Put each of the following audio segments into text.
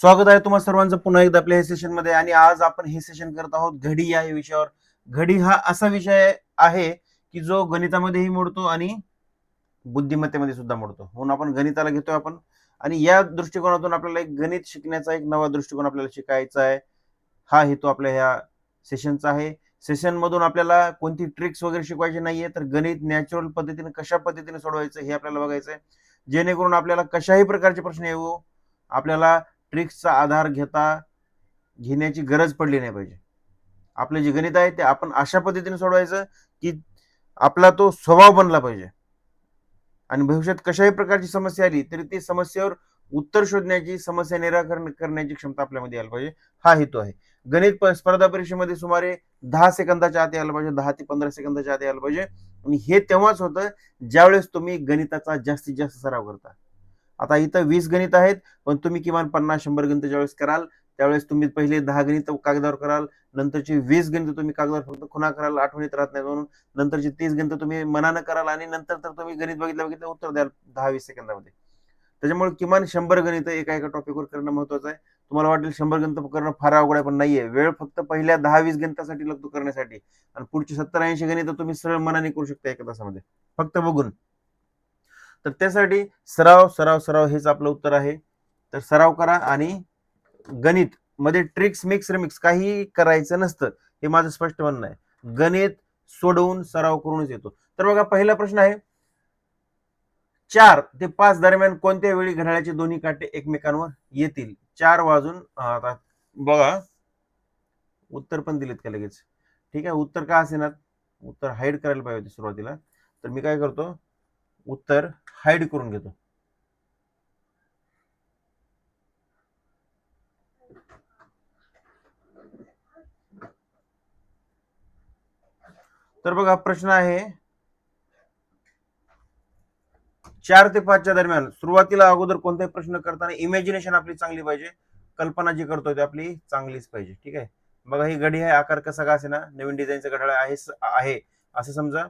स्वागत आहे तुम्हा सर्वांचं पुन्हा एकदा आपल्या हे सेशन मध्ये. आणि आज आपण हे सेशन करत आहोत घडी या विषयावर. घडी हा असा विषय आहे की जो गणितामध्येही मोडतो आणि बुद्धिमत्तेमध्ये सुद्धा मोडतो, म्हणून आपण गणिताला घेतोय आपण. आणि या दृष्टिकोनातून आपल्याला एक गणित शिकण्याचा एक नवा दृष्टिकोन आपल्याला शिकायचा आहे. हा हेतू आपल्या ह्या सेशनचा आहे. सेशन मधून आपल्याला कोणती ट्रिक्स वगैरे शिकवायची नाहीये, तर गणित नॅचरल पद्धतीने कशा पद्धतीने सोडवायचं हे आपल्याला बघायचं आहे, जेणेकरून आपल्याला कशाही प्रकारचे प्रश्न येऊ आपल्याला ट्रिक्सचा आधार घेण्याची गरज पडली नाही पाहिजे. आपले जे गणित आहे ते आपण अशा पद्धतीने सोडवायचं की आपला तो स्वभाव बनला पाहिजे, आणि भविष्यात कशाही प्रकारची समस्या आली तरी ती समस्येवर उत्तर शोधण्याची, समस्या निराकरण करण्याची क्षमता आपल्यामध्ये यायला पाहिजे. हा हेतू आहे. गणित स्पर्धा परीक्षेमध्ये सुमारे 10 सेकंदाच्या आत यायला पाहिजे, 10 ते 15 सेकंदाच्या आत यायला पाहिजे. आणि हे तेव्हाच होतं ज्यावेळेस तुम्ही गणिताचा जास्तीत जास्त सराव करता. आता इथं 20 गणित आहेत, पण तुम्ही किमान 50-100 गणित ज्यावेळेस कराल त्यावेळेस तुम्ही पहिले 10 गणित कागदावर कराल, नंतरची 20 गणित तुम्ही कागदावर फक्त खुणा कराल, आठवणीत राहत नाही म्हणून. नंतरची 30 गणित तुम्ही मनानं कराल, आणि नंतर तर तुम्ही गणित बघितलं उत्तर द्याल 10-20 सेकंदामध्ये. त्याच्यामुळे किमान 100 गणित एका एका टॉपिकवर करणं महत्वाचं आहे. तुम्हाला वाटेल 100 गणित करणं फार अवघड आहे, पण नाहीये. वेळ फक्त पहिल्या 10-20 गणितासाठी लागतो करण्यासाठी, आणि पुढची 70-80 गणित तुम्ही सरळ मनाने करू शकता एका तासामध्ये फक्त बघून. तर त्यासाठी सराव सराव सराव हेच आपलं उत्तर आहे. तर सराव करा. आणि गणित मध्ये ट्रिक्स मिक्स रिमिक्स काही करायचं नसतं, हे माझं स्पष्ट म्हणणं आहे. गणित सोडवून सराव करूनच येतो. तर बघा, पहिला प्रश्न आहे, 4 ते 5 दरम्यान कोणत्या वेळी घड्याळाचे दोन्ही काटे एकमेकांवर येतील? 4 वाजून आता बघा, उत्तर पण दिलेत का लगेच? ठीक आहे, उत्तर का असे ना, उत्तर हाईड करायला पाहिजे होते सुरुवातीला. तर मी काय करतो, उत्तर हाईड करून घेतो. तर बघा, प्रश्न आहे 4 ते 5च्या दरम्यान. सुरुवातीला अगोदर कोणताही प्रश्न करताना इमॅजिनेशन आपली चांगली पाहिजे, कल्पना जी करतोय ती आपली चांगलीच पाहिजे. ठीक आहे. बघा, ही घडी आहे, आकार कसा का असे ना, नवीन डिझाईनचा घड्याळ आहे असं समजा.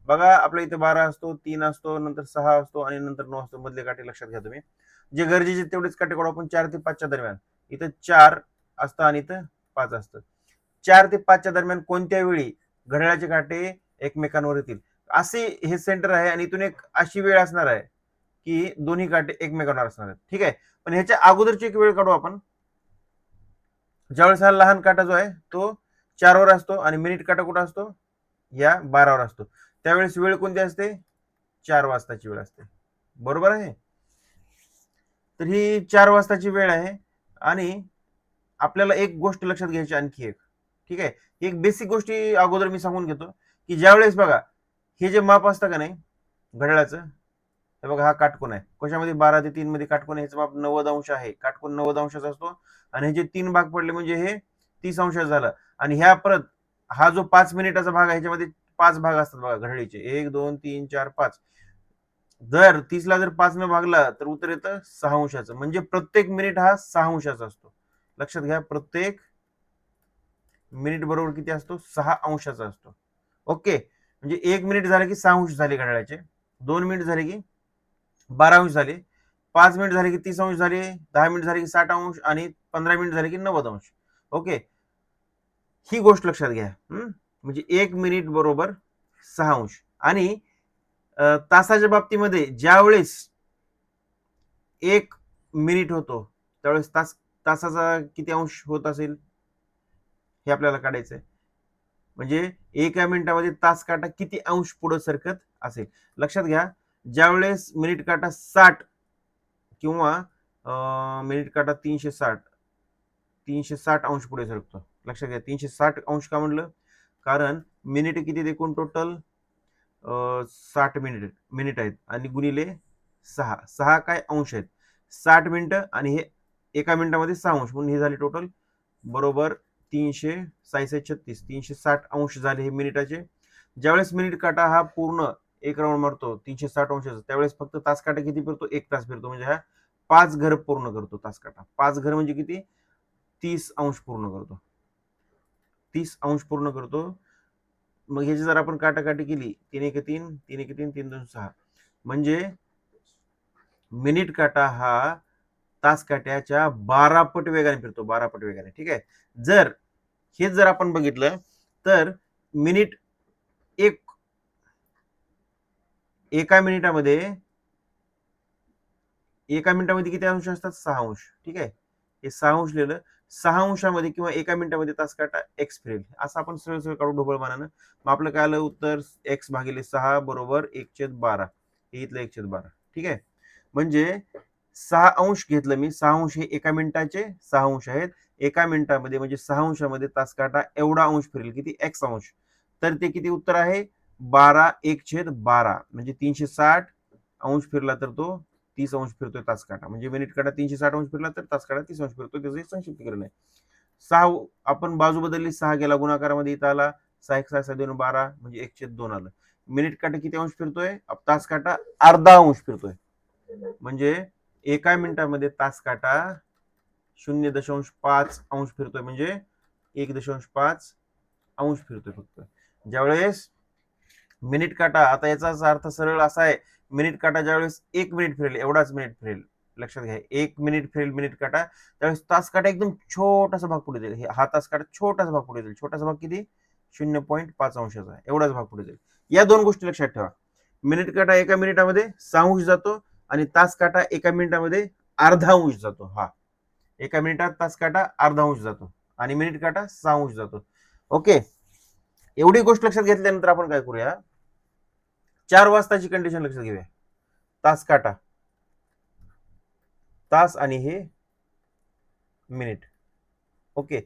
बघा, आपल्या इथे 12 असतो, 3 असतो, नंतर 6 असतो, आणि नंतर 9 असतो. मधले काटे लक्षात घ्या तुम्ही. जे गरजेचे तेवढेच काटे काढू आपण 4 ते 5च्या दरम्यान. इथं 4 असतं आणि इथं 5 असतं. 4 ते 5च्या दरम्यान कोणत्या वेळी घड्याळाचे काटे एकमेकांवर येतील? असे हे सेंटर आहे, आणि इथून एक अशी वेळ असणार आहे की दोन्ही काटे एकमेकांवर असणार आहेत. ठीक आहे. पण ह्याच्या अगोदरची एक वेळ काढू आपण. ज्यावेळेस हा लहान काटा जो आहे तो 4 वर असतो, आणि मिनिट काटा कुठं असतो? या 12 वर असतो. त्यावेळेस वेळ कोणती असते? 4 वाजताची वेळ असते. बरोबर आहे. तर ही 4 वाजताची वेळ आहे. आणि आपल्याला एक गोष्ट लक्षात घ्यायची, आणखी एक. ठीक आहे. एक बेसिक गोष्टी अगोदर मी सांगून घेतो, की ज्यावेळेस बघा, हे जे माप असतं का नाही घड्याळाचं, हे बघा, हा काटकोन आहे. कशामध्ये? 12 ते 3 मध्ये काटकोन आहे. ह्याचं माप 90 अंश आहे. काटकोन 90 अंशाचा असतो. आणि हे जे 3 भाग पडले म्हणजे हे 30 अंश झालं. आणि ह्या परत हा जो 5 मिनिटाचा भाग आहे, ह्याच्यामध्ये 5 भाग असतात बघा घड्याळीचे, 1 2 3 4 5. जर 30 ला जर 5 न भागला तर उत्तर येतं 6 अंशाचं. म्हणजे प्रत्येक मिनिट हा 6 अंशाचा असतो. लक्षात घ्या, प्रत्येक मिनिट बरोबर किती असतो? 6 अंशाचा असतो. ओके. म्हणजे 1 मिनिट झाले की 6 अंश झाले घड्याळाचे, 2 मिनिट झाले की 12 अंश झाले, 5 मिनिट झाले की 30 अंश झाले, 10 मिनिट झाले की 60 अंश, आणि 15 मिनिट झाले की 90 अंश. ओके. ही गोष्ट लक्षात घ्या. म्हणजे 1 मिनिट बरोबर 6 अंश. आणि तासाच्या बाबतीमध्ये ज्यावेळेस 1 मिनिट होतो त्यावेळेस तासाचा किती अंश होत असेल हे आपल्याला काढायचं आहे. म्हणजे एका मिनिटामध्ये तास काटा किती अंश पुढे सरकत असेल. लक्षात घ्या, ज्यावेळेस मिनिट काटा 60 किंवा मिनिट काटा 360 अंश पुढे सरकतो. लक्षात घ्या, 360 अंश का म्हणलं? कारण मिनिट किती एकूण टोटल 60 मिनिट आहेत, आणि गुणिले 6 काय अंश आहेत. 60 मिनिटं, आणि हे एका मिनिटामध्ये 6 अंश, म्हणून हे झाले टोटल बरोबर 366 360 अंश झाले हे मिनिटाचे. ज्यावेळेस मिनिट काटा हा पूर्ण एक राऊंड मारतो 360 अंशाचा, त्यावेळेस फक्त तास काटा किती फिरतो? 1 तास फिरतो. म्हणजे हा 5 घर पूर्ण करतो तास काटा. 5 घर म्हणजे किती? 30 अंश पूर्ण करतो. 30 अंश पूर्ण करतो. मग ह्याची जर आपण काटाकाटी केली, 3 1 3 3 1 3 3 2 6, म्हणजे मिनिट काटा हा तास काट्याच्या 12 पट वेगाने फिरतो, 12 पट वेगाने. ठीक आहे. हेच जर आपण बघितलं तर मिनिट एक एका मिनिटामध्ये किती अंश असतात? 6 अंश. ठीक आहे. हे 6 अंश लिहिलं. 6 अंशामध्ये किंवा एका मिनिटामध्ये तास काटा एक्स फिरेल, असं आपण सरळ सरळ काढू ढोबळमानानं. मग आपलं काय आलं उत्तर? एक्स भागिले 6 बरोबर 1/12. हे इथलं 1/12. ठीक आहे. म्हणजे 6 अंश घेतलं मी. 6 अंश हे एका मिनिटाचे 6 अंश आहेत. एका मिनिटामध्ये म्हणजे 6 अंशामध्ये तास काटा एवढा अंश फिरेल. किती? एक्स अंश. तर ते किती उत्तर आहे? 12 1/12. म्हणजे 360 अंश फिरला तर तो 30 अंश फिरतोय तास काटा. म्हणजे मिनिट काटा 360 अंश फिरला तर तास काटा 30 अंश फिरतोय. त्याचं संक्षिप्तीकरण आहे. 6 आपण बाजू बदलली, 6 गेला गुणाकारामध्ये, इथं आला 6 1 6 2 12 म्हणजे 1/2 आलं. मिनिट काटा किती अंश फिरतोय? तास काटा अर्धा अंश फिरतोय. म्हणजे एका मिनिटामध्ये तास काटा 0.5 अंश फिरतोय, म्हणजे 1.5 अंश फिरतोय फक्त. ज्यावेळेस मिनिट काटा, आता याचा अर्थ सरळ असा आहे, मिनिट काटा ज्यावेळेस 1 मिनिट फिरेल, एवढाच मिनिट फिरेल, लक्षात घ्या, 1 मिनिट फिरेल मिनिट काटा, त्यावेळेस तास काटा एकदम छोटासा भाग पुढे जाईल. हा तास काटा छोटासा भाग पुढे जाईल. छोटासा भाग किती? 0.5 अंशाचा, एवढाच भाग पुढे जाईल. या दोन गोष्टी लक्षात ठेवा. मिनिट काटा एका मिनिटामध्ये 6 अंश जातो आणि तास काटा एका मिनिटामध्ये अर्धा अंश जातो. हा, एका मिनिटात तास काटा अर्धा अंश जातो आणि मिनिट काटा 6 अंश जातो. ओके, एवढी गोष्ट लक्षात घेतल्यानंतर आपण काय करूया, 4 वाजताची कंडिशन लक्षात घेऊया. तास काटा, तास आणि हे मिनिट. ओके,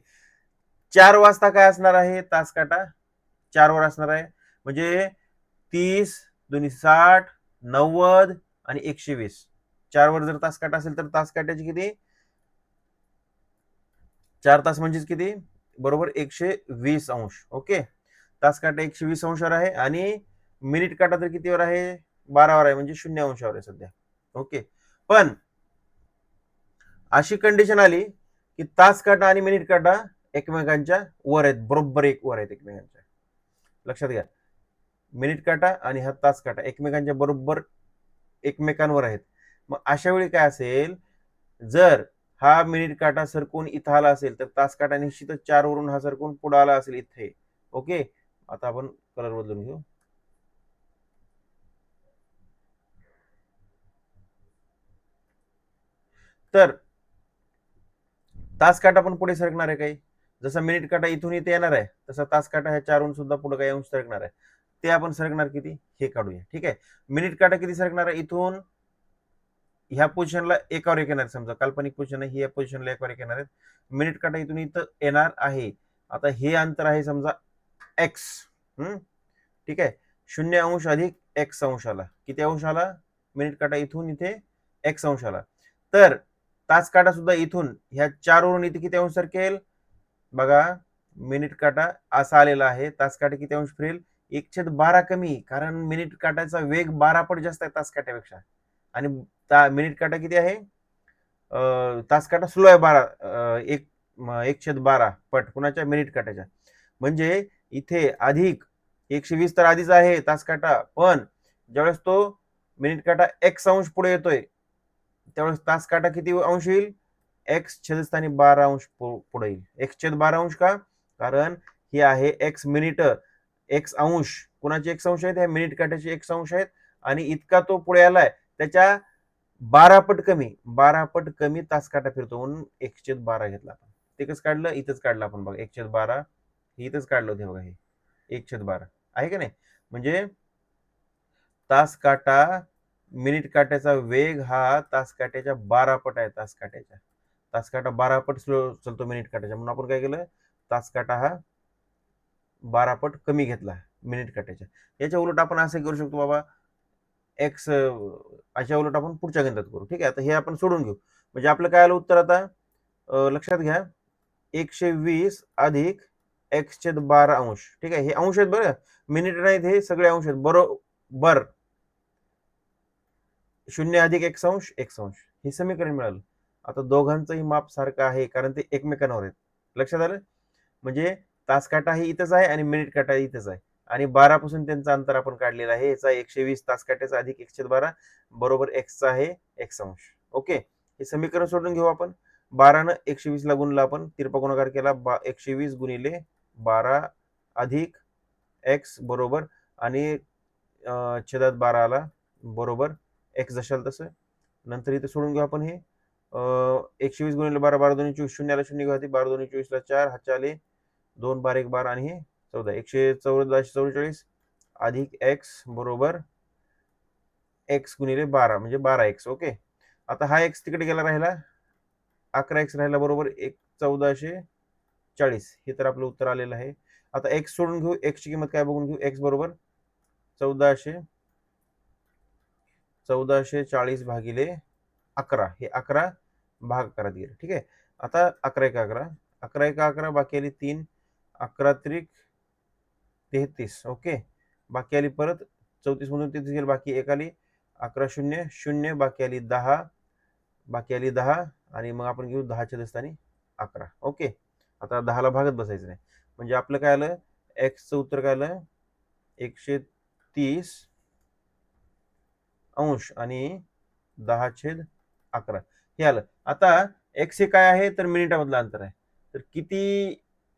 4 वाजता काय असणार आहे? तास काटा 4 वर असणार आहे. म्हणजे 30 2 60 90 आणि 120. 4 वर जर तास काटा असेल तर तास काट्याची किती? 4 तास म्हणजेच किती? बरोबर 120 अंश. ओके, तास काटा 120 अंशावर आहे आणि मिनिट काटा तर कितीवर आहे? 12 वर आहे, म्हणजे 0 अंशावर आहे सध्या. ओके, पण अशी कंडिशन आली की तास काटा आणि मिनिट काटा एकमेकांच्या वर आहेत, बरोबर एक वर आहेत एकमेकांच्या. लक्षात घ्या, मिनिट काटा आणि हा तास काटा एकमेकांच्या बरोबर एकमेकांवर आहेत. मग अशा वेळी काय असेल, जर हा मिनिट काटा सरकून इथं आला असेल तर तास काटा निश्चितच 4 वरून हा सरकून पुढे आला असेल इथे. ओके, आता आपण कलर बदलून घेऊ. तर तास काटा पण पुढे सरकणार आहे काही. जसा मिनिट काटा इथून इथे येणार आहे तसा तास काटा ह्या 4 वरून सुद्धा पुढे काही अंश सरकणार आहे. ते आपण सरकणार किती हे काढूया. ठीक आहे, मिनिट काटा किती सरकणार आहे? इथून ह्या पोझिशनला एकावर एक येणार, समजा काल्पनिक पोझिशन आहे ही, या पोझिशनला एकावर एक येणार आहेत. मिनिट काटा इथून इथं येणार आहे. आता हे अंतर आहे समजा एक्स. ठीक आहे, 0 अंश अधिक एक्स अंश आला. किती अंश आला? मिनिट काटा इथून इथे एक्स अंश आला. तर तास काटा सुद्धा इथून ह्या 4 वरून इथे किती अंश सरकेल? बघा, मिनिट काटा असा आलेला आहे, तास काटा किती अंश फिरेल? 1/12 कमी, कारण मिनिट काटाचा वेग 12 पट जास्त आहे तास काट्यापेक्षा. आणि मिनिट काटा किती आहे? तास काटा स्लो आहे 1/12 पट कुणाच्या? मिनिट काटाच्या. म्हणजे इथे अधिक 120 तर आधीच आहे तास काटा, पण ज्यावेळेस तो मिनिट काटा एक्स अंश पुढे येतोय त्यावेळेस तास काटा किती अंश येईल? एक्स छेदस्थानी 12 अंश पुढे येईल. x/12 अंश का? कारण ही आहे एक्स मिनिट, एक्स अंश. कुणाचे एक्स अंश आहेत? ह्या मिनिट काट्याचे एक्स अंश आहेत. आणि इतका तो पुढे आलाय त्याच्या 12 पट कमी, 12 पट कमी तास काटा फिरतो, म्हणून 1/12 घेतला आपण. ते कसं काढलं? इथंच काढलं आपण बघा, 1/12 इथंच काढलं होते बघा, हे 1/12 आहे का नाही? म्हणजे तास काटा मिनिट काट्याचा वेग हा तास काट्याच्या 12 पट आहे. तास काटा 12 पट स्लो चालतो मिनिट काट्याच्या, म्हणून आपण काय केलं? तास काटा हा 12 पट कमी घेतला मिनिट काट्याच्या. याच्या उलट आपण असं करू शकतो बाबा, एक्स अशा उलट आपण पुढच्या गणितात करू. ठीक आहे, आता हे आपण सोडून घेऊ. म्हणजे आपलं काय आलं उत्तर आता? लक्षात घ्या, 120 अधिक x/12 अंश. ठीक आहे, हे अंश आहेत बरं, मिनिट नाहीत, हे सगळे अंश आहेत. बरोबर 0 अधिक x अंश x अंश, हे समीकरण मिळालं. आता दोघांचंही माप सारखं आहे कारण ते एकमेकांवर आहेत. लक्षात आलं? म्हणजे तास काटा ही इथंच आहे आणि मिनिट काटा इथंच आहे आणि 12 पासून त्यांचं अंतर आपण काढलेलं आहे. याचा 120 तास काट्याचा अधिक 1/12 बरोबर एक्सचा आहे एक्स अंश. ओके, हे समीकरण सोडून घेऊ आपण. 12 120 ला गुणला आपण, तिरपा गुणाकार केला, 120 गुणिले 12 अधिक एक्स बरोबर, आणि छेदात 12 आला बरोबर एक्स जशाल तसं. नंतर इथे सोडून घेऊ आपण हे 120 गुणिले 12, 12 दोन्ही 24, शून्याला शून्य घेऊ, 12 दोन्ही 24 ला 4, हातचे आले 2, 12 1 12 आणि हे 14, 144 अधिक एक्स बरोबर एक्स गुणिले 12 म्हणजे 12 एक्स. ओके, आता हा एक्स तिकडे गेला, राहिला 11 एक्स राहिला बरोबर 1440. हे तर आपलं उत्तर आलेलं आहे. आता एक्स सोडून घेऊ, एक्स ची किंमत काय बघून घेऊ. एक्स बरोबर 1440 भागिले 11, हे 11 भाग करत गेले. ठीक आहे, आता 11 1 11, 11 1 11, बाकी आली 3, 11 त्रिक 33. ओके, बाकी आली परत 34 मधून 33 गेली, बाकी एक आली 11 0 0, बाकी आली 10, बाकी आली 10, आणि मग आपण घेऊ 10च्या स्थानी 11. ओके, आता 10ला भागत बसायचं नाही, म्हणजे आपलं काय आलं, एक्सचं उत्तर काय आलं 130 अंश आणि 10/11 हे आलं. आता एक्स हे काय आहे, तर मिनिटामधलं अंतर आहे. तर किती,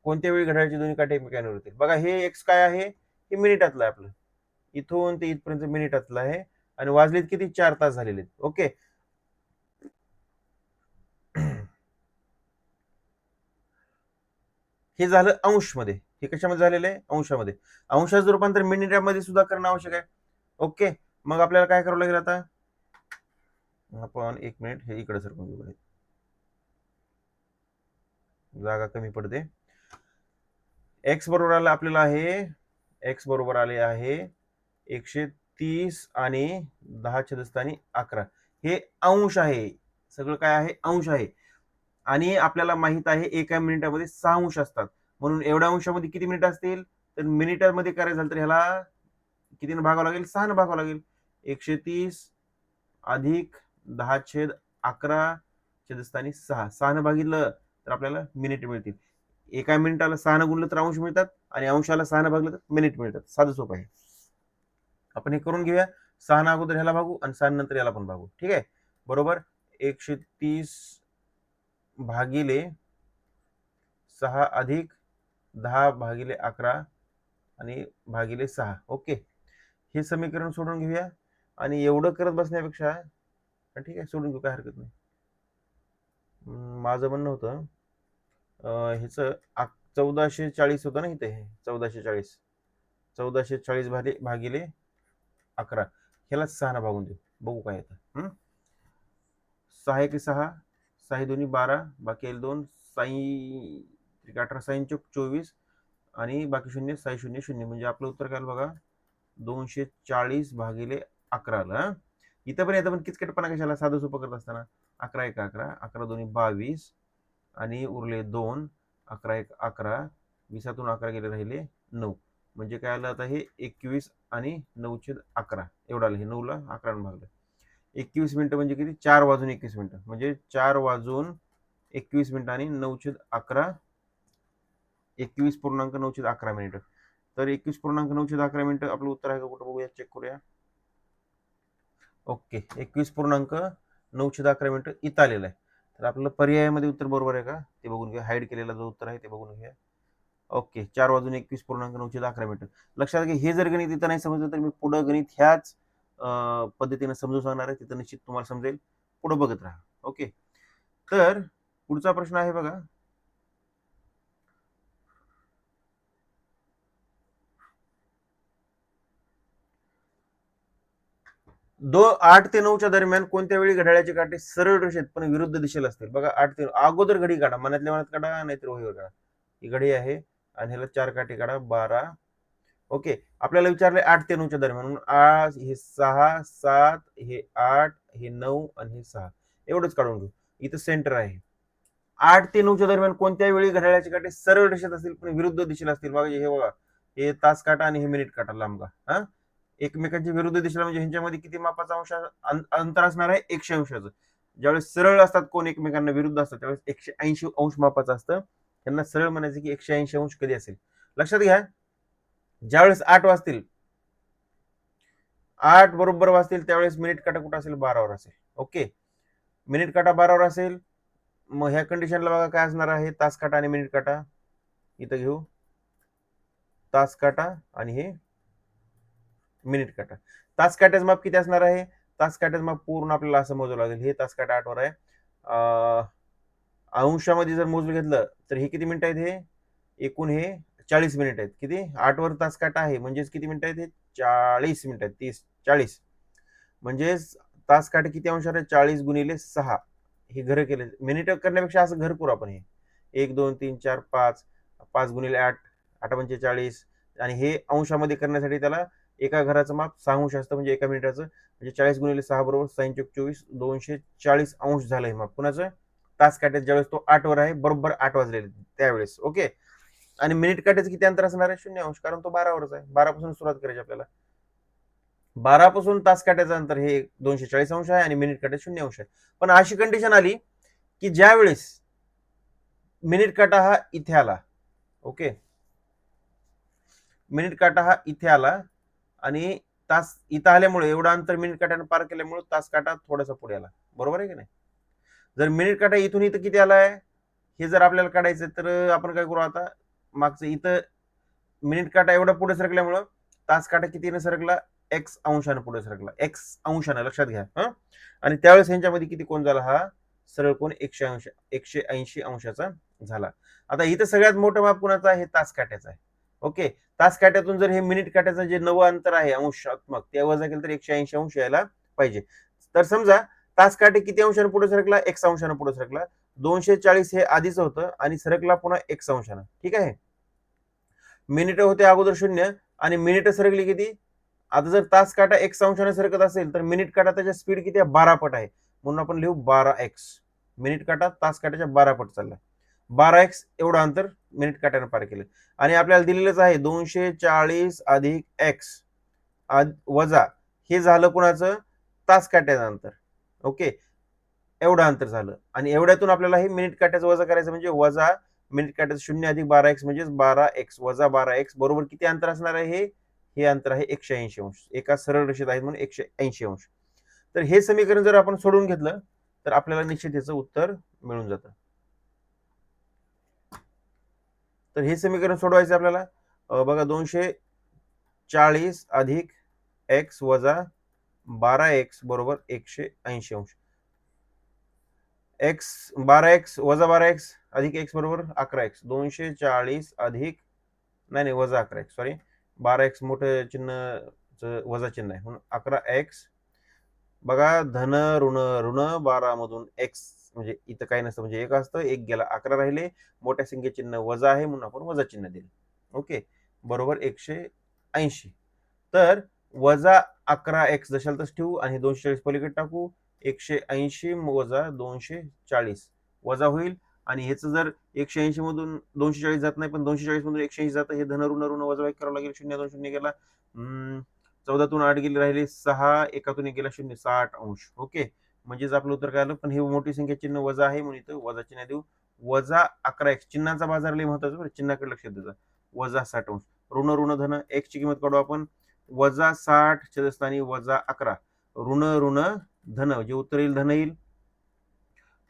कोणत्या वेळी घड्याळाची दोन्ही काटे एकमेकांवर होतील. बघा हे एक्स काय आहे, हे मिनिटातलं आहे आपलं, इथून ते इथपर्यंत मिनिटातलं आहे, आणि वाजलेत किती, 4 तास झालेले. ओके, हे झालं अंशमध्ये. हे कशामध्ये झालेलं आहे, अंशामध्ये. अंशाचं रूपांतर मिनिटामध्ये सुद्धा करणं आवश्यक आहे. ओके, मग आपल्याला काय करावं लागेल, आता आपण 1 मिनिट हे इकडे सरकून घेऊ, जागा कमी पडते. एक्स बरोबर आलं आपल्याला आहे, एक्स बरोबर आले आहे 130 आणि 10/11. हे अंश आहे, सगळं काय आहे, अंश आहे, आणि आपल्याला माहित आहे एका मिनिटामध्ये 6 अंश असतात, म्हणून एवढ्या अंशामध्ये किती मिनिट असतील, तर मिनिटामध्ये करायचं झालं तर ह्याला कितीने भागावं लागेल, 6 ने भागावं लागेल. 130 अधिक 10/11 छेदस्थानी 6, 6 ने भागितलं तर आपल्याला मिनिट मिळतील. एका मिनिटाला 6 ने गुणलं तर अंश मिळतात, आणि अंशाला 6 ने भागलं तर मिनिट मिळतात. साधं सोपं आहे. आपण हे करून घेऊया. 6 ने अगोदर ह्याला भागू आणि 6 नंतर याला पण भागू. ठीक आहे, बरोबर 130 भागिले 6 अधिक 10/11 आणि भागिले 6. ओके, हे समीकरण सोडून घेऊया, आणि एवढं करत बसण्यापेक्षा ठीक आहे सोडून घेऊ, काय हरकत नाही. माझं म्हणणं होतं ह्याच 1440 होतं ना इथे, 1440 भागिले 11, ह्याला 6 ने भागून देऊ, बघू काय येतं. 6 1 6, 6 2 12, बाकी 2, 6 18, 6 24, आणि बाकी 0, 6 0 0, म्हणजे आपलं उत्तर काय बघा 240 भागिले 11 आलं. इथं पण येतं, पण किचकटपणा कशाला, साधं सोपं करत असताना. 11 1 11, 11 2 22, आणि उरले 2, 11 1 11, 20तून 11 गेले, राहिले 9, म्हणजे काय आलं आता हे 21 आणि 9/11 एवढं आलं. हे 9 ला 11 ने भागलं, 21 मिनिटं म्हणजे किती, 4 वाजून 21 मिनिटं, म्हणजे 4 वाजून 21 मिनिटं आणि 9/11, 21.9/11 मिनिटं. तर 21.9/11 मिनिटं आपलं उत्तर आहे का, कुठं बघूया, चेक करूया. ओके, 21.9/11 मिनिटं इथं आलेलं आहे. तर आपलं पर्यायामध्ये उत्तर बरोबर आहे का ते बघून घ्या. हाईड केलेला जो उत्तर आहे ते बघून घ्या. ओके, 4 वाजून 21.9/11 मिनिटं. लक्षात घ्या, हे जर गणित इथं नाही समजलं तर मी पुढं गणित ह्याच पद्धतीने समजून सांगणार आहे, तिथं निश्चित तुम्हाला समजेल. पुढे बघत राहा. ओके, तर पुढचा प्रश्न आहे बघा, 8 ते 9च्या दरम्यान कोणत्या वेळी घड्याळाचे काटे सरळ रेषेत पण विरुद्ध दिशेला असतील. बघा 8 ते अगोदर घडी काढा, मनातल्या मनात काढा, नाहीतर वहीवर काढा. ही घडी आहे आणि ह्याला 4 काटे काढा, 12. ओके, आपल्याला विचारले 8 ते 9च्या दरम्यान, म्हणून आज हे 6 7, हे 8, हे 9 आणि हे 6 एवढंच काढून घेऊ. इथं सेंटर आहे. 8 ते 9च्या दरम्यान कोणत्या वेळी घड्याळाचे काटे सरळ रेषेत असतील पण विरुद्ध दिशेला असतील. बघा हे बघा, हे तास काटा आणि हे मिनिट काटा लांब का, हा एकमेकांच्या विरुद्ध दिशेला, म्हणजे ह्यांच्यामध्ये किती मापाचा अंश अंतर असणार आहे, 100 अंशाचं. ज्यावेळेस सरळ असतात कोण एकमेकांना विरुद्ध असतात त्यावेळेस 180 अंश मापाचं असतं. त्यांना सरळ म्हणायचं की 180 अंश कधी असेल. लक्षात घ्या, ज्यावेळेस 8 वाजतील, 8 बरोबर वाजतील त्यावेळेस मिनिट काटा कुठं असेल, 12वर असेल. ओके, मिनिट काटा 12वर असेल, मग ह्या कंडिशनला बघा काय असणार आहे, तास काटा आणि मिनिट काटा. इथं घेऊ तास काटा आणि हे मिनिट काटा. तास काट्याचं माप किती असणार आहे, तास काट्याचं माप पूर्ण आपल्याला असं मोजावं लागेल. हे तास काटा 8वर आहे. अंशामध्ये जर मोजून घेतलं तर हे किती मिनिटं आहेत, हे एकूण हे 40 मिनिट आहेत. किती, 8वर तास काटा आहे म्हणजेच किती मिनिटं आहेत, हे 40 मिनिट आहेत. 30 40 म्हणजेच तास काटे किती अंशावर आहे, 40 गुणिले 6. हे घर केले मिनिट करण्यापेक्षा असं घर करू आपण. हे 1 2 3 4 5 5 गुणिले 8 8 म्हणजे 40. आणि हे अंशामध्ये करण्यासाठी त्याला एका घराचं माप 6 अंश असतं, म्हणजे एका मिनिटाचं. म्हणजे 40 गुणिले 6 बरोबर 6 × 24 240 अंश झालं हे माप कुणाचं, तास काट्यात. ज्यावेळेस तो 8वर आहे, बरोबर 8 वाजलेले त्यावेळेस. ओके. आणि मिनिट काट्याचं किती अंतर असणार आहे, 0 अंश, कारण तो 12वरच आहे. 12 पासून सुरुवात करायची आपल्याला. 12 पासून तास काट्याचं अंतर हे 240 अंश आहे आणि मिनिट काट्यात 0 अंश आहे. पण अशी कंडिशन आली की ज्या वेळेस मिनिट काटा हा इथे आला, ओके, मिनिट काटा हा इथे आला आणि तास इथं आल्यामुळे एवढं अंतर मिनिट काट्यानं पार केल्यामुळे तास काटा थोडासा पुढे आला. बरोबर आहे की नाही. जर मिनिट काटा इथून इथं किती आलाय हे जर आपल्याला काढायचं तर आपण काय करू, आता मागचं इथं मिनिट काटा एवढा पुढे सरकल्यामुळं तास काटा कितीने सरकला, एक्स अंशानं पुढे सरकला. एक्स अंशानं, लक्षात घ्या. आणि त्यावेळेस ह्यांच्यामध्ये किती कोण झाला, हा सरळ कोण 180 अंशाचा झाला. आता इथं सगळ्यात मोठं माप कुणाचं आहे, तास काट्याचं आहे. ओके. तास काट्यातून जर हे मिनिट काट्याचं जे नवं अंतर आहे अंशात्मक, ते वजा केलं तर 180 अंश यायला पाहिजे. तर समजा तास काटे किती अंशानं पुढे सरकला, एक्स अंशानं पुढे सरकला. 240 हे आधीच होतं आणि सरकला पुन्हा एक्स अंशानं. ठीक आहे. मिनिट होते अगोदर 0 आणि मिनिट सरकली किती, आता जर तास काटा एक्स अंशाने सरकत असेल तर मिनिट काटा त्याच्या स्पीड किती आहे, 12 पट आहे. म्हणून आपण लिहू 12x. मिनिट काटा तास काट्याच्या 12 पट चालला. 12x एवढं अंतर मिनिट काट्यानं पार केलं. आणि आपल्याला दिलेलंच आहे 240 अधिक x वजा हे झालं कुणाचं, तास काट्याचं अंतर. ओके. एवढं अंतर झालं आणि एवढ्यातून आपल्याला हे मिनिट काट्याचं वजा करायचं, म्हणजे वजा मिनिट काट्याचं 0 अधिक 12x म्हणजे 12x वजा 12x बरोबर किती अंतर असणार आहे, हे अंतर आहे 180 अंश. एका सरळ रेषेत आहेत म्हणून 180 अंश. तर हे समीकरण जर आपण सोडून घेतलं तर आपल्याला निश्चित याचं उत्तर मिळून जातं. तर हे समीकरण सोडवायचं आपल्याला. बघा 240 अधिक x वजा 12x बरोबर 180 अंश. x 12x वजा 12x अधिक x बरोबर 11x. 240 अधिक नाही वजा 11x, सॉरी 12x मोठं चिन्ह वजा चिन्ह आहे म्हणून 11x. बघा धन ऋण ऋण 12 मधून x म्हणजे इथं काही नसतं, म्हणजे एक असतं, एक गेला, 11 राहिले. मोठ्या संख्ये चिन्ह वजा आहे म्हणून आपण वजा चिन्ह दिले. ओके. बरोबर 180. तर वजा 11x जशाल तसं ठेवू आणि 240 पलीकडे टाकू. 180 वजा 240 वजा होईल. आणि ह्याचं जर 180 मधून 240 जात नाही, पण 240 मधून 180 जातं. हे धन ऋण ऋण वजा करावं लागेल. 0 2 0 गेला, 14तून 8 गेले, राहिले 6, एकातून 1 गेला 0, 60 अंश. ओके. म्हणजेच आपलं उत्तर काय आलं. पण हे मोठी संख्या चिन्ह वजा आहे म्हणून इथं वजा चिन्ह देऊ. वजा 11x, चिन्हाचा बाजार लय महत्वाचा बरं, चिन्हाकडे लक्ष द्यायचं. वजा 60 अंश. ऋण ऋण धन, x ची किंमत काढू आपण. वजा 60 छेदस्थानी वजा 11. ऋण ऋण धन, जे उत्तर येईल धन येईल,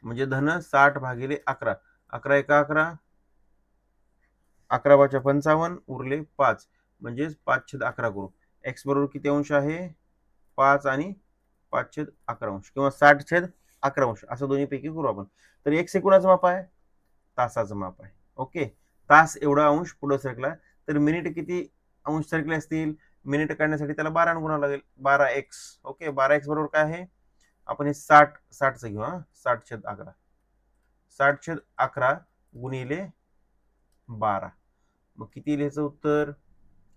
म्हणजे धन 60 भागिले 11. 11 एका 11, 11 5 55, उरले 5, म्हणजेच 5/11 करू. x बरोबर किती अंश आहे, 5 आणि 5/11 अंश किंवा 60/11 अंश, असं दोन्ही पैकी करू आपण. तर x हे कुणाचं माप आहे, तासाचं माप आहे. ओके. तास एवढा अंश पुढे सरकला. तर मिनिट किती अंश सरकले असतील, मिनिट काढण्यासाठी त्याला 12 ने गुणावं लागेल. 12x. ओके. 12x बरोबर काय आहे, आपण हे 60चं घेऊ. 60/11. 60/11 गुणिले 12. मग किती लिहायचं उत्तर,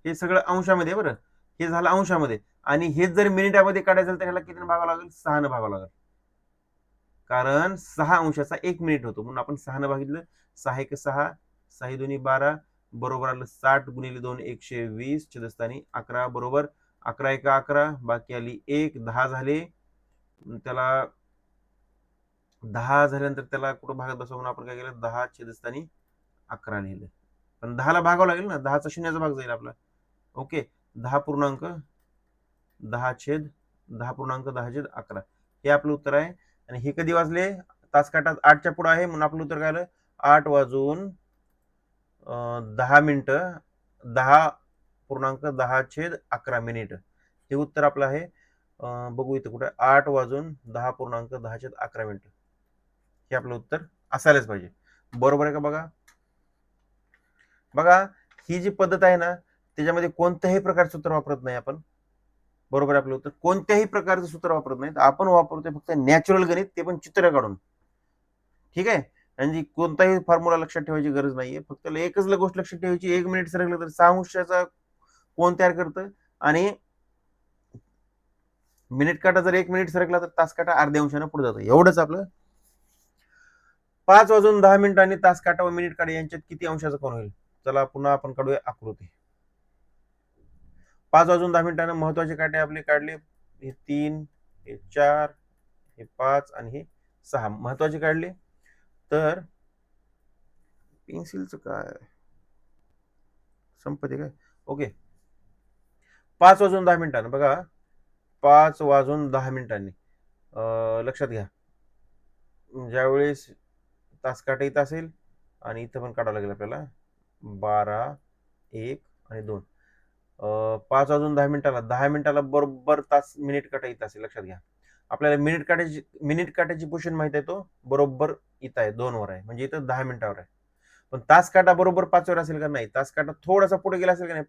हे सगळं अंशामध्ये बरं, हे झालं अंशामध्ये. आणि हेच जर मिनिटामध्ये काढायचं तर ह्याला किती भागावं लागेल, 6 भागावं लागेल. कारण 6 अंशाचा 1 मिनिट होतो म्हणून आपण 6 भागितलं. 6 1 6, 6 2 12 बरोबर आलं 60 गुणिले 2 120 छेदस्थानी 11 बरोबर 11 1 11, बाकी आली 1, 10 झाले. त्याला 10 झाल्यानंतर त्याला कुठं भागात बसवून आपण काय केलं, 10 छेदस्थानी 11 लिहिलं. पण 10ला भागावं लागेल ना, 10चा शून्याचा भाग जाईल आपला. ओके. 10 पूर्णांक 10 छेद 11 हे आपलं उत्तर आहे. आणि हे कधी वाजले, तास काटा 8च्या पुढे आहे म्हणून आपलं उत्तर काय आलं, 8:10 10.10 हे उत्तर आपलं आहे. बघू इथं कुठे, 8:10.10 हे आपलं उत्तर असायलाच पाहिजे. बरोबर आहे का बघा. बघा ही जी पद्धत आहे ना, त्याच्यामध्ये कोणत्याही प्रकारचं सूत्र वापरत नाही आपण. बरोबर आहे आपलं उत्तर. कोणत्याही प्रकारचं सूत्र वापरत नाही, आपण वापरतोय फक्त नॅचरल गणित, ते पण चित्र काढून. ठीक आहे. म्हणजे कोणताही फॉर्म्युला लक्षात ठेवायची गरज नाहीये. फक्त एकच गोष्ट लक्षात ठेवायची, 1 मिनिट सरकलं तर 6 अंशाचा कोण तयार करतं, आणि मिनिट काटा जर 1 मिनिट सरकला तर तास काटा अर्ध्या अंशाने पुढे जातो. एवढंच आपलं. 5:10 तास काटा व मिनिट काटा यांच्यात किती अंशाचा कोन होईल. चला पुन्हा आपण काढूया आकृती. 5:10 महत्वाचे काटे आपले काढले, हे 3, हे 4, हे 5 आणि हे 6 महत्वाचे काढले. तर पेन्सिलचं काय संपत्ती काय. ओके, 5:10 बघा, 5:10 लक्षात घ्या, ज्यावेळेस तास काटा इथं असेल आणि इथं पण काढावं लागेल आपल्याला, 12, 1 आणि 2. 5:10 10 मिनिटाला बरोबर तास मिनिट काटा इथं असेल. लक्षात घ्या, आपल्याला मिनिट काट्याची पोझिशन माहित आहे, तो बरोबर इथं आहे, 2 वर आहे, म्हणजे इथं 10 मिनिटावर आहे. पण तास काटा बरोबर 5 वर असेल का नाही, तास काटा थोडासा पुढे गेला असेल का नाही,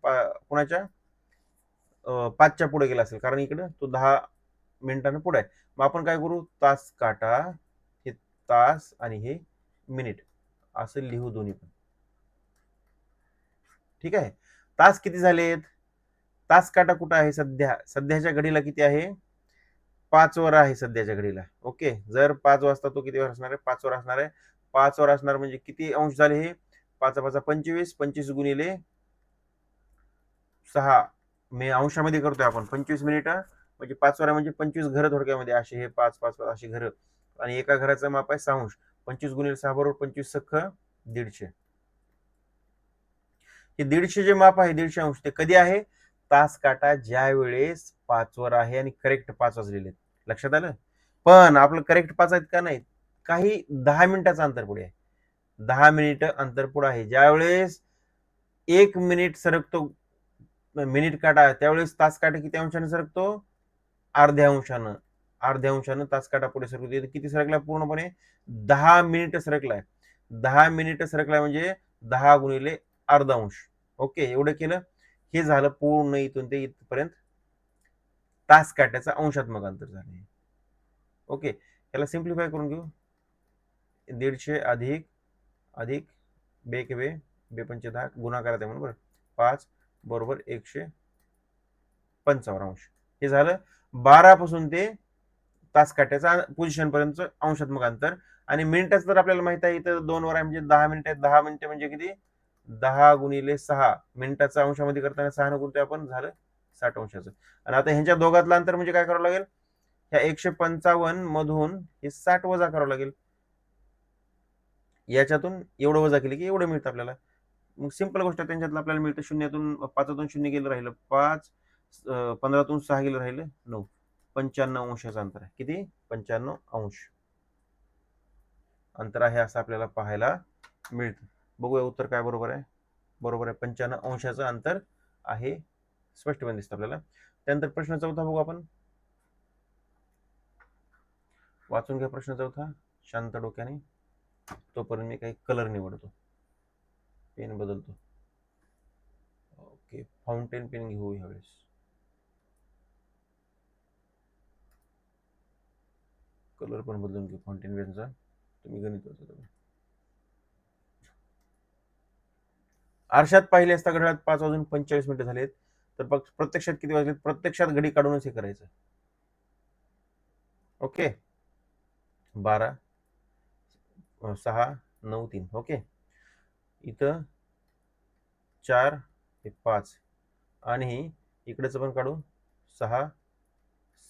कुणाच्या 5च्या पुढे गेला असेल, कारण इकडे तो 10 मिनिटांनी पुढे आहे. मग आपण काय करू, तास काटा हे तास आणि हे मिनिट असं लिहू दोन्ही पण. ठीक आहे. तास किती झालेत, तास काटा कुठं आहे, सध्याच्या घडीला किती आहे, 5 वर आहे सध्याच्या घडीला. ओके, जर 5 वाजता तो किती वर असणार आहे, 5 वर असणार आहे. 5 वर असणार म्हणजे किती अंश झाले, हे 5 5 25, 25 गुणिले 6, मी अंशामध्ये करतोय आपण, 25 मिनिट म्हणजे 5 वर म्हणजे 25 घर थोडक्यामध्ये, असे हे 5 5 5 अशी घर, आणि एका घराचं माप आहे 6 अंश. 25 गुणिले 6 बरोबर 25 सख्ख 150. हे 150 जे माप आहे, 150 अंश, ते कधी आहे, तास काटा ज्या वेळेस 5 वर आहे आणि करेक्ट 5 वाजलेले. लक्षात आलं. पण आपलं करेक्ट 5 आहेत का नाही, काही 10 मिनिटाचं अंतर पुढे आहे, 10 मिनिट अंतर पुढे आहे. ज्यावेळेस 1 मिनिट सरकतो मिनिट काटा, त्यावेळेस तास काटा किती अंशाने सरकतो, अर्ध्या अंशानं. अर्ध्या अंशानं तास काटा पुढे सरकतो. किती सरकला, पूर्णपणे 10 मिनिट सरकलाय. 10 मिनिट सरकलाय म्हणजे 10 गुणिले अर्धा अंश. ओके, एवढं केलं. हे झालं पूर्ण इथून ते इथपर्यंत तास काट्याचा अंशात्मक अंतर झाले. ओके, याला सिम्प्लिफाय करून घेऊ. 150 अधिक अधिक बे के बे, 2×5 गुणाकारात आहे म्हणून, 5 बरोबर 155 अंश. हे झालं 12 पासून ते तास काट्याचा पोझिशन पर्यंत अंशात्मक अंतर. आणि मिनिटाचं तर आपल्याला माहित आहे, इथं 2 वर आहे म्हणजे 10 मिनिट आहेत. 10 मिनिटं म्हणजे किती, 10 गुणिले 6, मिनिटाचा अंशामध्ये करताना 6 न गुणतोय आपण, झालं 60 अंशाचं. आणि आता ह्यांच्या दोघातलं अंतर म्हणजे काय करावं लागेल, ह्या 155 मधून हे 60 वजा करावं लागेल. याच्यातून एवढं वजा केलं की एवढं मिळतं आपल्याला. मग सिंपल गोष्ट, त्यांच्यातलं आपल्याला मिळतं, शून्यातून 5तून 0 गेलं राहिलं 5, 15तून 6 गेलं राहिलं 9, 95 अंशाचं अंतर आहे. किती, 95 अंश अंतर आहे, असं आपल्याला पाहायला मिळतं. बघूया उत्तर काय बरोबर आहे. बरोबर आहे, 95 अंशाचं अंतर आहे, स्पष्टपणे दिसतं आपल्याला. त्यानंतर प्रश्न चौथा बघू आपण. वाचून घ्या प्रश्न चौथा शांत डोक्याने. तोपर्यंत मी काही कलर निवडतो, पेन बदलतो. ओके, फाउंटेन पेन घेऊ ह्यावेळेस. कलर पण बदलून घेऊ फाउंटेन पेनचा. तुम्ही गणित वाचता. आरशात पाहिले असता घड्याळात 5:45 झालेत, तर प्रत्यक्षात किती वाजलेत, प्रत्यक्षात घडी काढूनच हे करायचं. ओके, 12, 6, 9, 3. ओके, इथं 4, 5 आणि इकडेच पण काढू 6,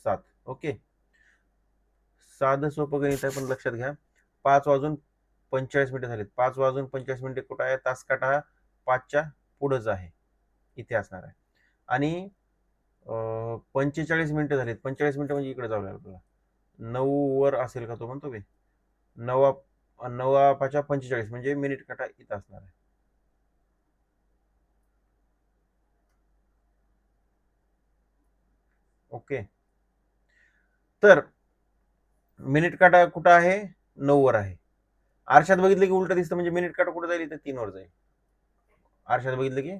7. ओके, साधं सोपं गणित आहे, पण लक्षात घ्या, 5:45 झालेत. 5:45 कुठं आहे, तास काटा 5च्या पुढंच आहे, इथे असणार आहे. आणि 45 मिनिटं झालीत. 45 मिनिटं म्हणजे इकडे जाऊ लागेल आपल्याला, 9 वर असेल का तो म्हणतो मी. 9 9 5 45 म्हणजे मिनिट काटा इथं असणार आहे. ओके. तर मिनिट काटा कुठं आहे? 9 वर आहे. आरशात बघितलं की उलट दिसतं, म्हणजे मिनिट काटा कुठं जाईल? इथं 3 वर जाईल. आरशात बघितलं की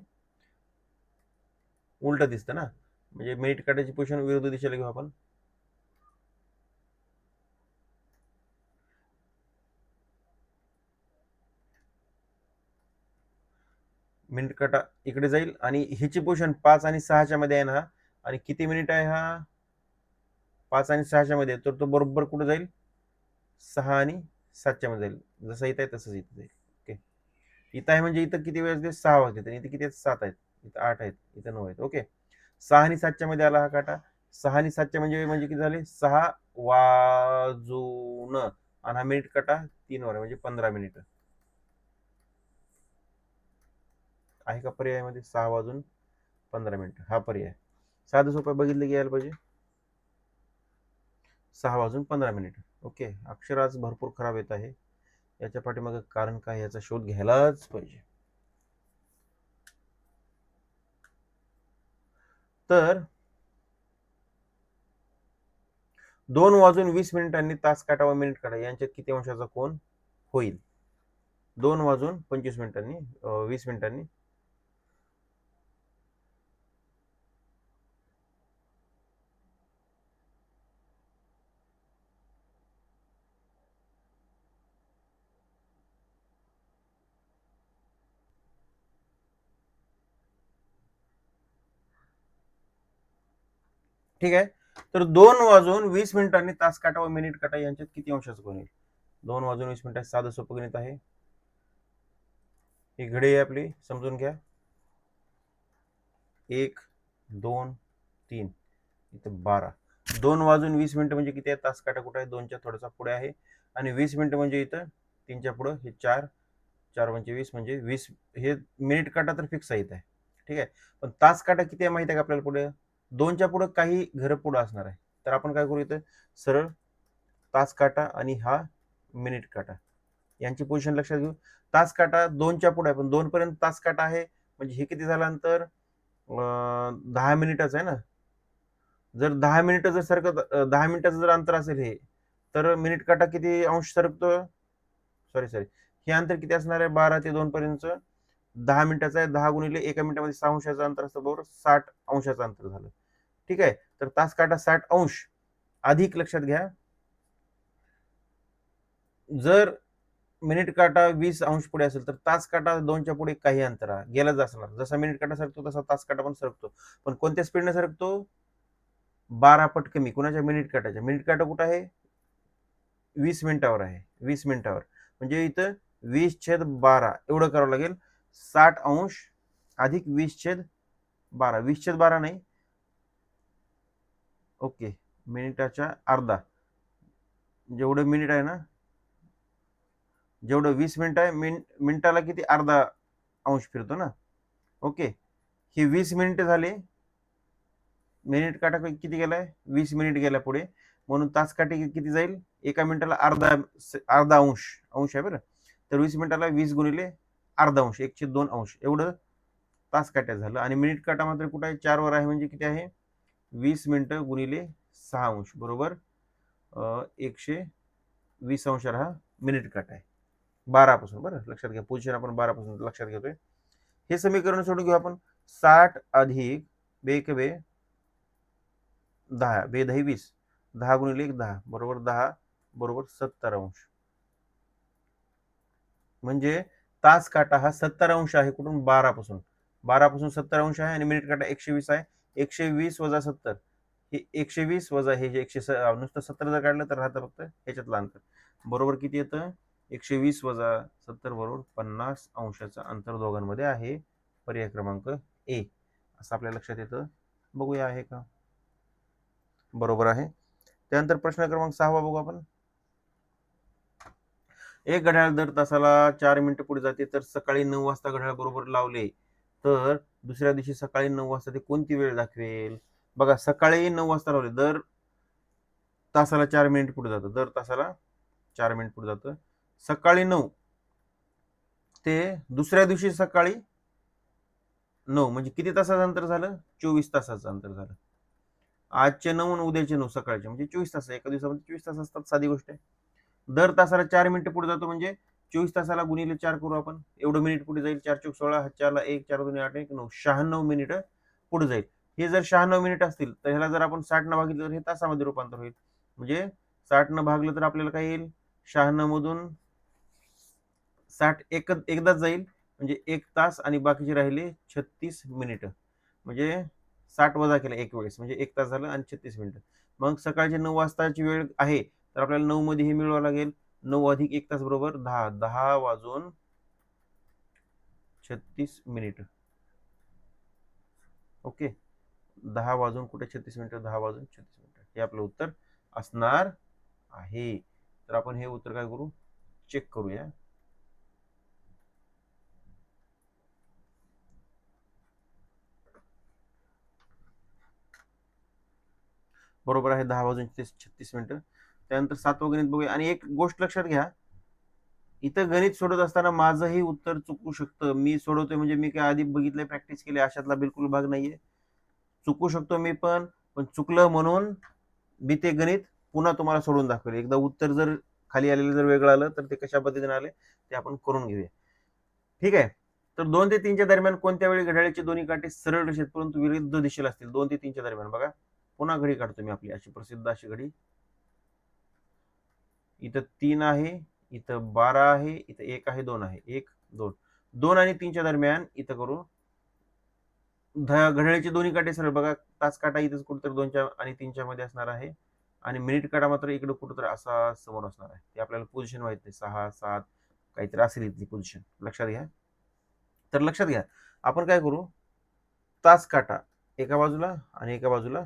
उलट दिसतं ना, म्हणजे मिनिट काटाची पोझिशन विरुद्ध दिशेला घेऊ आपण. मिनिट काटा इकडे जाईल आणि ह्याची पोझिशन 5 आणि 6च्या मध्ये आहे ना, आणि किती मिनिट आहे हा? 5 आणि 6च्या मध्ये, तर तो बरोबर कुठे जाईल? 6 आणि 7च्या मध्ये जाईल. जसं इथं आहे तसंच इथं जाईल. ओके. इथं आहे म्हणजे इथं किती वेळ? 6 वाजले, आणि इथे किती आहेत? 7 आहेत, इथं 8 आहेत, इथं 9 आहेत. ओके. 6 आणि 7च्या मध्ये आला हा काटा. 6 आणि 7च्या म्हणजे म्हणजे किती झाले? 6 वाजून, आणि हा मिनिट काटा 3 वर आहे, म्हणजे 15 मिनिट आहे का पर्यायामध्ये? 6 वाजून 15 मिनिट हा पर्याय. साधं सोपं बघितलं की यायला पाहिजे. 6 वाजून 15 मिनिट. ओके. अक्षर आज भरपूर खराब येत आहे, याच्या पाठीमागे कारण काय याचा शोध घ्यायलाच पाहिजे. तर 2 वाजून 20 मिनिटांनी तास काटा व मिनिट काटा यांच्यात किती अंशाचा कोन होईल? 2 वाजून 25 मिनिटांनी 20 मिनिटांनी. ठीक आहे. तर 2 वाजून 20 मिनिटांनी तास काटा व मिनिट काटा यांच्यात किती अंशाचा कोन येईल? 2 वाजून 20 मिनिटात साधं सोपं गणित आहे. ही घडी आहे आपली, समजून घ्या. 1 2 3 इथं 12. 2 वाजून 20 मिनिटं म्हणजे किती आहे? तास काटा कुठे आहे? 2च्या थोडासा पुढे आहे, आणि 20 मिनिटं म्हणजे इथं 3च्या पुढं. हे 4 4 म्हणजे 20, म्हणजे 20. हे मिनिट काटा तर फिक्स आहे इथं आहे. ठीक आहे. पण तास काटा किती आहे माहिती आहे का आपल्याला? पुढे 2च्या पुढं काही घर पुढं असणार आहे. तर आपण काय करू, इथं सरळ तास काटा आणि हा मिनिट काटा यांची पोझिशन लक्षात घेऊ. तास काटा 2च्या पुढे आहे, पण 2 पर्यंत तास काटा आहे, म्हणजे हे किती झालं अंतर? 10 मिनिटाचं आहे ना. जर 10 मिनिटं जर सरकत 10 मिनिटाचं जर अंतर असेल हे, तर मिनिट काटा किती अंश सरकतो? सॉरी सॉरी, हे अंतर किती असणार आहे? 12 ते 2 पर्यंत 10 मिनिटाचं आहे. 10 गुणिले एका मिनिटामध्ये 6 अंशाचं अंतर असतं, बरोबर 60 अंशाचं अंतर झालं. ठीक आहे. तर तास काटा 60 अंश अधिक, लक्षात घ्या, जर मिनिट काटा 20 अंश पुढे असेल, तर तास काटा 2च्या पुढे काही अंतर गेलाच असणार. जसा मिनिट काटा सरकतो तसा तास काटा पण सरकतो, पण कोणत्या स्पीडने सरकतो? 12 पट कमी. कुणाच्या? मिनिट काटाच्या. मिनिट काटा कुठं आहे? 20 मिनिटावर आहे. 20 मिनिटावर म्हणजे इथं 20/12 एवढं करावं लागेल. 60 अंश अधिक 20/12. 20/12 नाही, ओके, मिनिटाच्या अर्धा. जेवढं मिनिट आहे ना, जेवढं 20 मिनिट आहे, मिनिटाला किती? अर्धा अंश फिरतो ना. ओके. हे 20 मिनिट झाले. मिनिट काटा किती गेलाय? 20 मिनिट गेला पुढे, म्हणून तास काटे किती जाईल? एका मिनिटाला अर्धा. अर्धा अंश अंश आहे बरं. तर 20 मिनिटाला 20 गुणिले अर्धा अंश, 1/2 अंश एवढं तास काट्यात झालं. आणि मिनिट काटा मात्र कुठे आहे? 4 वर आहे, म्हणजे किती आहे? 20 मिनिटं गुणिले 6 अंश बरोबर 120 अंशाला हा मिनिट काटा आहे. 12 पासून, बरं लक्षात घ्या, पोझिशन आपण 12 पासून लक्षात घेतोय. हे समीकरण सोडून घेऊ आपण. 60 अधिक बेक बे 10 बे 10 20, 10 गुणिले 1 10 बरोबर 10 बरोबर 70 अंश. म्हणजे तास काटा हा 70 अंश आहे. कुठून? 12 पासून. 12 पासून 70 अंश आहे, आणि मिनिट काटा 120 आहे. 120 वजा 70, हे 120 वजा हे जे 100 नुसतं 70 जर काढलं तर राहतं फक्त ह्याच्यातलं अंतर. बरोबर किती येतं? 120 वजा 70 बरोबर 50 अंशाचं अंतर दोघांमध्ये आहे. पर्याय क्रमांक ए असं आपल्या लक्षात येतं. बघूया आहे का? बरोबर आहे. त्यानंतर प्रश्न क्रमांक 6 बघू आपण. एक घड्याळ दर तासाला 4 मिनिटं पुढे जाते, तर सकाळी 9 वाजता घड्याळ बरोबर लावले, तर दुसऱ्या दिवशी सकाळी 9 वाजता ते कोणती वेळ दाखवेल? बघा, सकाळी 9 वाजता लावले, दर तासाला 4 मिनिट पुढे जातं, दर तासाला 4 मिनिट पुढे जातं. सकाळी 9 ते दुसऱ्या दिवशी सकाळी 9 म्हणजे किती तासाचं अंतर झालं? 24 तासाचं अंतर झालं. आजचे 9 आणि उद्याचे 9 सकाळचे म्हणजे 24 तास. एका दिवसामध्ये 24 तास असतात, साधी गोष्ट आहे. दर तासाला 4 मिनिटं पुढे जातो म्हणजे 24 तासाला गुणिले 4 करू आपण. एवढं मिनिट पुढे जाईल. 4 चोक 16, 4ला 1, 4 2 8, 1 9, 96 मिनिटं पुढे जाईल. हे जर 96 मिनिट असतील तर ह्याला जर आपण 60 न भागितलं तर हे तासामध्ये रूपांतर होईल. म्हणजे 60 न भागलं तर आपल्याला काय येईल? 96 मधून 60 एकदाच जाईल म्हणजे 1 तास आणि बाकीचे राहिले 36 मिनिटं. म्हणजे 60 वजा केलं एक वेळेस म्हणजे 1 तास झालं आणि 36 मिनिटं. मग सकाळचे 9 वाजताची वेळ आहे तर आपल्याला 9 मध्ये हे मिळवावं लागेल. 9 अधिक 1 तास बरोबर 10. 10 वाजून 36 मिनिट. ओके. 10 वाजून कुठे 36 मिनिटं? 10 वाजून 36 मिनिटं. हे आपलं उत्तर असणार आहे. तर आपण हे उत्तर काय करू? चेक करूया. बरोबर आहे, 10 वाजून 36 मिनिटं. त्यानंतर 7वं गणित बघूया. आणि एक गोष्ट लक्षात घ्या, इथं गणित सोडत असताना माझंही उत्तर चुकू शकतं. मी सोडवतोय म्हणजे मी काय आधी बघितलंय, प्रॅक्टिस केली अशातला बिलकुल भाग नाहीये. चुकू शकतो मी पण चुकलं म्हणून मी ते गणित पुन्हा तुम्हाला सोडून दाखवेल. एकदा उत्तर जर खाली आलेलं जर वेगळं आलं तर ते कशा पद्धतीने आले ते आपण करून घेऊया. ठीक आहे. तर 2 ते 3च्या दरम्यान कोणत्या वेळी घड्याळाची दोन्ही काठी सरळ रेषेत परंतु विरुद्ध दिशेला असतील? 2 ते 3च्या दरम्यान बघा. पुन्हा घडी काढतो मी आपली अशी प्रसिद्ध अशी घडी. इथं 3 आहे, इथं 12 आहे, इथं 1 आहे, 2 आहे. 1 2 2 आणि 3च्या दरम्यान इथं करू. घड्याळाची दोन्ही काठी सरळ बघा. तास काटा इथेच कुठेतरी 2च्या आणि 3च्या मध्ये असणार आहे आणि मिनिट काटा मात्र इकडे कुठेतरी असा समोर असणार आहे. ते आपल्याला पोझिशन माहित नाही. 6 7 काहीतरी असेल इथली पोझिशन. लक्षात घ्या. तर लक्षात घ्या, आपण काय करू? तास काटा एका बाजूला आणि एका बाजूला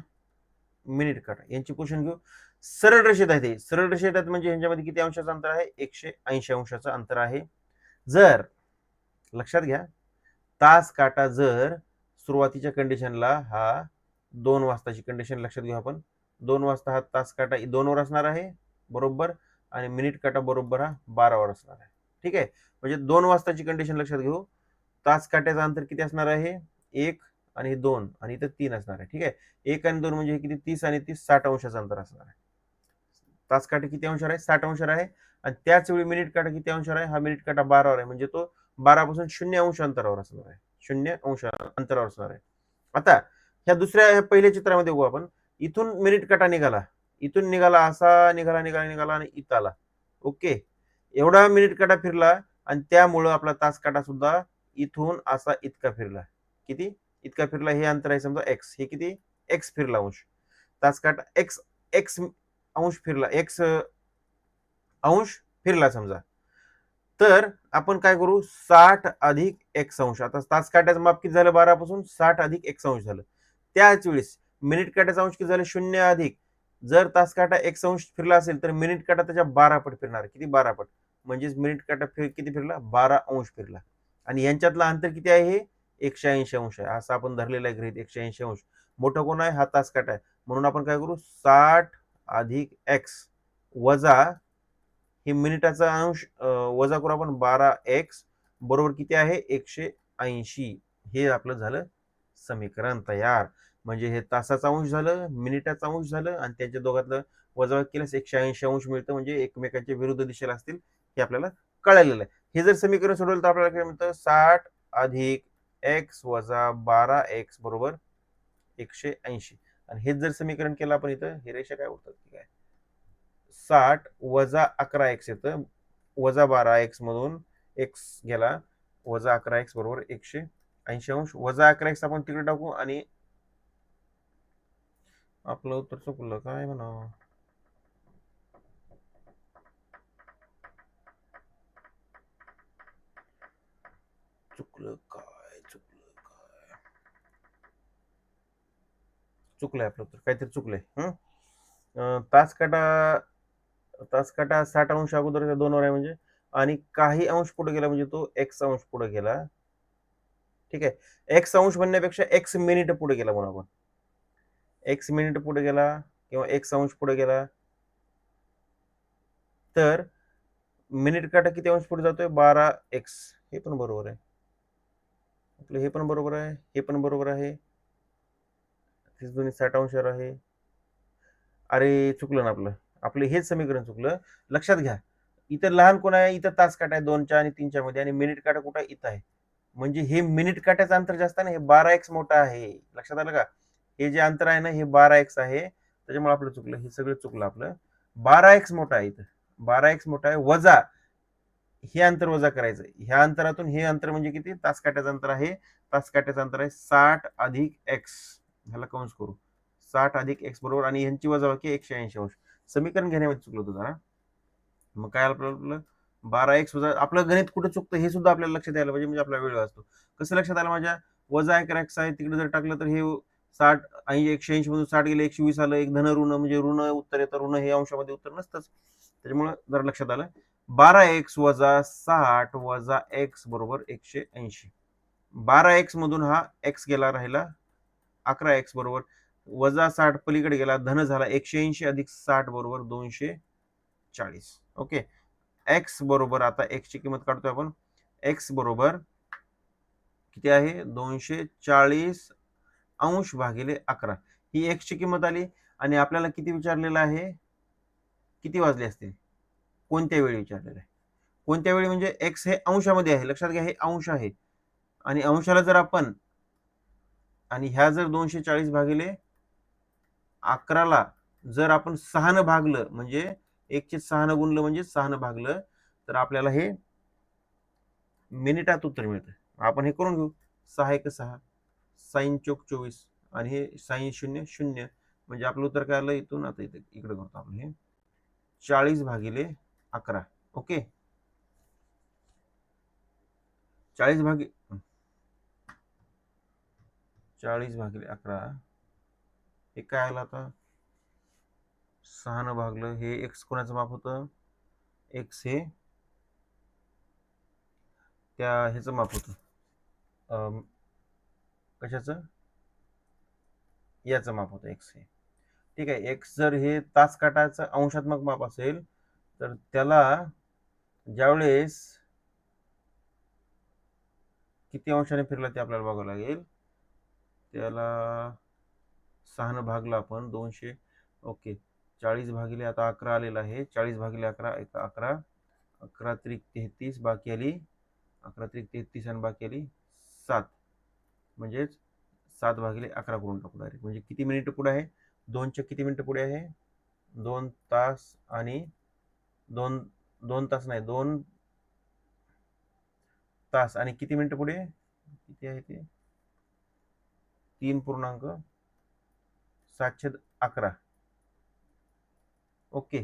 मिनिट काटा यांची पोझिशन घेऊ. सरळ रेषेत आहे ते. सरळ रेषेत आहेत म्हणजे यांच्यामध्ये किती अंशाचं अंतर आहे? 180 अंशाचं अंतर आहे. जर लक्षात घ्या, तास काटा जर सुरुवातीच्या कंडिशनला हा 2 वाजताची कंडिशन लक्षात घेऊ आपण. 2 वाजता हा तास काटा 2 वर असणार आहे बरोबर आणि मिनिट काटा बरोबर हा 12 वर असणार आहे. ठीक आहे. म्हणजे 2 वाजताची कंडिशन लक्षात घेऊ. तास काट्याचं अंतर किती असणार आहे? 1 आणि 2 आणि इथं 3 असणार आहे. ठीक आहे. 1 आणि 2 म्हणजे किती? 30 आणि 30 60 अंशाचं अंतर असणार आहे. तास काटा किती अंशावर आहे? 60 अंशावर आहे. आणि त्याच वेळी मिनिट काटा किती अंशावर आहे? हा मिनिट काटा 12 वर आहे म्हणजे तो 12 पासून 0 अंश अंतरावर असणार आहे. 0 अंश अंतरावर असणार आहे. आता ह्या पहिल्या चित्रामध्ये बघू आपण. इथून मिनिट काटा निघाला, इथून निघाला, असा निघाला निघाला निघाला आणि इथं आला. ओके. एवढा मिनिट काटा फिरला आणि त्यामुळं आपला तास काटा सुद्धा इथून असा इतका फिरला. किती? इतका फिरला. हे अंतर आहे समजा एक्स. हे किती? एक्स फिरला अंश. तास काटा एक्स एक्स अंश फिरला, एक्स अंश फिरला समजा. तर आपण काय करू? 60 अधिक एक्स अंश. आता तास काट्याचं माप किती झालं? 12 पासून 60 अधिक एक्स अंश झालं. त्याच वेळेस मिनिट काट्याचा अंश किती झालं? 0 अधिक. जर तास काटा एक्स अंश फिरला असेल तर मिनिट काटा त्याच्या 12 पट फिरणार. किती? 12 पट. म्हणजेच मिनिट काटा किती फिरला? 12 अंश फिरला. आणि यांच्यातलं अंतर किती आहे? हे 180 अंश आहे. असं आपण धरलेलं आहे गृहीत 180 अंश. मोठं कोण आहे? हा तास काटा आहे. म्हणून आपण काय करू? 60 अधिक एक्स वजा हे मिनिटाचा अंश वजा करू आपण 12x बरोबर किती आहे? 180. हे आपलं झालं समीकरण तयार. म्हणजे हे तासाचा अंश झालं, मिनिटाचा अंश झालं आणि त्यांच्या दोघातलं वजा केल्यास 180 अंश मिळतं. म्हणजे एकमेकांच्या विरुद्ध दिशेला असतील हे आपल्याला कळालेलं आहे. हे जर समीकरण सोडवलं तर आपल्याला काय मिळतं? 60 अधिक x वजा 12x बरोबर 180. आणि हेच जर समीकरण केलं आपण इथं, हे रेषा काय होतात की काय? 60 वजा 11x येतं. वजा 12x मधून x गेला. वजा 11x बरोबर 180 अंश. वजा 11x आपण तिकडे टाकू आणि आपलं उत्तर चुकलं काय म्हणा. चुकलं काय? चुकलंय आपलं उत्तर, काहीतरी चुकलंय. तास काटा 60 अंश अगोदर 2 वर आहे म्हणजे आणि काही अंश पुढे गेला म्हणजे तो एक्स अंश पुढे गेला. ठीक आहे. एक्स अंश म्हणण्यापेक्षा एक्स मिनिट पुढे गेला म्हणून आपण. एक्स मिनिट पुढे गेला किंवा एक्स अंश पुढे गेला तर मिनिट काटा किती अंश पुढे जातोय 12x, हे पण बरोबर आहे आपलं, हे पण बरोबर आहे, हे पण बरोबर आहे, हे दोन्ही 60 अंशावर आहे. अरे चुकलं ना आपलं, आपलं हेच समीकरण चुकलं. लक्षात घ्या, इथं लहान कोण आहे, इथं तास काटा आहे 2च्या आणि 3च्या मध्ये, आणि मिनिट काटा कुठं आहे, इथं आहे. म्हणजे हे मिनिट काट्याचं अंतर जास्त आहे ना, हे 12x मोठा आहे. लक्षात आलं का? हे जे अंतर आहे ना, हे 12x आहे, त्याच्यामुळे आपलं चुकलं, हे सगळं चुकलं आपलं. 12x मोठा आहे इथं, 12x मोठा आहे, वजा हे अंतर वजा करायचं. ह्या अंतरातून हे अंतर म्हणजे किती, तास काट्याचं अंतर आहे. तास काट्याचं अंतर आहे 60 अधिक x, ह्याला कंस करू, 60 अधिक x बरोबर, आणि ह्यांची वजाबाकी 180 अंश. समीकरण घेण्यामध्ये चुकलं होतं जरा. मग काय आपलं 12x वजा, आपलं गणित कुठं चुकतं हे सुद्धा आपल्याला लक्षात यायला पाहिजे, म्हणजे आपला वेळ वाचतो. कसं लक्षात आलं माझ्या, वजा 1x आहे, तिकडे जर टाकलं तर हे 60 आणि 180 मधून 60 गेले 120 आलं, एक धन ऋण म्हणजे ऋण उत्तर येतं, ऋण हे अंशामध्ये उत्तर नसतंच, त्याच्यामुळे जरा लक्षात आलं. 12x वजा 60 वजा x बरोबर 180. 12x मधून हा x गेला, राहिला 11x बरोबर, वजा 60 पलीकडे गेला, धन झाला 180 अधिक 60 बरोबर 240. ओके, x बरोबर, आता x ची किंमत काढतोय आपण. x बरोबर किती आहे, 240 अंश भागिले 11, ही x ची किंमत आली. आणि आपल्याला किती विचारलेलं आहे, किती वाजले असतील, कोणत्या वेळी विचारलेलं आहे. कोणत्या वेळी म्हणजे x हे अंशामध्ये आहे, लक्षात घ्या, हे अंश आहे, आणि अंशाला जर आपण, आणि ह्या जर 240 भागिले 11ला जर आपण 6 भागलं, म्हणजे 1/6 गुणलं म्हणजे 6 भागलं, तर आपल्याला हे मिनिटात उत्तर मिळतं. आपण हे करून घेऊ. 6 1 6, साइन चोक 24, आणि हे साइन 0 0, म्हणजे आपलं उत्तर काय आलं इथून, आता इथे इकडे करतो आपण, हे 40 भागिले 11. ओके, 40 भागिले 11, हे काय आलं आता, 6 भागलं, हे एक्स कोणाचं माप होतं, एक्स हे त्या ह्याचं माप होतं, कशाचं, याचं माप होतं एक्स हे. ठीक आहे, एक्स जर हे तास काटाचं अंशात्मक माप असेल, तर त्याला ज्यावेळेस किती अंशाने फिरला ते आपल्याला बघावं लागेल. त्याला 6 भागला आपण 200. ओके, 40 भागिले, आता 11 आलेला आहे, 40 भागिले 11 11, 11 त्रिक 33, बाकी आली 11 त्रिक 33, आणि बाकी आली 7, म्हणजेच 7 भागिले 11 करून टाकू डायरेक्ट. म्हणजे किती मिनिट पुढे आहे, 2च्या किती मिनिट पुढे आहे, 2 तास आणि 2 तास नाही, 2 तास आणि किती मिनिट पुढे, किती आहे ते, 3.711. ओके,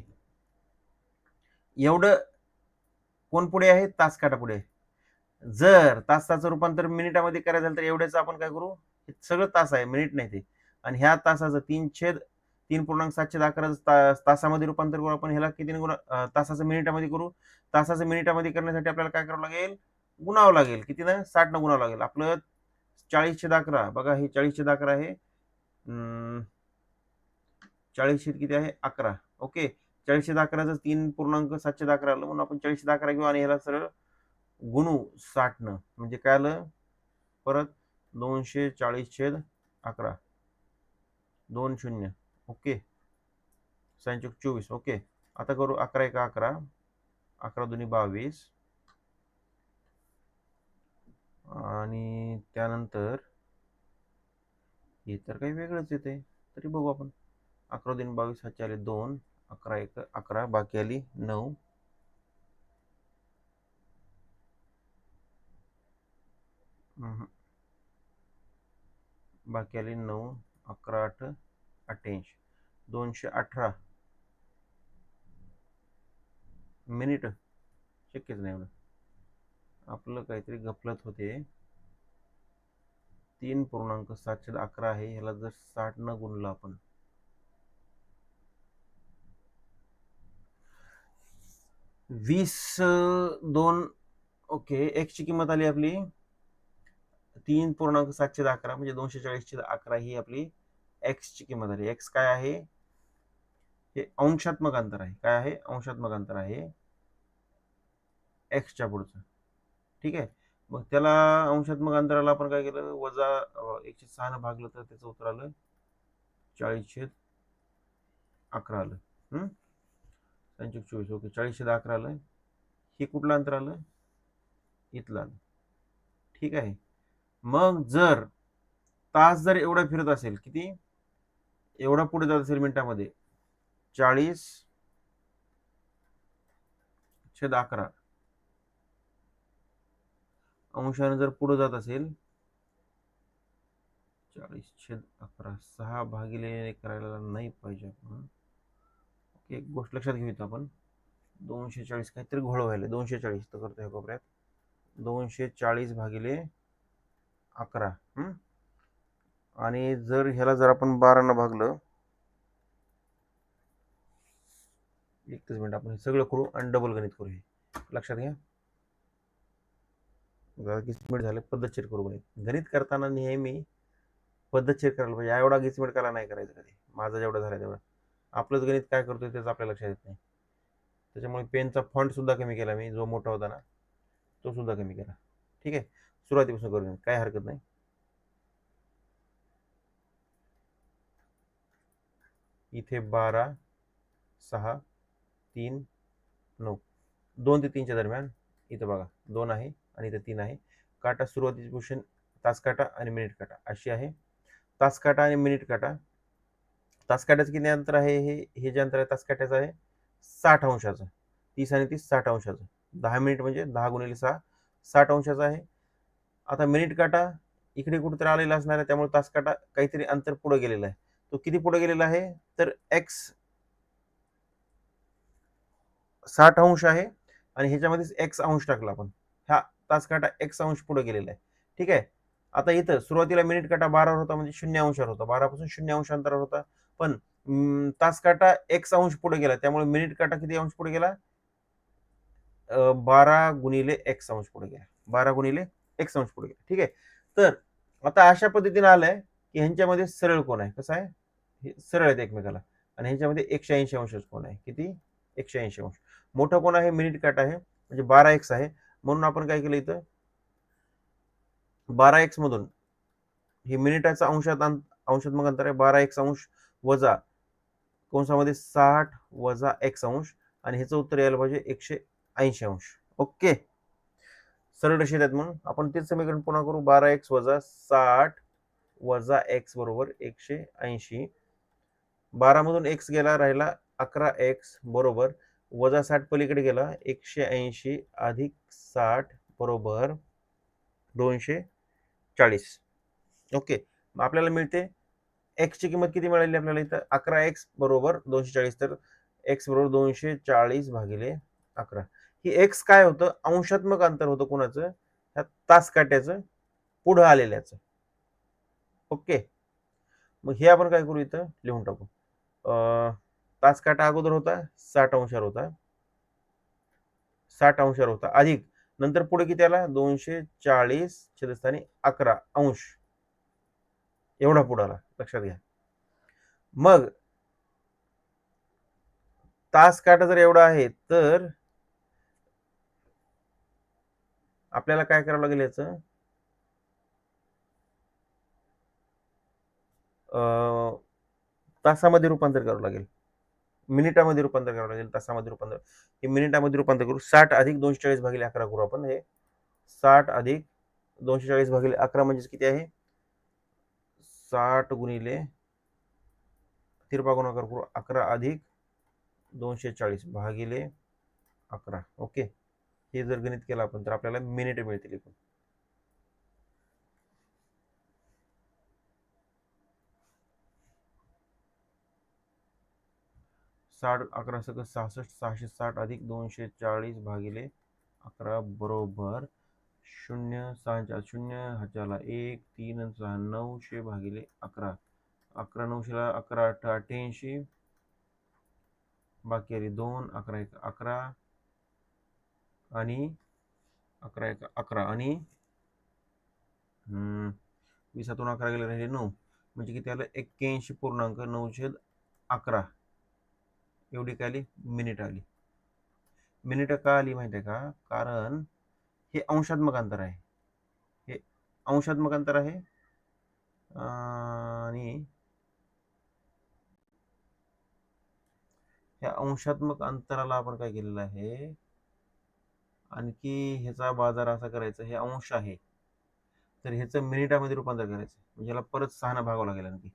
एवढं कोण पुढे आहे, तास काटा पुढे. जर तासाचं रूपांतर मिनिटामध्ये करायचं झालं तर एवढ्याच आपण काय करू, हे सगळं तास आहे, मिनिट नाही ते. आणि ह्या तासाचं 3.711 तासामध्ये रूपांतर करू आपण, ह्याला किती तासाचं मिनिटामध्ये करू. तासाचं मिनिटामध्ये करण्यासाठी आपल्याला काय करावं लागेल, गुणावं लागेल, किती ना, 60 गुणावं लागेल. आपलं 40/11, बघा हे 40/11 आहे, 40 किती आहे 11. ओके, 40/11 3.711 आलं, म्हणून आपण 40/11 घेऊ, आणि ह्याला सरळ गुणू 60 न, म्हणजे काय आलं परत, 240/11, 20. ओके, साइन चूक 24. ओके, आता करू 11 1 11, 11 2 22, आणि त्यानंतर हे तर काही वेगळंच येते, तरी बघू आपण. 11 2 22, हातचे आले 2, 11 1 11, बाकी आली 9, बाकी आली 9, 11 8 88, 218 मिनिट, शक्यच नाही एवढं, आपलं काहीतरी गफलत होते. 3.711 आहे, ह्याला जर 60 न गुणलं आपण, 20 2, ओके, एक्स ची किंमत आली आपली 3.711, म्हणजे 240/11 ही आपली एक्स ची किंमत आली. एक्स काय आहे, हे अंशात्मक अंतर आहे. काय आहे? अंशात्मक अंतर आहे एक्सच्या पुढचं. ठीक आहे. मग त्याला अंशात्मक अंतराला आपण काय केलं, वजा 106 न भागलं तर त्याचं उत्तर आलं 40/11 आलं. 24. ओके, 40/11 आलं. हे कुठलं अंतर आलं? इथलं आलं. ठीक आहे. मग जर तास जर एवढा फिरत असेल, किती एवढा पुढे जात असेल मिनिटामध्ये, 40/11 अंशाने जर पुढे जात असेल, 40/11 6 भागिले करायला नाही पाहिजे आपण. एक गोष्ट लक्षात घेऊया आपण, 240 काहीतरी घोळ व्हायला, 240 तर करतो ह्या कोपऱ्यात, 240/11. आणि जर ह्याला जर आपण 12 न भागलं, एकच मिनिट आपण हे सगळं करू आणि डबल गणित करू. हे लक्षात घ्या, गिचमिट झालं, पद्धतशीर करू गणित. गणित करताना नेहमी पद्धतशीर करायला पाहिजे. एवढा गिचमिट करायला नाही करायचं कधी. माझं जेवढं झालं तेवढं. आपलंच गणित काय करतोय त्याचं आपल्या लक्षात येत नाही. त्याच्यामुळे पेनचा फॉन्ट सुद्धा कमी केला मी, जो मोठा होता ना तो सुद्धा कमी केला. ठीक आहे, सुरुवातीपासून करू, काय हरकत नाही. इथे 12, 6, 3, 9, 2 ते 3च्या दरम्यान. इथं बघा 2 आहे आणि इथं 3 आहे. काटा सुरुवातीची पोझिशन तास काटा आणि मिनिट काटा अशी आहे. तास काटा आणि मिनिट काटा, तास काट्याचं किती अंतर आहे? हे जे अंतर आहे तास काट्याचं आहे 60 अंशाचं. 30 आणि 30 60 अंशाचं. 10 मिनिट म्हणजे 10 गुणिले 6 60 अंशाचा आहे. आता मिनिट काटा इकडे कुठेतरी आलेला असणार आहे, त्यामुळे तास काटा काहीतरी अंतर पुढे गेलेला आहे. तो किती पुढे गेलेला आहे? तर एक्स 60 अंश आहे आणि ह्याच्यामध्येच एक्स अंश टाकला आपण. हा तास काटा एक्स अंश पुढे गेलेला आहे. ठीक आहे. आता इथं सुरुवातीला मिनिट काटा 12 होता, म्हणजे 0 अंशावर होता, 12 पासून 0 अंश अंतरावर होता. पण तास काटा एक्स अंश पुढे गेला, त्यामुळे मिनिट काटा किती अंश पुढे गेला? 12 गुणिले एक्स अंश पुढे गेला. 12 गुणिले एक्स अंश पुढे गेला. ठीक आहे. तर आता अशा पद्धतीने आलंय की ह्यांच्यामध्ये सरळ कोण आहे? कसं आहे? हे सरळ आहेत एकमेकाला. आणि ह्यांच्यामध्ये 180 अंश कोण आहे? किती? 180 अंश. मोठा कोण आहे? मिनिट काट आहे, म्हणजे 12x आहे. म्हणून आपण काय केलं इथं, 12x मधून हे मिनिटाचा अंशात्मक अंतर आहे 12x अंश वजा कंसामध्ये 60 वजा x अंश, आणि ह्याचं उत्तर यायला पाहिजे 180 अंश. ओके, सरळ रेषेत आहेत म्हणून आपण तेच समीकरण पुन्हा करू. 12x वजा 60 वजा x बरोबर 180. 12 मधून x गेला, राहिला 11x बरोबर वजा 60 पलीकडे गेला 180 अधिक 60 बरोबर 240. ओके, मग आपल्याला मिळते x ची किंमत किती मिळाली आपल्याला इथं? 11x बरोबर 240. तर x बरोबर 240/11. ही x काय होतं? अंशात्मक अंतर होतं कोणाचं? ह्या तास काट्याचं पुढं आलेल्याचं. ओके, मग हे आपण काय करू, इथं लिहून टाकू. तास काटा अगोदर होता 60 अंशावर होता, 60 अंशावर होता, अधिक नंतर पुढे किती आला? 240 छेदस्थानी 11 अंश एवढा पुढे आला. लक्षात घ्या. मग तास काटा जर एवढा आहे तर आपल्याला काय करावं लागेल? याचं तासामध्ये रूपांतर करावं लागेल, मिनिटामध्ये रूपांतर करावं लागेल, तासामध्ये रूपांतर. हे मिनिटामध्ये रूपांतर करू. 60 अधिक 240/11 करू आपण. हे 60 अधिक 240/11 म्हणजे किती आहे? 60 गुणिले तिरपा गुणाकार करू, 11 अधिक 240/11. ओके, हे जर गणित केलं आपण तर आपल्याला मिनिट मिळतील. 60 11 सकट 66, 660 अधिक 240/11 बरोबर 0 6 0 ह्याच्याला 1 3 6 900/11. 11 900ला 11 8 88, बाकी आली 2 11 1 11 आणि 11 1 11 आणि 20 11 गेले, राहिले 9, म्हणजे किती आलं? 81.9/11. एवढी काय आली? मिनिट आली. मिनिट का आली माहिती आहे का? कारण हे अंशात्मक अंतर आहे. हे अंशात्मक अंतर आहे आणि ह्या अंशात्मक अंतराला आपण काय केलेलं आहे, आणखी ह्याचा बाजार असा करायचा, हे अंश आहे तर ह्याचं मिनिटामध्ये रूपांतर करायचं, म्हणजे ह्याला परत 6 भागावं लागेल आणखी.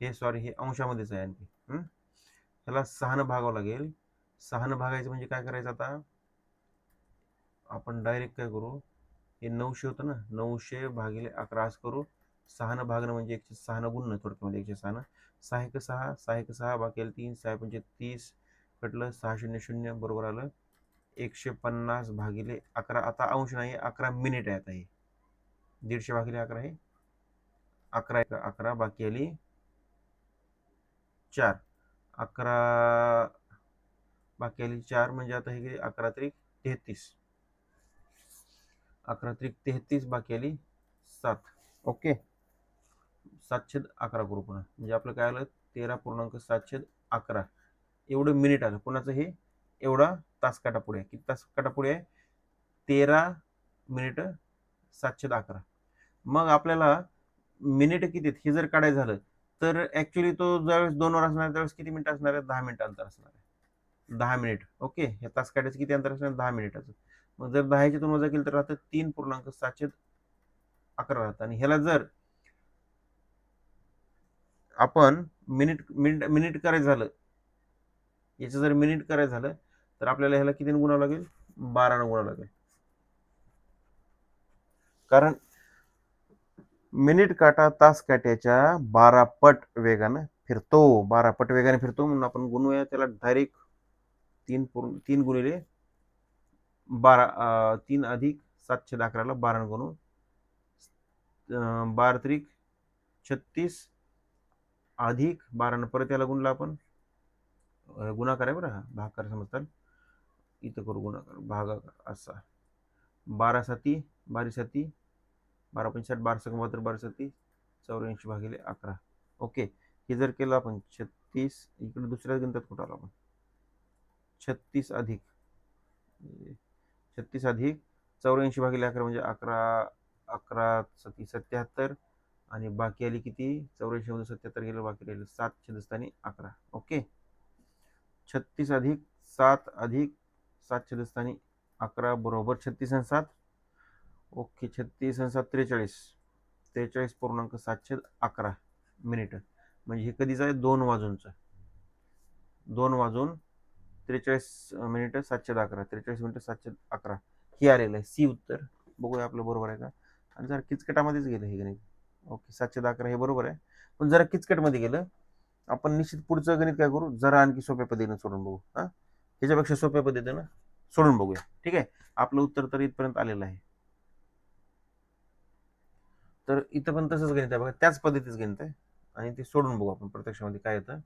हे सॉरी, हे अंशामध्येच आहे आणखी. ह्याला 6 भागावं लागेल. 6 भागायचं म्हणजे काय करायचं आता आपण डायरेक्ट काय करू, हे 900 होतं ना, 900 भागिले 11 असं करू. 6 भागणं म्हणजे 106 गुणणं, थोडक्यामध्ये 106. 6 एक 6, 6 एक 6, बाकी आलं 3, 6 पंचे 30, कटलं 6 0 0, बरोबर आलं 150 भागिले 11. आता अंश नाही, 11 मिनिट आहे. आता हे 150 भागिले 11 आहे 11 एक 11, बाकी आली 4, 11 बाकी आली 4, म्हणजे आता हे 11 त्रिक 33, 11 त्रिक 33, बाकी आली 7. ओके, 7/11 करू पुन्हा, म्हणजे आपलं काय आलं 13.7/11 एवढं मिनिट आलं. कोणाचं हे? एवढा तास काटा पुढे आहे. किती तास काटा पुढे आहे? 13 मिनिट 7/11. मग आपल्याला मिनिट किती हे जर काढायचं झालं तर ऍक्च्युली तो ज्यावेळेस 2 वर असणार त्यावेळेस किती मिनिट असणार आहे? 10 मिनिट अंतर असणार आहे. 10 मिनिट. ओके, हे तास काढायचं किती अंतर असणार? 10 मिनिटाचं. मग जर 10 तून वजा केलं तर राहतं 3.7/11 राहतं. आणि ह्याला जर आपण मिनिट मिनिट मिनिट करायचं झालं, याचं जर मिनिट करायचं झालं तर आपल्याला ह्याला किती गुणावं लागेल? 12 गुणावं लागेल. कारण मिनिट काटा तास काट्याच्या 12 पट वेगानं फिरतो. 12 पट वेगाने फिरतो म्हणून आपण गुणूया त्याला डायरेक्ट 3 गुणिले 12, 3 अधिक 7/11 12 गुणू, 12 त्रिक 36 अधिक 12 परत याला गुणला आपण, गुणाकार आहे बरं, हा भागाकार समजतात, इथं करू गुणाकार भागाकार असा. 12 7 12 7 12 65 12 72 12 7 84 भागिले 11. ओके, हे जर केलं आपण 36, इकडे दुसऱ्या गणितात कुठं आलो आपण, 36 अधिक 84 भागिले 11 म्हणजे 11 7 77, आणि बाकी आली किती? 84 मध्ये 77 गेलं, बाकी राहिलं 7/11. ओके, 36 अधिक 7 अधिक 7/11 बरोबर 36 आणि 7. ओके, 36 आणि 7 43, 43.7/11 मिनिट. म्हणजे हे कधीच आहे? 2 वाजूनचं, 2 वाजून 43 मिनिट 7/11, 43 मिनिट 7/11 हे आलेलं आहे सी उत्तर. बघूया आपलं बरोबर आहे का. आणि जरा किचकटामध्येच गेलं हे गणित. ओके, 7/11 हे बरोबर आहे, पण जरा किचकटमध्ये गेलं. आपण निश्चित पुढचं गणित काय करू, जरा आणखी सोप्या पद्धतीनं सोडून बघू. ह्याच्यापेक्षा सोप्या पद्धतीनं सोडून बघूया. ठीक आहे, आपलं उत्तर तर इथपर्यंत आलेलं आहे. तर इथं पण तसंच गणित आहे बघा, त्याच पद्धतीच गणित आहे, आणि ते सोडून बघू आपण प्रत्यक्षामध्ये काय येतं.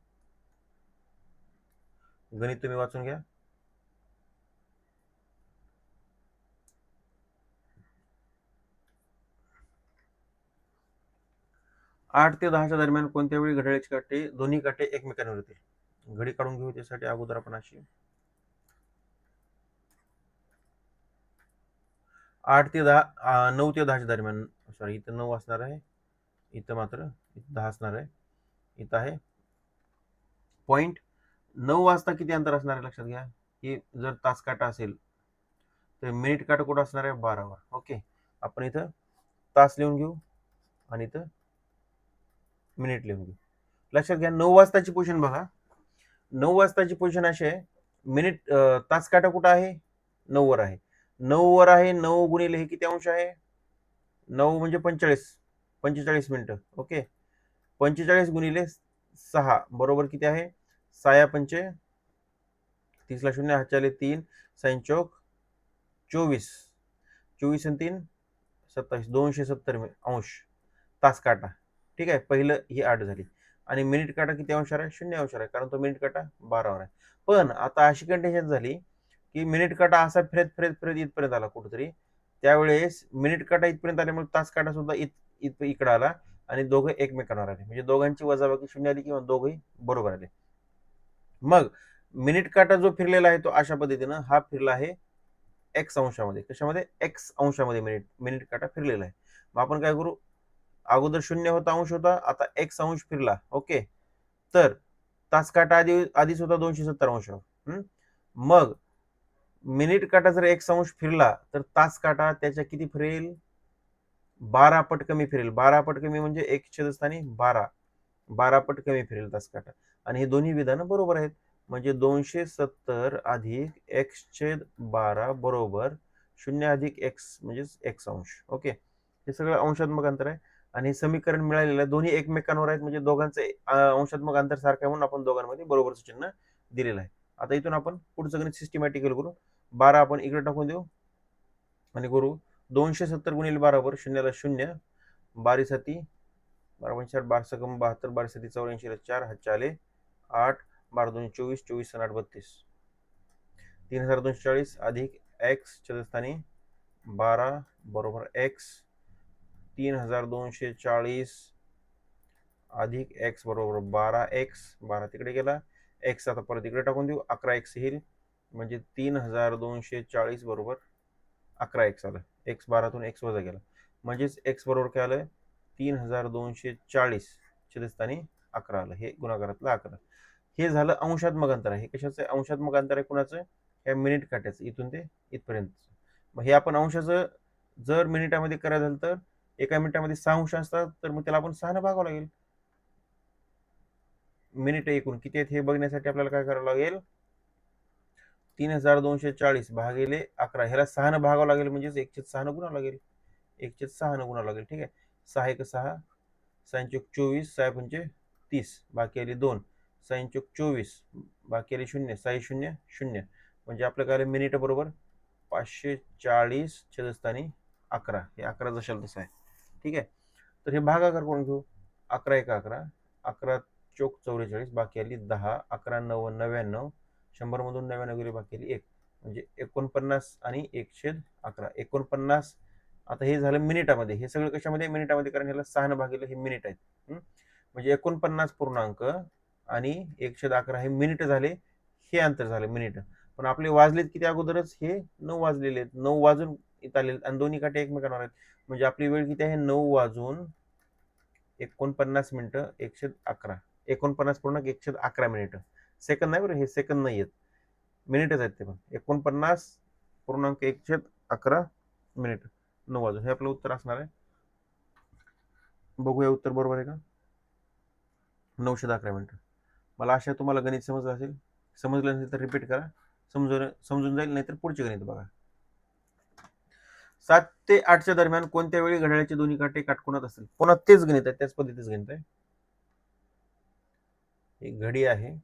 गणित तुम्ही वाचून घ्या. 8 ते 10च्या दरम्यान कोणत्या वेळी घड्याळाची काटे दोन्ही काटे एकमेकांवर येतील? घडी काढून घेऊ. त्यासाठी अगोदर आपण अशी 8 ते 10, 9 ते 10च्या दरम्यान, सॉरी इथं 9 असणार आहे, इथं मात्र 10 असणार आहे. इथं आहे पॉइंट. 9 वाजता किती अंतर असणार आहे लक्षात घ्या. की जर तास काटा असेल तर मिनिट काटा कुठं असणार आहे? 12 वर. ओके, आपण इथं तास लिहून घेऊ आणि इथं मिनिट लिहून घेऊ. लक्षात घ्या 9 वाजताची पोझिशन बघा. 9 वाजताची पोझिशन अशी आहे, मिनिट तास काटा कुठं आहे? 9 वर आहे. 9 वर आहे, 9 गुणिले हे किती अंश आहे? 9 म्हणजे 45 मिनिटं. ओके, 45 गुणिले 6 बरोबर किती आहे? 6 पंचे 30 ला 0, हातचे आले 3, 6 चौक 24, 24 आणि 3 27, 270 अंश तास काटा. ठीक आहे, पहिलं ही 8 झाली. आणि मिनिट काटा किती अंशार आहे? 0 अंशार आहे, कारण तो मिनिट काटा 12 वर आहे. पण आता अशी कंडिशन झाली की मिनिट काटा असा फिरत फिरत फिरत इथपर्यंत आला कुठेतरी, त्यावेळेस मिनिट काटा इथपर्यंत आल्यामुळे तास काटा सुद्धा इकडे आला, आणि दोघं एकमेकांवर आले, म्हणजे दोघांची वजाबाकी 0 आली किंवा दोघंही बरोबर आले. मग मिनिट काटा जो फिरलेला आहे तो अशा पद्धतीनं हा फिरला आहे एक्स अंशामध्ये. कशामध्ये? एक्स अंशामध्ये मिनिट मिनिट काटा फिरलेला आहे. मग आपण काय करू, अगोदर 0 होता, अंश होता, आता एक्स अंश फिरला. ओके, तर तास काटा आधीच होता 270 अंशावर. मग मिनिट काटा जर एक्स अंश फिरला तर तास काटा त्याच्या किती फिरेल? 12 पट कमी फिरेल. 12 पट कमी म्हणजे एक छेदस्थानी 12 पट कमी फिरेल तास काटा. आणि हे दोन्ही विधानं बरोबर आहेत. म्हणजे 270 अधिक एक्स छेद 12 बरोबर 0 अधिक एक्स म्हणजे एक्स अंश. ओके, हे सगळं अंशात्मक अंतर आहे. आणि हे समीकरण मिळालेलं आहे, दोन्ही एकमेकांवर आहेत, म्हणजे दोघांचे अंशात्मक अंतर सारखं आहे म्हणून आपण दोघांमध्ये बरोबरचं चिन्ह दिलेलं आहे. आता इथून आपण पुढचं गणित सिस्टमॅटिकल करू. 12 आपण इकडे टाकून देऊ आणि करू 270 गुणिले 12 बरोबर 0ला 0, 12 साती 12 12 सकम 72, 12 साती 84, 4 हातचे आले 8, 12 2 24, 24 8 32, 3240 अधिक एक्स छेदस्थानी 12 बरोबर एक्स, 3240 अधिक एक्स बरोबर 12 एक्स, 12 तिकडे गेला, एक्स आता परत इकडे टाकून देऊ, 11 एक्स येईल, म्हणजे 3240 बरोबर 11 एक्स आलं. एक्स 12तून एक्स वजा गेला, म्हणजेच एक्स बरोबर काय आलं? 3240 छेदस्थानी 11 आलं. हे गुणाकारातलं 11. हे झालं अंशात्मक अंतर आहे. हे कशाचं अंशात्मक अंतर आहे? कुणाचं? या मिनिट काट्याचं, इथून ते इथपर्यंत. मग हे आपण अंशाचं जर मिनिटामध्ये करायचं झालं तर एका मिनिटामध्ये 6 अंश असतात, तर मग त्याला आपण 6 ने भागावं लागेल. मिनिट एकूण किती आहेत हे बघण्यासाठी आपल्याला काय करावं लागेल? 3240 भागिले 11, ह्याला 6 ने भागावं लागेल, म्हणजेच 1/6 ने गुणावं लागेल. 1/6 ने गुणावं लागेल. ठीक आहे, 6 1 6, 6 चोक 24, 6 पंचे 30, बाकी आली 2, 6 चोक 24, बाकी आली 0, 6 0 0, म्हणजे आपलं काय आलं? मिनिट बरोबर 540 छेदस्थानी 11. हे 11 जशाल तसं आहे. ठीक आहे, तर हे भागाकार करून घेऊ. 11 1 11, 11 चोक 44, बाकी आली 10, 11 9 99, 100 मधून 99 गेली, बाकी आली 1, म्हणजे 49 आणि 1/11 49. आता हे झालं मिनिटामध्ये. हे सगळं कशामध्ये? मिनिटामध्ये, कारण ह्याला 6 ने भागिले हे मिनिट आहेत. म्हणजे 49 पूर्णांक आणि 1/11 हे मिनिट झाले. हे अंतर झालं मिनिट. पण आपले वाजलेत किती अगोदरच? हे 9 वाजलेले आहेत. 9 वाजून इथं आले आणि दोन्ही काटे एकमेकांवर आहेत, म्हणजे आपली वेळ किती आहे? 9 वाजून 49 मिनिटं 1/11, 49.1/11 मिनिट. सेकंद नाही बरं, हे सेकंद नाही आहेत, मिनिटच आहेत ते पण. 49.1/11 मिनिट 9 वाजून, हे आपलं उत्तर असणार आहे. बघूया उत्तर बरोबर आहे का? 911 मिनिटं. मला आशा तुम्हाला गणित समजलं असेल. समजलं नसेल तर रिपीट करा, समजून जाईल, नाहीतर पुढचे गणित बघा. 7 ते 8च्या दरम्यान कोणत्या वेळी घड्याळाचे दोन्ही काटे काटकोनात असतील? पुन्हा तेच गणित आहे, त्याच पद्धतीच गणित आहे. ही घडी आहे.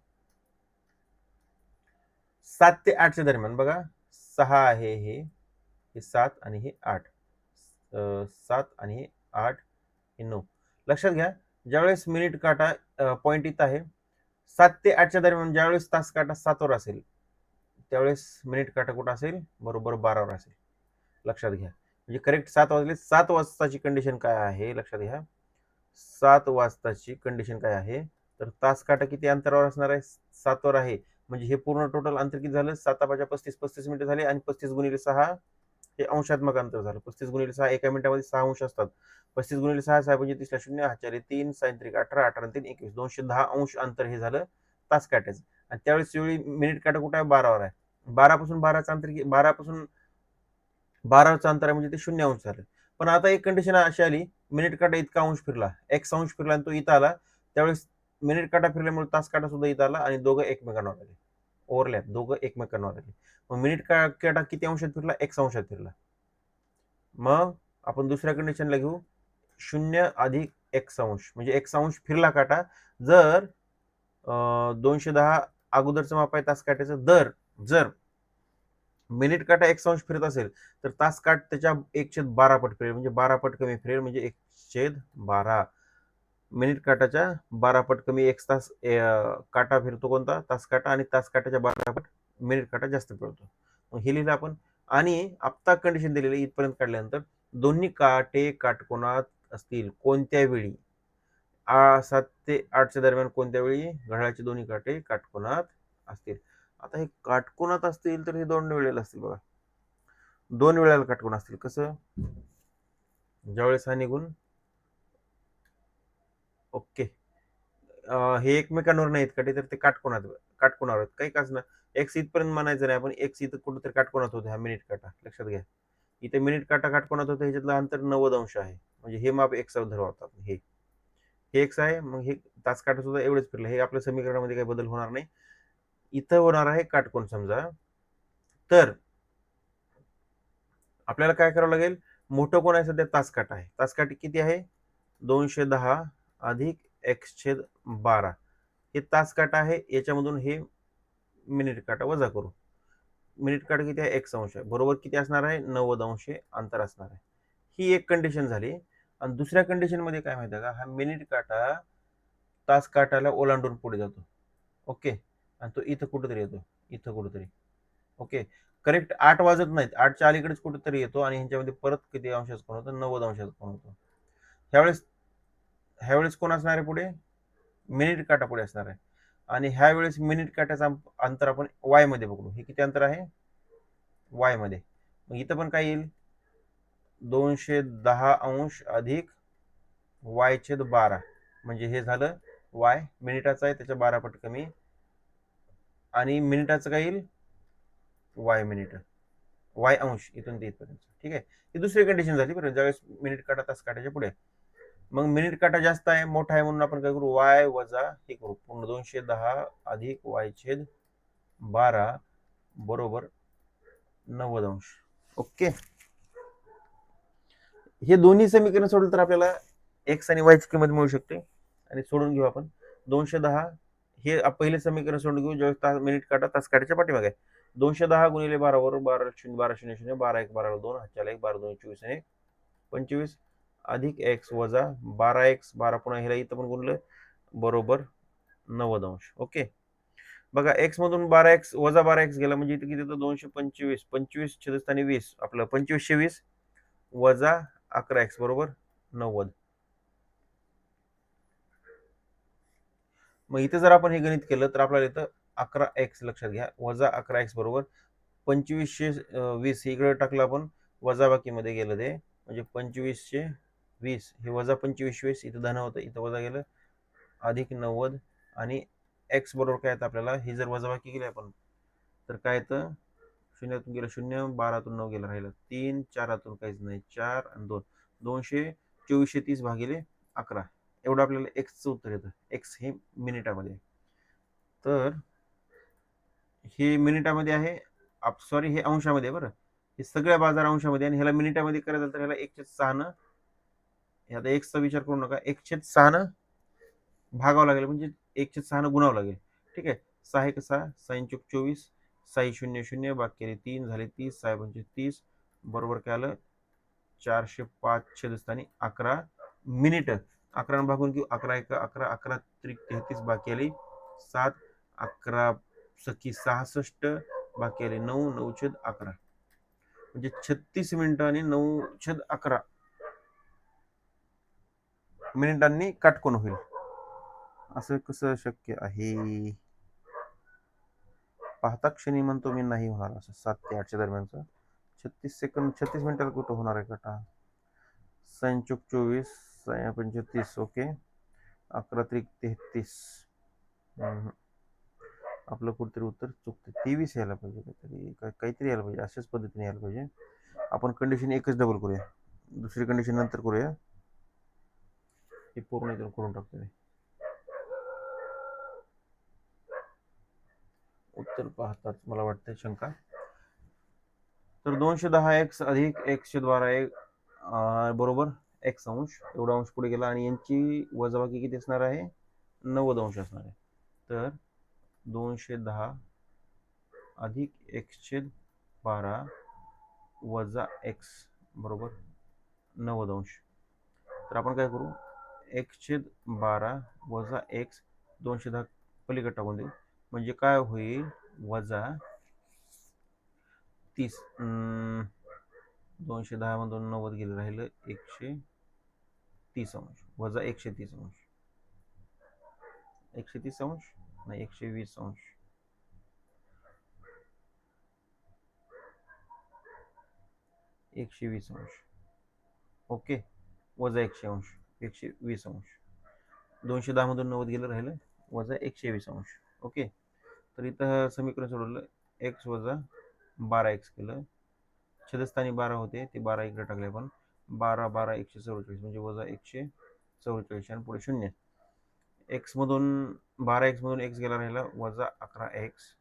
7 ते 8च्या दरम्यान बघा, 6 आहे हे 7 आणि हे 8, 7 आणि हे 8, हे 9. लक्षात घ्या, ज्यावेळेस मिनिट काटा पॉइंट इथं आहे, 7 ते 8च्या दरम्यान ज्यावेळेस तास काटा 7 वर असेल, त्यावेळेस मिनिट काटा कुठं असेल? बरोबर 12 वर असेल. लक्षात घ्या, म्हणजे करेक्ट 7 वाजले. 7 वाजताची कंडिशन काय आहे? लक्षात घ्या, 7 वाजताची कंडिशन काय आहे? तर तास काटा किती अंतरावर असणार आहे? 7 वर आहे, म्हणजे हे पूर्ण टोटल अंतर किती झालं? 7 35 35 मिनिटं झाले, आणि 35 गुणिले 6 हे अंशात्मक अंतर झालं. 35 गुणिले 6, एका मिनिटामध्ये 6 अंश असतात. 35 गुणिले 6 6 म्हणजे 30 0, हातचारी 3, 3 18, 18 3 21, 210 अंश अंतर हे झालं तास काट्याचं. आणि त्यावेळेस वेळी मिनिट काटा कुठं आहे? 12 वर आहे. 12 पासून 12चं अंतर 12 पासून 12चं अंतर आहे, म्हणजे ते 0 अंश झालं. पण आता एक कंडिशन अशी आली, मिनिट काटा इतका अंश फिरला, एक्स अंश फिरला आणि तो इथं आला, त्यावेळेस मिनिट काटा फिरल्यामुळे तास काटा सुद्धा इथं आला आणि दोघं एकमेकांवर आले, ओव्हरलॅप, दोघं एकमेकांवर आले. मग मिनिट काटा किती अंशात फिरला? एक्स अंशात फिरला. मग आपण दुसऱ्या कंडिशनला घेऊ, 0 अधिक एक्स अंश, म्हणजे एक्स अंश फिरला काटा. जर 210 अगोदरचं माप आहे तास काट्याचं, जर मिनिट काटा एक्स अंश फिरत असेल तर तास काट त्याच्या 1/12 पट फिरेल, म्हणजे 12 पट कमी फिरेल, म्हणजे 1/12. मिनिट काटाच्या 12 पट कमी एक तास काटा फिरतो कोणता? तास काटा, आणि तास काटाच्या 12 पट मिनिट काटा जास्त फिरतो. मग हे लिहिलं आपण. आणि आत्ता कंडिशन दिलेली इथपर्यंत काढल्यानंतर, दोन्ही काटे काटकोनात असतील कोणत्या वेळी? 7 ते 8च्या दरम्यान कोणत्या वेळी घड्याळाचे दोन्ही काटे काटकोनात असतील? आता हे काटकोनात असतील तर हे दोन वेळेला असतील बघा, दोन वेळेला काटकोन असतील. कसं, ज्यावेळेस हा निघून, ओके, हे एकमेकांवर नाहीत काटे तर ते काटकोनावर आहेत. काही काच ना, एक्स इथपर्यंत म्हणायचं नाही आपण, एक्स इथं कुठेतरी काटकोनात होते, हा मिनिट काटा लक्षात घ्या. इथे मिनिट काटा काटकोनात होतं, ह्याच्यातलं अंतर 90 अंश आहे, म्हणजे हे माप एक्स धरवतात. हे एक्स आहे, मग हे तास काटा सुद्धा एवढेच फिरलं. हे आपल्या समीकरणामध्ये काही बदल होणार नाही. इथं होणार आहे काटकोन समजा, तर आपल्याला काय करावं लागेल, मोठं कोण आहे सध्या, तास काटा आहे. तास काठी किती आहे, 210 अधिक x/12. हे तास काटा आहे, याच्यामधून हे मिनिट काटा वजा करू. मिनिट काटा किती आहे, x अंश आहे, बरोबर किती असणार आहे, 90 अंश अंतर असणार आहे. ही एक कंडिशन झाली. आणि दुसऱ्या कंडिशन मध्ये काय माहिती आहे का, हा मिनिट काटा तास काटाला ओलांडून पुढे जातो. ओके, आणि तो इथं कुठेतरी येतो, इथं कुठेतरी. ओके, करेक्ट 8 वाजत नाहीत, 8च्या अलीकडेच कुठेतरी येतो, आणि ह्यांच्यामध्ये परत किती अंशाचा कोण होतो, 90 अंशाचा कोण होतो. ह्यावेळेस कोण असणार आहे पुढे, मिनिट काटा पुढे असणार आहे. आणि ह्या वेळेस मिनिट काट्याचा अंतर आपण वाय मध्ये बघू. हे किती अंतर आहे, वाय मध्ये. मग इथं पण काय येईल, 210 अंश अधिक y/12, म्हणजे हे झालं वाय, मिनिटाचं आहे त्याच्या 12 पट कमी, आणि मिनिटाचं काय येईल, वाय मिनिट, वाय अंश इथून ते इथपर्यंत. ठीक आहे, ही दुसरी कंडिशन झाली बरं, ज्यावेळेस मिनिट काटा तास काटाच्या पुढे. मग मिनिट काटा जास्त आहे, मोठा आहे, म्हणून आपण काय करू, वाय वजा हे करू, पूर्ण 210 अधिक y/12 बरोबर 90 अंश. ओके, हे दोन्ही समीकरण सोडलं तर आपल्याला एक्स आणि वायची किंमत मिळू शकते. आणि सोडून घेऊ आपण 210, हे पहिले समीकरण सोडून घेऊ, ज्यावेळेस मिनिट काटा तास काटाच्या पाठीमागे. 210 गुणिले 12 बरोबर 12 0 12 1 12 2 हातच्याला 1 12 2 24 आणि 25 अधिक एक्स वजा 12x 12 पुन्हा ह्याला इथं पण गुणलं बरोबर 90 अंश. ओके, बघा एक्स मधून 12x वजा 12x गेला, म्हणजे इथे किती येतं, 225, 25 छेदस्थानी 20, आपलं 25/20 वजा 11x बरोबर 90. मग इथे जर आपण हे गणित केलं तर आपल्याला इथं 11x लक्षात घ्या, वजा 11x बरोबर 25/20 इकडे टाकलं आपण, वजा बाकीमध्ये गेलं ते, म्हणजे 25/20 हे वजा 25/20, इथं धन होतं, इथं वजा गेलं, अधिक 90. आणि x बरोबर काय येतं आपल्याला, ही जर वजाबाकी केली आपण तर काय येतं, शून्यातून गेलं 0, 12तून 9 गेलं, राहिलं 3, 4तून काहीच नाही, 4 आणि 2, 224/30 भागिले 11, एवढं आपल्याला एक्सचं उत्तर येतं. एक्स हे मिनिटामध्ये, तर हे मिनिटामध्ये आहे, सॉरी हे अंशामध्ये बरं, हे सगळ्या बाजार अंशामध्ये, आणि ह्याला मिनिटामध्ये करायचं तर ह्याला 1/6 आता एक्सचा विचार करू नका, 1/6 भागावं लागेल, म्हणजे 1/6 गुणावं लागेल. ठीक आहे, 6 1 6, 6 चूक 24, 6 0 0, बाकी 3 झाले 30, 6 पंचे 30 बरोबर काय आलं, 405 छेदस्थानी 11 मिनिट. 11 भागून घेऊ, 11 1 11, 11 त्रिक 33, बाकी आली 7, 11 सखी 66, बाकी आले 9, 9/11, म्हणजे 36 मिनिटं आणि 9/11 मिनिटांनी काटकोन होईल. असं कसं शक्य आहे, पाहता क्षणी म्हणतो मी नाही होणार असं, 7 ते 8च्या दरम्यानचं 36 सेकंद 36 मिनिटाला कुठं होणार आहे काटा. 6 चूक 24, 6 पंचे 30, ओके, 11 त्रिक 33, आपलं कुठेतरी उत्तर चुकते, 23 यायला पाहिजे, काहीतरी यायला पाहिजे, अशाच पद्धतीने यायला पाहिजे. आपण कंडिशन एकच डबल करूया, दुसरी कंडिशन नंतर करूया, हे पूर्ण इथून करून टाकतो. उत्तर पाहताच मला वाटतंय शंका. तर 210x अधिक 1/12 बरोबर x अंश, एवढा अंश पुढे गेला, आणि यांची वजाबाकी किती असणार आहे, 90 अंश असणार आहे. तर 210 अधिक 1/12 वजा x बरोबर 90 अंश. तर आपण काय करू, 1/12 वजा x, 210 पलीकडे टाकून देऊ, म्हणजे काय होईल, वजा 30, 210 मधून 90 गेलं, राहिलं 130 अंश वजा 130 अंश, 130 अंश नाही 120 अंश, 120 अंश. ओके, वजा 100 अंश, 120 अंश. 210 मधून 90 गेलं, राहिलं वजा 120 अंश. ओके, तर इथं समीकरण सोडवलं, एक्स वजा 12x केलं. छेदस्थानी 12 होते, ते 12 इकडे टाकले आपण. 12 12 144 म्हणजे वजा 144 आणि पुढे 0. एक्स मधून 12x मधून x गेला, राहिला वजा 11x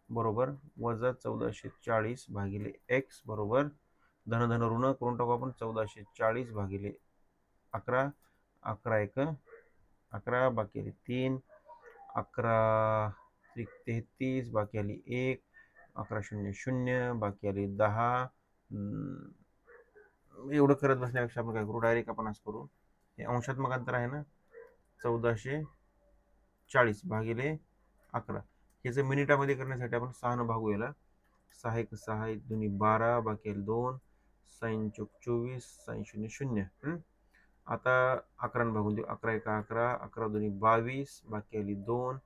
बरोबर वजा 1440 भागिले x बरोबर धन धन ऋण करून टाकू आपण. 1440 भागिले 11, 11 1 11, बाकी आली 3, 11 33, बाकी आली 1, 11 0 0, बाकी आली 10. एवढं करत बसण्यापेक्षा आपण काय करू, डायरेक्ट आपण असं करू, हे अंशात्मक अंतर आहे ना, 1440 भागिले 11. ह्याचं मिनिटामध्ये करण्यासाठी आपण 6 न भागू याला. 6 1 6 1 2 12, बाकी आली 2, साइन चौक 24, साइन 0 0. आता 11 न भागून देऊ. 11 1 11, 11 2 22, बाकी आली 2,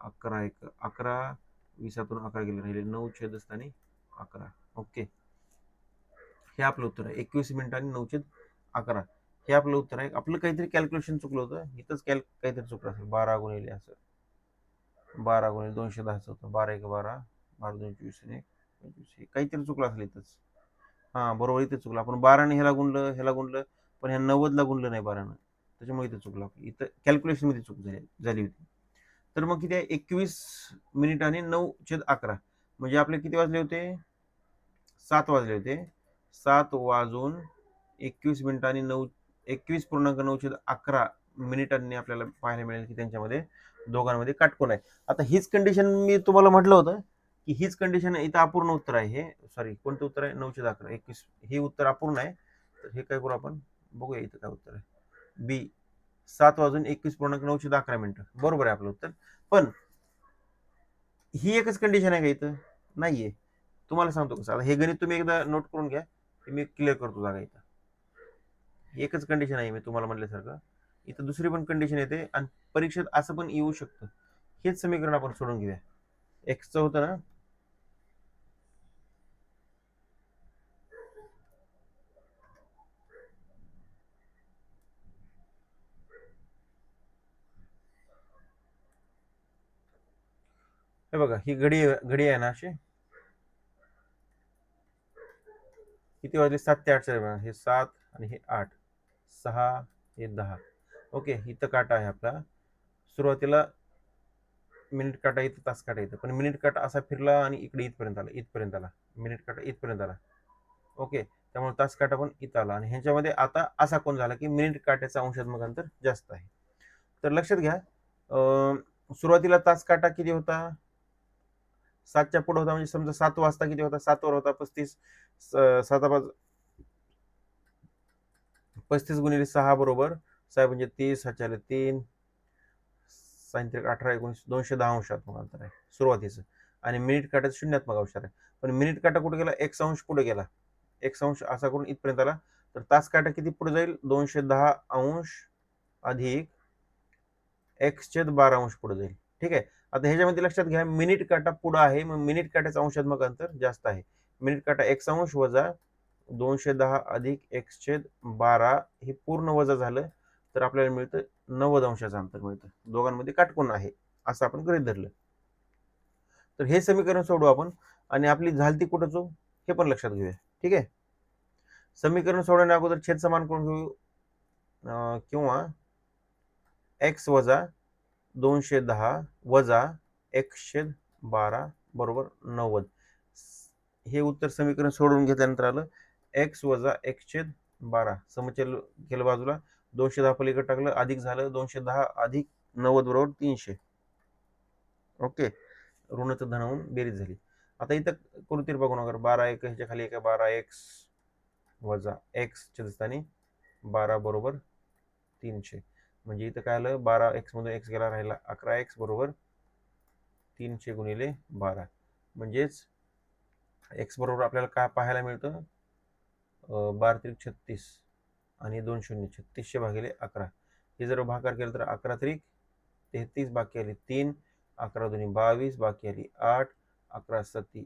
11 1 11, 20 11 गेले, राहिले 9 छेदस्थानी 11. ओके, हे आपलं उत्तर आहे. 21 मिनिटांनी 9/11 हे आपलं उत्तर आहे. आपलं काहीतरी कॅल्क्युलेशन चुकलं होतं इथंच, काहीतरी चुकलं असेल. 12 गुणिले असं 12 गुणिले 210 होतं. 12 1 12, 12 2 24 1 25, हे काहीतरी चुकलं असेल इथंच. हा बरोबर, इथे चुकलं. आपण 12ने ह्याला गुणलं पण ह्या 90 ला गुणलं नाही 12 ने, त्याच्यामुळे इथे चुकलं. इथं कॅल्क्युलेशन मध्ये चूक झाली होती. तर मग किती आहे, 21 मिनिटांनी 9/11 म्हणजे आपले किती वाजले होते, 7 वाजले होते. 7 वाजून 21 मिनिटांनी 21.9/11 मिनिटांनी आपल्याला पाहायला मिळेल की त्यांच्यामध्ये दोघांमध्ये काटकोन आहे. आता हीच कंडिशन मी तुम्हाला म्हटलं होतं की हीच कंडिशन इथं अपूर्ण उत्तर आहे. हे सॉरी, कोणतं उत्तर आहे, 9/11 21, हे उत्तर अपूर्ण आहे. तर हे काय करू आपण, बघूया इथं काय उत्तर आहे. बी, 7 वाजून 21.9/11 बरोबर आहे आपलं उत्तर. पण ही एकच कंडिशन आहे का इथं, नाहीये. तुम्हाला सांगतो कसं. आता हे गणित तुम्ही एकदा नोट करून घ्या, मी क्लिअर करतो जागा. इथं एकच कंडिशन आहे, मी तुम्हाला म्हटल्यासारखं. इथं दुसरी पण कंडिशन येते आणि परीक्षेत असं पण येऊ शकतं. हेच समीकरण आपण सोडून घेऊया. एक्सचं होतं ना, हे बघा, ही घडी आहे ना अशी. किती वाजले, 7 ते 8 दरम्यान. हे 7 आणि हे 8, 6 हे 10. ओके, इथं काटा आहे आपला. सुरुवातीला मिनिट काटा इथं, तास काटा इथं, पण मिनिट काटा असा फिरला आणि इकडे इथपर्यंत आला. मिनिट काटा इथपर्यंत आला. ओके, त्यामुळे तास काटा पण इथं आला. आणि ह्याच्यामध्ये आता असा कोण झाला की मिनिट काट्याचा अंशात्मक अंतर जास्त आहे. तर लक्षात घ्या, सुरुवातीला तास काटा किती होता, 7च्या पुढे होता. म्हणजे समजा 7 वाजता किती होता, 7 वर होता 35. 35 गुणिले 6 बरोबर 6 म्हणजे 30, 3, 18 19, 210 अंशात्मक अंतर आहे सुरुवातीचं. आणि मिनिट काट्याचं शून्यात्मक अंश आहे. पण मिनिट काटा कुठे गेला, 1 अंश पुढे गेला. 1 अंश असा करून इथपर्यंत आला. तर तास काटा किती पुढे जाईल, 210 अंश अधिक x/12 अंश पुढे जाईल. ठीक आहे. आता ह्याच्यामध्ये लक्षात घ्या, मिनिट काटा पुढे आहे, मग मिनिट काट्याचं अंशात्मक अंतर जास्त आहे. मिनिट काटा 1 अंश वजा 210 अधिक x/12 हे पूर्ण वजा झालं तर आपल्याला मिळतं 90 अंशाचं अंतर मिळतं. दोघांमध्ये काटकोन आहे असं आपण गृहीत धरलं. तर हे समीकरण सोडवू आपण आणि आपली झालती कुठं चूक हे पण लक्षात घेऊया. ठीक आहे. समीकरण सोडवण्या अगोदर छेद समान करून घेऊ, किंवा x वजा 210 वजा x/12 बरोबर 90. हे उत्तर समीकरण सोडवून घेतल्यानंतर आलं x वजा x/12 समचल केलं बाजूला. 210 पलीकडे टाकलं, अधिक झालं 210 अधिक 90 बरोबर 300. ओके, ऋणाचं धन होऊन बेरीज झाली. आता इथं कृतीर बघू नका, 12 1 ह्याच्या खाली 12x वजा x छेदस्थानी 12 बरोबर 300. म्हणजे इथं काय आलं, 12x मधून x गेला, राहिला 11x बरोबर 300 गुणिले 12. म्हणजेच x बरोबर आपल्याला काय पाहायला मिळतं, 12 त्रिक 36 आणि 2 शून्य 3600 भागिले 11. हे जर भागाकार केलं तर 11 त्रिक 33, बाकी आली 3, 11 2 22, बाकी आली 8, 11 7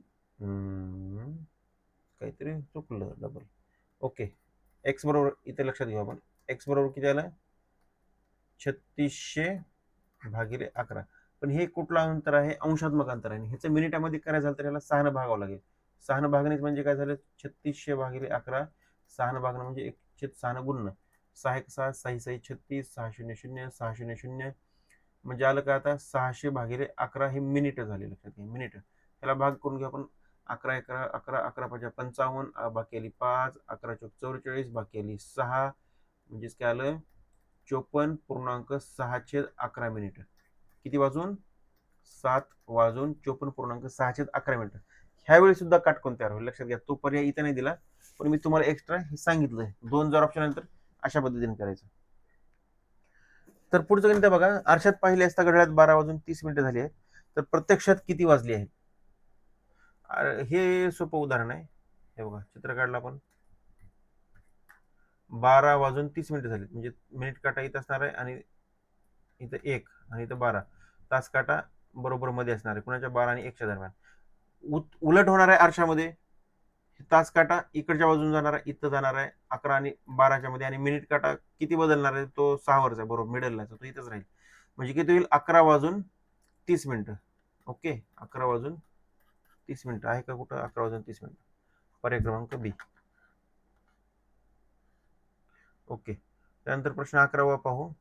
काहीतरी चुकलं डबल. ओके, एक्स बरोबर इथे लक्षात घेऊ आपण. एक्स बरोबर किती आलं? 3600/11. पण हे कुठलं अंतर आहे? अंशात्मक अंतर आहे. ह्याचं मिनिटामध्ये करायचं झालं तर याला 6 भागावं लागेल. 6 भागणे म्हणजे काय झालं? 3600/11. 6 भागणं म्हणजे 1/6 गुणणं. 6 1 6 6 6 36 6 0 0 6 0 0 म्हणजे आलं का आता 600/11 हे मिनिट झाले. लक्षात घ्या, मिनिट. त्याला भाग करून घेऊ आपण. 11 11 11 11 5 55, बाकी आली 5, 11 चौक 44, बाकी आली 6, म्हणजेच काय आलं? 54.611 मिनिट. किती वाजून? 7:54.611 मिनिट. ह्यावेळी सुद्धा काटकोन तयार होईल. लक्षात घ्या, तो पर्याय इथे नाही दिला, पण मी तुम्हाला एक्स्ट्रा हे सांगितलंय. 2 जर ऑप्शन नंतर अशा पद्धतीने करायचं. तर पुढचं गणित बघा. आरशात पाहिले असता घड्याळात 12:30 झाली आहेत, तर प्रत्यक्षात किती वाजली आहेत? हे सोपं उदाहरण आहे. हे बघा, चित्र काढलं आपण. 12:30 झाले म्हणजे मिनिट काटा इथं असणार आहे आणि इथं 1 आणि इथं 12. तास काटा बरोबर मध्ये असणार आहे, कुणाच्या 12 आणि 1च्या दरम्यान. उलट होणार आहे आरशामध्ये. तास काटा इकडच्या बाजून जाणार आहे, इथं जाणार आहे 11 आणि 12च्या मध्ये, आणि मिनिट काटा किती बदलणार आहे? तो 6 वरचा बरोबर मिडलला, तो इथंच राहील. म्हणजे किती होईल? 11:30. ओके, 11:30 आहे का कुठं? 11:30. पर्याय क्रमांक बी. ओके, त्यानंतर प्रश्न 11वा पाहू.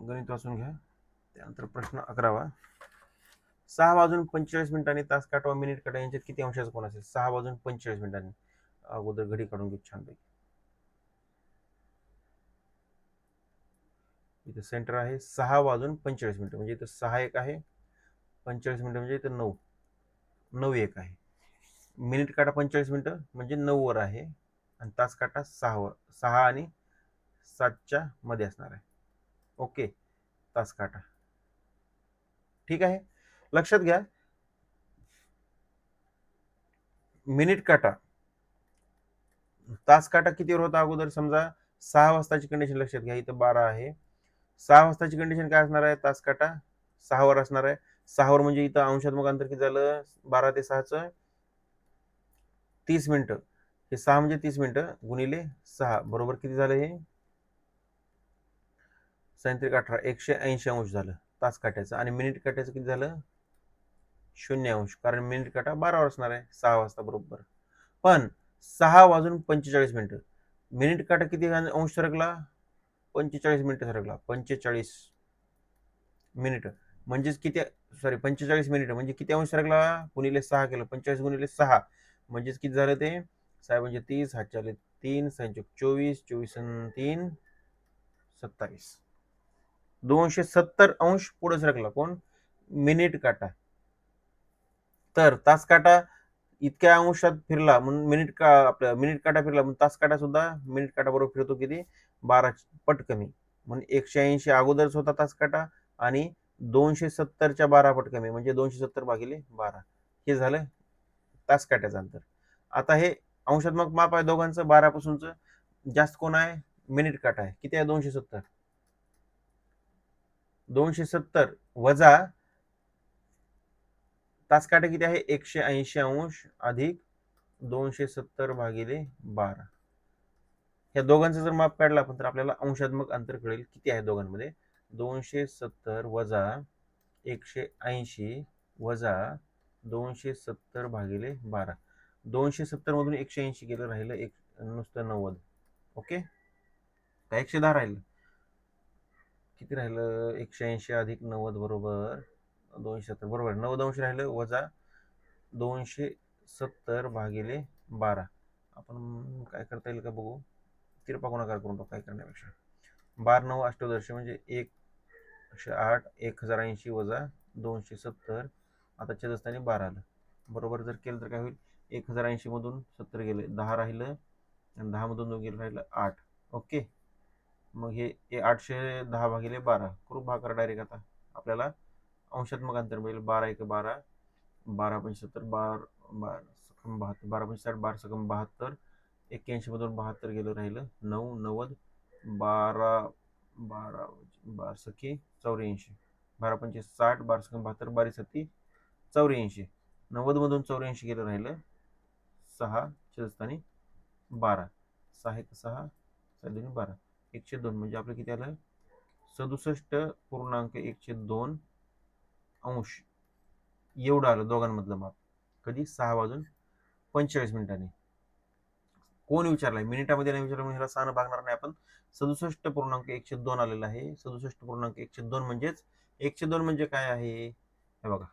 गणित वाचून घ्या. त्यानंतर प्रश्न 11वा. 6:45 तास काटा व मिनिट काटा यांच्यात किती अंशाचा कोन असेल? 6:45. अगोदर घडी काढून घेऊ छानपैकी. इथे सेंटर आहे 6:45 म्हणजे इथं 6 1 आहे, 45 म्हणजे इथं 9 9 1 आहे. मिनिट काटा 45 म्हणजे 9 वर आहे, आणि तास काटा 6 आणि 7च्या मध्ये असणार आहे. ओके, तास काटा. ठीक आहे, लक्षात घ्या. मिनिट काटा, तास काटा कितीवर होता अगोदर? समजा 6 वाजताची कंडिशन लक्षात घ्या. इथं 12 आहे. 6 वाजताची कंडिशन काय असणार आहे? तास काटा 6 वर असणार आहे. 6 वर म्हणजे इथं अंशात्मक अंतर किती झालं? 12 ते 6चं 30 मिनिटं. हे 6 म्हणजे 30 मिनिटं गुणिले 6 बरोबर किती झालं? हे 37 180 अंश झालं तास काट्याचं. आणि मिनिट काट्याचं किती झालं? 0 कारण मिनिट काटा 12 वर असणार आहे 6 वाजता बरोबर. पण 6:45 मिनिट काटा किती अंश सरकला? 45 मिनिटं सरकला. 45 मिनिट म्हणजेच किती? सॉरी, 45 मिनिट म्हणजे किती अंश सरकला? गुणिले 6 केलं. 45 गुणिले 6 म्हणजेच किती झालं ते? 6 म्हणजे 30, हातचे आले 3, 6 24, 24 आणि 3 27. 270 अंश पुढे सरकला. कोण? मिनिट काटा. तर तास काटा इतक्या अंशात फिरला म्हणून मिनिट काटा फिरला म्हणून तास काटा सुद्धा मिनिट काटा बरोबर फिरतो किती? 12 पट कमी. म्हणून 180 अगोदरच होता तास काटा, आणि 270च्या 12 पट कमी म्हणजे 270/12. हे झालं तास काट्याचं अंतर. आता हे अंशात्मक माप आहे दोघांचं. 12 पासूनच जास्त कोण आहे? मिनिट काटा आहे. किती आहे? 270. 270 वजा तास काटा किती आहे? 180 अंश अधिक 270/12. या दोघांचं जर माप काढलं आपण तर आपल्याला अंशात्मक अंतर कळेल किती आहे दोघांमध्ये. 270 वजा 180 वजा 270/12. 270 मधून 180 गेलं, राहिलं एक नुसतं 90. ओके, का 110 राहिलं? किती राहिलं? 180 अधिक 90 बरोबर 270 बरोबर 90 अंश राहिलं, वजा 270/12. आपण काय करता येईल का बघू. तिरपा गुणाकार करून टाकू काय करण्यापेक्षा. 12 9 अष्टोदर्श म्हणजे 108, 1080 वजा 270. आता छेदस्थानी 12 आलं. बरोबर जर केलं तर काय होईल? 1080 मधून 70 गेले, 10 राहिलं, आणि 10 मधून 2 गेलं, राहिलं 8. ओके, मग हे 810/12 करू भागाकार डायरेक्ट. आता आपल्याला अंशात्मक अंतर मिळेल 12 1 12, 12 75 12 12 सकम 72, 12 75 12 सकम 72. 81 मधून 72 गेलं, राहिलं 9 90. 12 12 12 सखी 84, 12 पंचे 60, 12 सखी 72, 12 सत्ती 84, 90 मधून 84 गेलं, राहिलं 6 छेदस्थानी 12, 6 एक 6, 6 12, 102 म्हणजे आपलं किती आलं 67.102 अंश एवढं आलं दोघांमधलं माप. कधी 6:45 कोण विचारलाय मिनिटामध्ये नाही विचारलं म्हणजे ह्याला 6 भागणार नाही आपण. 67.102 आलेलं आहे. 67.102 म्हणजेच 102 म्हणजे काय आहे हे बघा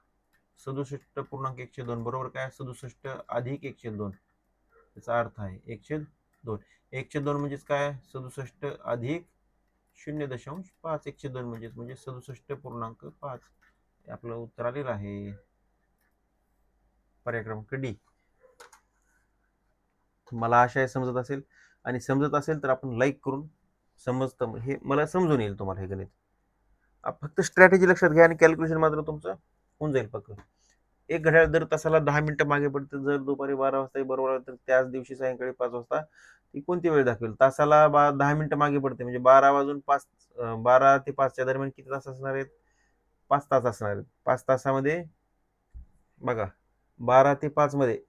67.102 बरोबर काय 67 अधिक 102 याचा अर्थ आहे 102. 102 म्हणजेच काय 67 अधिक 0.5 102 म्हणजे 67.5 आपलं उत्तर आलेलं आहे. पर्याय क्रमांक डी. मला आशा आहे समजत असेल, आणि समजत असेल तर आपण लाईक करून समजतं हे मला समजून येईल तुम्हाला हे गणित. फक्त स्ट्रॅटेजी लक्षात घ्या आणि कॅल्क्युलेशन मात्र तुमचं होऊन जाईल पक्क. एक घड्याळ दर तासाला 10 मिनिटं मागे पडते. जर दुपारी 12 वाजता बरोबर तर त्याच दिवशी सायंकाळी 5 वाजता ती कोणती वेळ दाखवेल. तासाला 10 मिनिटं मागे पडते म्हणजे 12 वाजून 5 12 ते 5 दरम्यान किती तास असणार आहेत 5 तास असणार आहेत. 5 तासामध्ये बघा 12 ते 5 मध्ये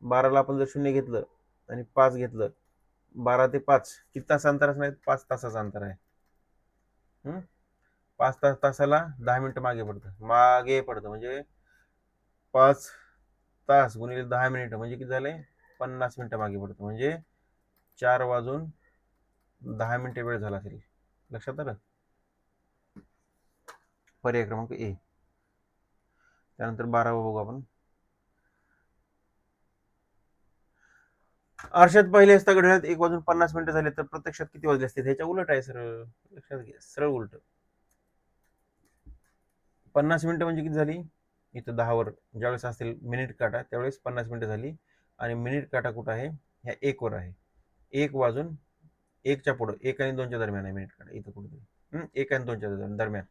12ला आपण जर 0 घेतलं आणि 5 घेतलं 12 ते 5 किती तास अंतर असणार 5 तासाचं अंतर आहे. 5 तासाला 10 मिनिटं मागे पडतं म्हणजे 5 तास गुणिले 10 मिनिटं म्हणजे किती झाले 50 मिनिटं मागे पडतं म्हणजे 4 वाजून 10 मिनिटे वेळ झाला असेल. लक्षात आलं. पर्याय क्रमांक ए. त्यानंतर 12वा बघू आपण. आरशात पहिले असता घड्याळात 1 वाजून 50 मिनिटं झाले तर प्रत्यक्षात किती वाजले असते. ह्याच्या उलट आहे सरळ. लक्षात घ्या सरळ उलट. 50 मिनिटं म्हणजे किती झाली इथं 10 वर ज्यावेळेस असतील मिनिट काटा त्यावेळेस 50 मिनिटं झाली आणि मिनिट काटा कुठं आहे ह्या 1 वर आहे. 1 वाजून 1च्या पुढं 1 आणि 2च्या दरम्यान आहे मिनिट काटा इथं कुठे 1 आणि 2च्या दरम्यान.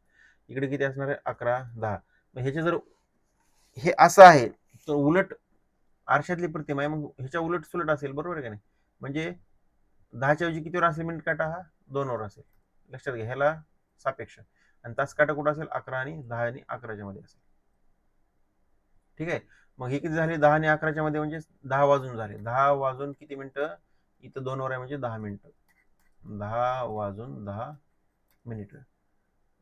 इकडे किती असणार आहे 11 10. मग ह्याचे जर हे असं आहे तर उलट आरशातली प्रतिमा आहे मग ह्याच्या उलट सुलट असेल बरोबर आहे का नाही. म्हणजे 10च्या ऐवजी कितीवर असेल मिनिट काटा हा 2 वर असेल. लक्षात घ्या ह्याला सापेक्ष. आणि तास काटा कुठं असेल 11 आणि 10 आणि 11च्या मध्ये असेल. ठीक आहे. मग हे किती झाले 10 आणि 11च्या मध्ये म्हणजे 10 वाजून झाले. 10 वाजून किती मिनिटं इथं 2 वर आहे म्हणजे 10 मिनिटं. 10 वाजून 10 मिनिटं.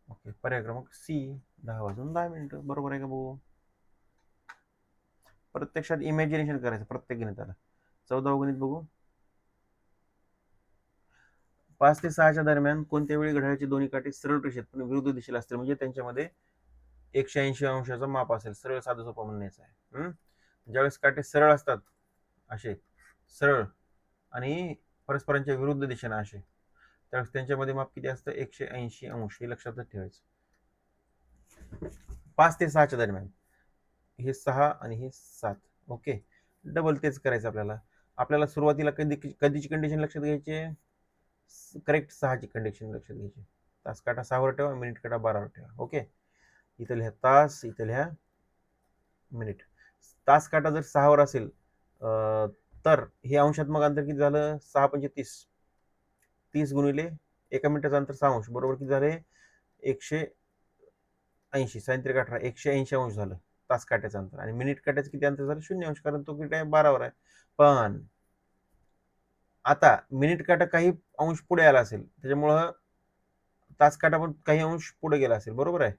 ओके. पर्याय क्रमांक सी 10 वाजून 10 मिनिटं बरोबर आहे का भाऊ. प्रत्यक्षात इमॅजिनेशन करायचं प्रत्येक गणिताला. 14व गणित बघू. 5 ते 6च्या दरम्यान कोणत्या वेळी घड्याळाची दोन्ही काठी सरळ रेषेत पण विरुद्ध दिशेला असतील म्हणजे त्यांच्यामध्ये 180 अंशाचं माप असेल. सरळ साधं सोपं म्हणण्याचं आहे. ज्यावेळेस काटे सरळ असतात असे सरळ आणि परस्परांच्या विरुद्ध दिशेने असे त्यावेळेस त्यांच्यामध्ये माप किती असतं 180 अंश. हे लक्षातच ठेवायचं. 5 ते 6च्या दरम्यान हे 6 आणि हे 7. ओके. डबल तेच करायचं आपल्याला. आपल्याला सुरुवातीला कधीची कंडिशन लक्षात घ्यायची करेक्ट 6ची कंडिशन लक्षात घ्यायची. तास काटा 6 वर ठेवा मिनिट काटा 12 वर ठेवा. ओके. इथं लिहा तास इथं लिहा मिनिट. तास काटा जर 6 वर असेल तर हे अंशात्मक अंतर किती झालं 6 पंचे 30. 30 गुणिले एका मिनिटाचं अंतर 6 अंश बरोबर किती झाले 180. 18 180 अंश झालं तास काट्याचं अंतर. आणि मिनिट काट्याचं किती अंतर झालं 0 अंश कारण तो किती आहे 12 वर आहे. पण आता मिनिट काटा काही अंश पुढे आला असेल त्याच्यामुळं तास काटा पण काही अंश पुढे गेला असेल बरोबर आहे.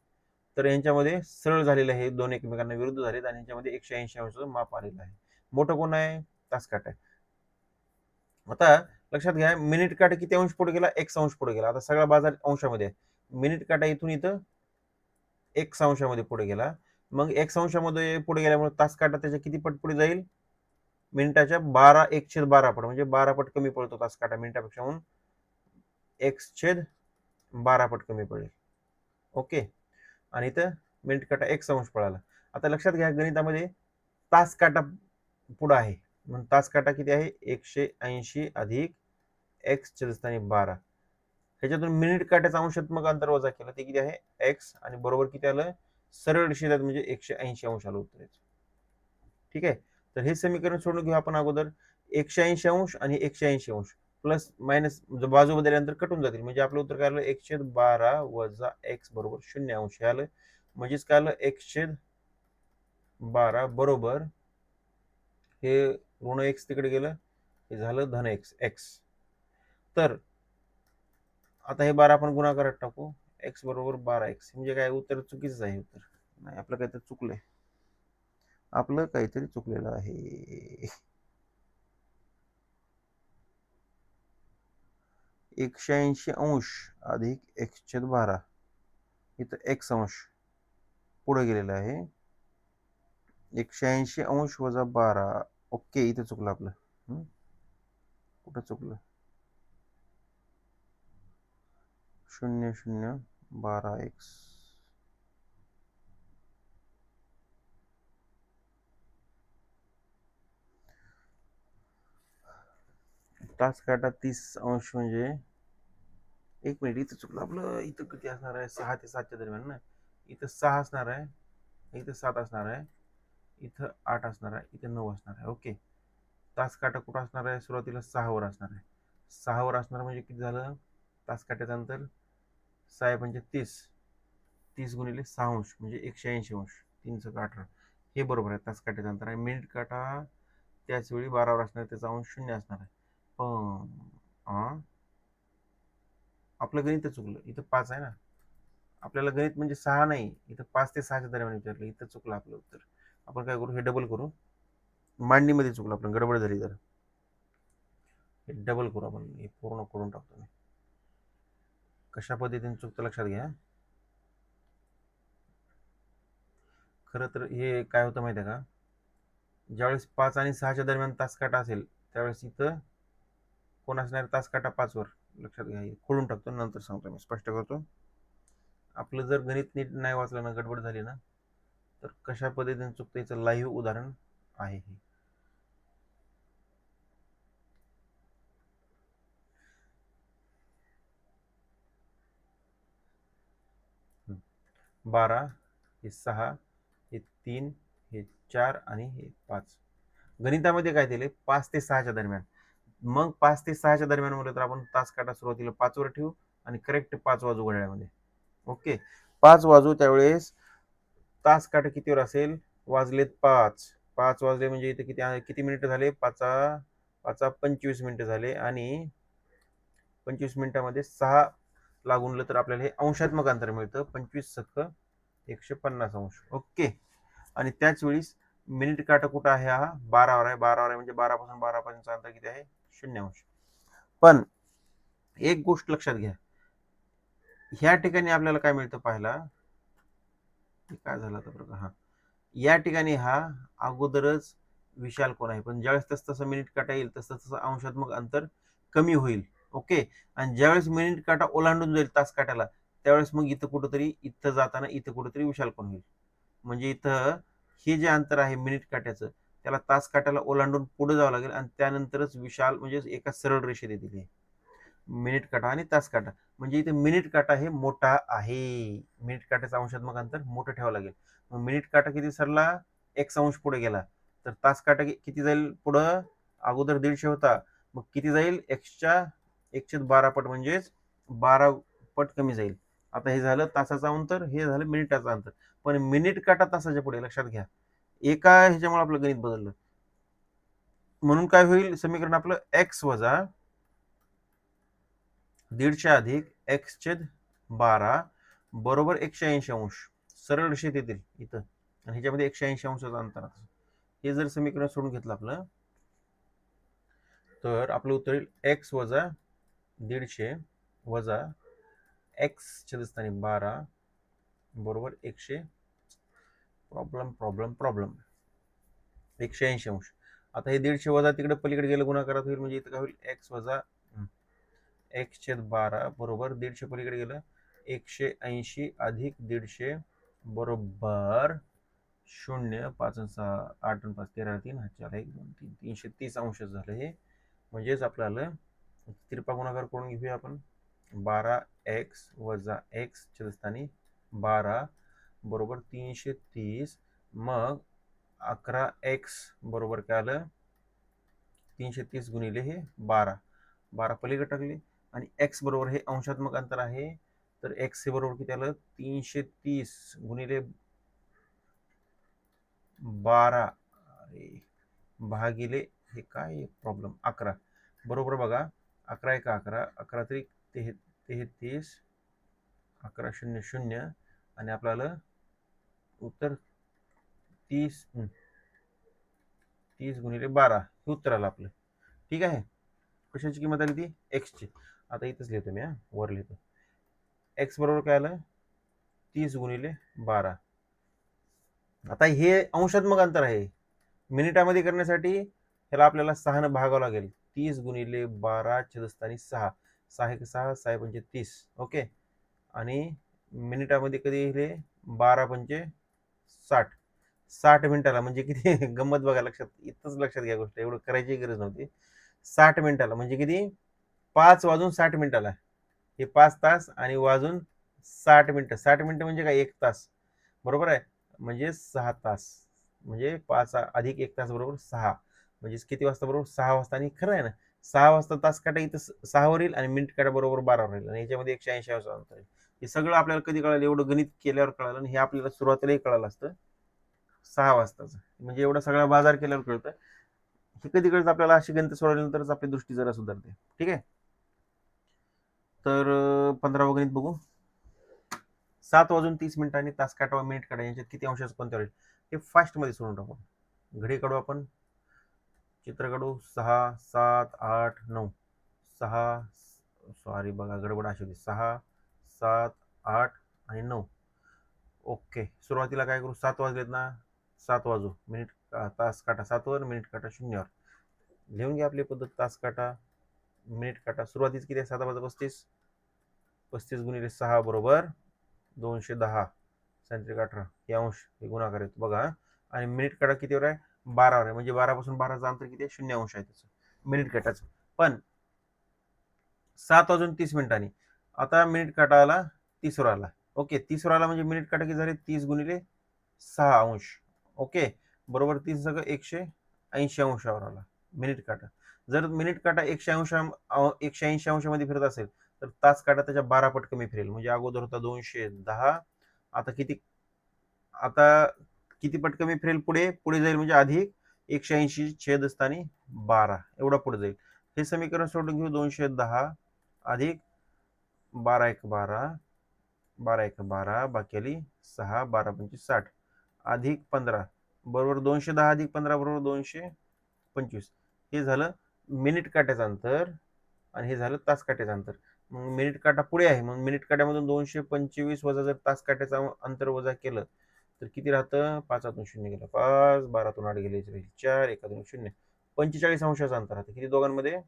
तर यांच्यामध्ये सरळ झालेलं आहे दोन एकमेकांना विरुद्ध झालेत आणि यांच्यामध्ये 180 अंशाचं माप आलेलं आहे. मोठं कोण आहे तास काटा. आता लक्षात घ्या मिनिट काटा किती अंश पुढे गेला x अंश पुढे गेला. आता सगळा बाजार अंशामध्ये आहे. मिनिट काटा इथून इथं x अंशामध्ये पुढे गेला. मग x अंशामध्ये पुढे गेल्यामुळे तास काटा त्याच्या किती पट पुढे जाईल मिनिटाच्या 1/12 पट म्हणजे 12 पट कमी पडतो तास काटा मिनिटापेक्षा म्हणून x/12 पट कमी पडेल. ओके. आणि इथं मिनिट काटा 1 अंश पळाला. आता लक्षात घ्या गणितामध्ये तास काटा पुढे आहे म्हणून तास काटा किती आहे 180 अधिक x/12. ह्याच्यातून मिनिट काट्याचा अंशात्मक अंतर वजा केला ते किती आहे x आणि बरोबर किती आलं सरळ रेषेत म्हणजे 180 अंश आलं उत्तर. ठीक आहे. तर हे समीकरण सोडून घेऊ आपण अगोदर 180 अंश आणि 180 अंश प्लस मायनस बाजू बदलल्यानंतर कटून जातील. म्हणजे आपलं उत्तर काय आलं, 1/12 वजा x बरोबर 0 अंश हे आलं. म्हणजेच काय आलं, 1/12 बरोबर हे ऋण x तिकडे गेलं, हे झालं धन x. तर आता हे 12 आपण गुणाकारात टाकू, x बरोबर 12x. म्हणजे काय, उत्तर चुकीचंच आहे. उत्तर नाही, आपलं काहीतरी चुकलंय. आपलं काहीतरी चुकलेलं आहे. 180 अंश अधिक x/12, इथं x अंश पुढे गेलेला आहे. 180 अंश वजा 12. ओके, इथे चुकलं आपलं. कुठं चुकलं, 0,012x. तास काटा 30 अंश म्हणजे, एक मिनिट, इथं चुकलं आपलं. इथं किती असणार आहे, 6 ते 7च्या दरम्यान ना. इथं 6 असणार आहे, इथं 7 असणार आहे, इथं 8 असणार आहे, इथं 9 असणार आहे. ओके, तास काटा कुठं असणार आहे, सुरुवातीला 6 वर असणार आहे. 6 वर असणार म्हणजे किती झालं, तास काट्याचं अंतर 6 म्हणजे 30. 30 गुणिले 6 अंश म्हणजे 180 अंश. 3 × 18 हे बरोबर आहे तास काट्याचं अंतर. आणि मिनिट काटा त्याच वेळी 12 वर असणार, त्याचा अंश 0 असणार आहे. पण आपलं गणित चुकलं. इथं 5 आहे ना, आपल्याला गणित म्हणजे 6 नाही, इथं 5 ते 6च्या दरम्यान विचारलं. इथं चुकलं आपलं उत्तर. आपण काय करू, हे डबल करू. मांडणीमध्ये चुकलं आपण, गडबड झाली. तर हे डबल करू आपण, हे पूर्ण करून टाकतो मी. कशा पद्धतीने चुकतं लक्षात घ्या. खरं तर हे काय होतं माहिती आहे का, ज्यावेळेस 5 आणि 6च्या दरम्यान तास काटा असेल, त्यावेळेस इथं कोण असणार, तास काटा 5 वर. लक्षात घ्या, खोडून टाकतो, नंतर सांगतो मी, स्पष्ट करतो. आपलं जर गणित नीट नाही वाचलं ना, गडबड झाली ना, तर कशा पद्धतीने चुकतं याचं लाईव्ह उदाहरण आहे हे. हम्म. 12, हे 6, हे 3, हे 4 आणि हे 5. गणितामध्ये काय दिले, 5 ते 6च्या दरम्यान. मग 5 ते 6च्या दरम्यान म्हटलं तर आपण तास काटा सुरुवातीला 5 वर ठेवू आणि करेक्ट 5 वाजू घड्याळामध्ये. ओके, 5 वाजू त्यावेळेस तास काटा कितीवर असेल, वाजलेत 5. 5 वाजले म्हणजे इथे किती किती मिनिटं झाले, 25 मिनिटं झाले. आणि 25 मिनिटामध्ये 6 लागून तर आपल्याला हे अंशात्मक अंतर मिळतं, 25 × 150 अंश. ओके, आणि त्याच वेळीस मिनिट काटा कुठं आहे, हा 12 वर आहे. 12 वर आहे म्हणजे 12 पासून 12 पर्यंत अंतर किती आहे, 0 अंश. पण एक गोष्ट लक्षात घ्या, ह्या ठिकाणी आपल्याला काय मिळतं पाहायला, काय झालं तर बघा, हा या ठिकाणी हा अगोदरच विशाल कोण आहे, पण ज्यावेळेस तस तसं मिनिट काटा येईल तसं तसं अंशात्मक अंतर कमी होईल. ओके, आणि ज्यावेळेस मिनिट काटा ओलांडून जाईल तास काट्याला, त्यावेळेस मग इथं कुठंतरी, इथं जाताना इथं कुठंतरी विशाल कोण होईल. म्हणजे इथं हे जे अंतर आहे मिनिट काट्याचं, त्याला तास काट्याला ओलांडून पुढे जावं लागेल आणि त्यानंतरच विशाल म्हणजे एका सरळ रेषेत येतील हे मिनिट काटा आणि तास काटा. म्हणजे इथे मिनिट काटा हे मोठा आहे, मिनिट काट्याचं अंशात्मक अंतर मोठं ठेवावं लागेल. मग मिनिट काटा किती सरला, 1 अंश पुढे गेला, तर तास काटा किती जाईल पुढं, अगोदर 150 होता, मग किती जाईल, एक्सच्या 1/12 पट म्हणजेच 12 पट कमी जाईल. आता हे झालं तासाचं अंतर, हे झालं मिनिटाचं अंतर. पण मिनिट काटा तासाच्या पुढे, लक्षात घ्या, एका ह्याच्यामुळे आपलं गणित बदललं. म्हणून काय होईल समीकरण आपलं, x वजा 150 अधिक x/12 बरोबर 180 अंश. सरळ रेषेत येतील इथं, आणि ह्याच्यामध्ये 180 अंशाचं अंतर. हे जर समीकरण सोडून घेतलं आपलं, तर आपलं उत्तर येईल x वजा 150 वजा x/12 बरोबर 180 अंश. आता हे 150 वजा तिकडे पलीकडे गेलं गुणाकारात होईल, म्हणजे इथं काय होईल, x वजा x/12 बरोबर 150 पलीकडे गेलं 180 अधिक 150 बरोबर 0, 5 आणि 6, 8 आणि 5, 13, 3, 4, 1, 2, 3, 330 अंश झालं हे. म्हणजेच आपल्याला तिरपा गुणाकार करून घेऊया आपण. 12x वजा x च्या स्थानी 12 बरोबर 330. मग 11x बरोबर काय आलं, 330 गुणिले हे 12 12 पलीकडे टाकले आणि x बरोबर हे अंशात्मक अंतर आहे, तर x हे बरोबर किती आलं 330 गुणिले 12 भागिले हे काय प्रॉब्लेम 11 बरोबर बघा 11 एक 11 11 तरी 33 11 0 0 आणि आपल्याला उत्तर 30 गुणिले 12 हे उत्तर आलं आपलं. ठीक आहे. कशाची किंमत आली ती x ची. आता इथंच लिहितो मी वर लिहितो. x बरोबर काय आलं 30 गुणिले 12. आता हे अंशात्मक अंतर आहे. मिनिटामध्ये करण्यासाठी ह्याला आपल्याला 6 ने भागावं लागेल. 30 गुणिले 12 छेदस्थानी 6. 6 एक 6 6 पंचे 30. ओके. आणि मिनिटामध्ये कधी हे 12 पंचे 60. 60 मिनिटाला म्हणजे किती गंमत बघा लक्षात इथंच लक्षात घ्या गोष्ट एवढं करायची गरज नव्हती. 60 मिनिटाला म्हणजे किती 5 वाजून 60 मिनिटाला हे 5 तास आणि वाजून 60 मिनिटं 60 मिनिटं म्हणजे काय 1 तास बरोबर आहे म्हणजे 6 तास म्हणजे 5 अधिक 1 तास बरोबर 6 म्हणजे किती वाजता बरोबर 6 वाजता आणि खरं आहे ना 6 वाजता तास काटा इथं 6 वर येईल आणि मिनिट काटा बरोबर 12 वर येईल आणि याच्यामध्ये 180 अंतर आहे. हे सगळं आपल्याला कधी कळालं एवढं गणित केल्यावर कळालं आणि हे आपल्याला सुरुवातीलाही कळालं असतं 6 वाजताच म्हणजे एवढा सगळा बाजार केल्यावर कळतं. हे कधी कळतं आपल्याला अशी गणित सोडवल्यानंतरच आपली दृष्टी जरा सुधारते. ठीक आहे. तर 15वं गणित बघू. 7 वाजून 30 मिनिटांनी तास काटा व मिनिट काटा यांच्यात किती अंशाचं कोणत्या होईल हे फास्ट मध्ये सोडून टाकू. घडी काढू आपण चित्र काढू 6 7 8 9 6 सॉरी बघा गडबड अशी होती 6 7 8 आणि 9. ओके सुरुवातीला काय करू 7 वाजलेत ना 7 वाजू मिनिट तास काटा 7 वर मिनिट काटा 0 वर लिहून घ्या आपली पद्धत तास काटा मिनिट काटा सुरुवातीच किती आहे 7 वाजता 35 35 गुणिले 6 बरोबर 210 सेंट्रिक 18 हे अंश हे गुणाकार येतो बघा आणि मिनिट काटा कितीवर आहे 12 वर आहे म्हणजे 12 पासून 12चं अंतर किती आहे 0 अंश आहे त्याचं मिनिट काटाचं. पण 7 वाजून 30 मिनिटांनी आता मिनिट काटा आला 30 वर आला. ओके 30 वर आला म्हणजे मिनिट काटा किती झाले 30 गुणिले 6 अंश. ओके बरोबर 30 सगळं 180 अंशावर आला मिनिट काटा. जर मिनिट काटा 180 अंशामध्ये फिरत असेल तर तास काटा त्याच्या 12 पट कमी फिरेल म्हणजे अगोदर होता 210 आता किती पट कमी फिरेल पुढे पुढे जाईल म्हणजे अधिक 180 छेदस्थानी 12 एवढा पुढे जाईल. हे समीकरण सोडून घेऊ 210 अधिक 12 एक 12 12 एक 12 बाकी आली 6 12 पंचे 60 अधिक 15 बरोबर 210 अधिक 15 बरोबर 225. हे झालं मिनिट काट्याचं अंतर आणि हे झालं तास काट्याचं अंतर. मग मिनिट काटा पुढे आहे मग मिनिट काट्यामधून 225 वजा जर तास काट्याचं अंतर वजा केलं तर किती राहतं 5 आतून 0 गेलं 5 12 8 गेले 4 1 0 45 अंशाचं अंतर राहतं किती दोघांमध्ये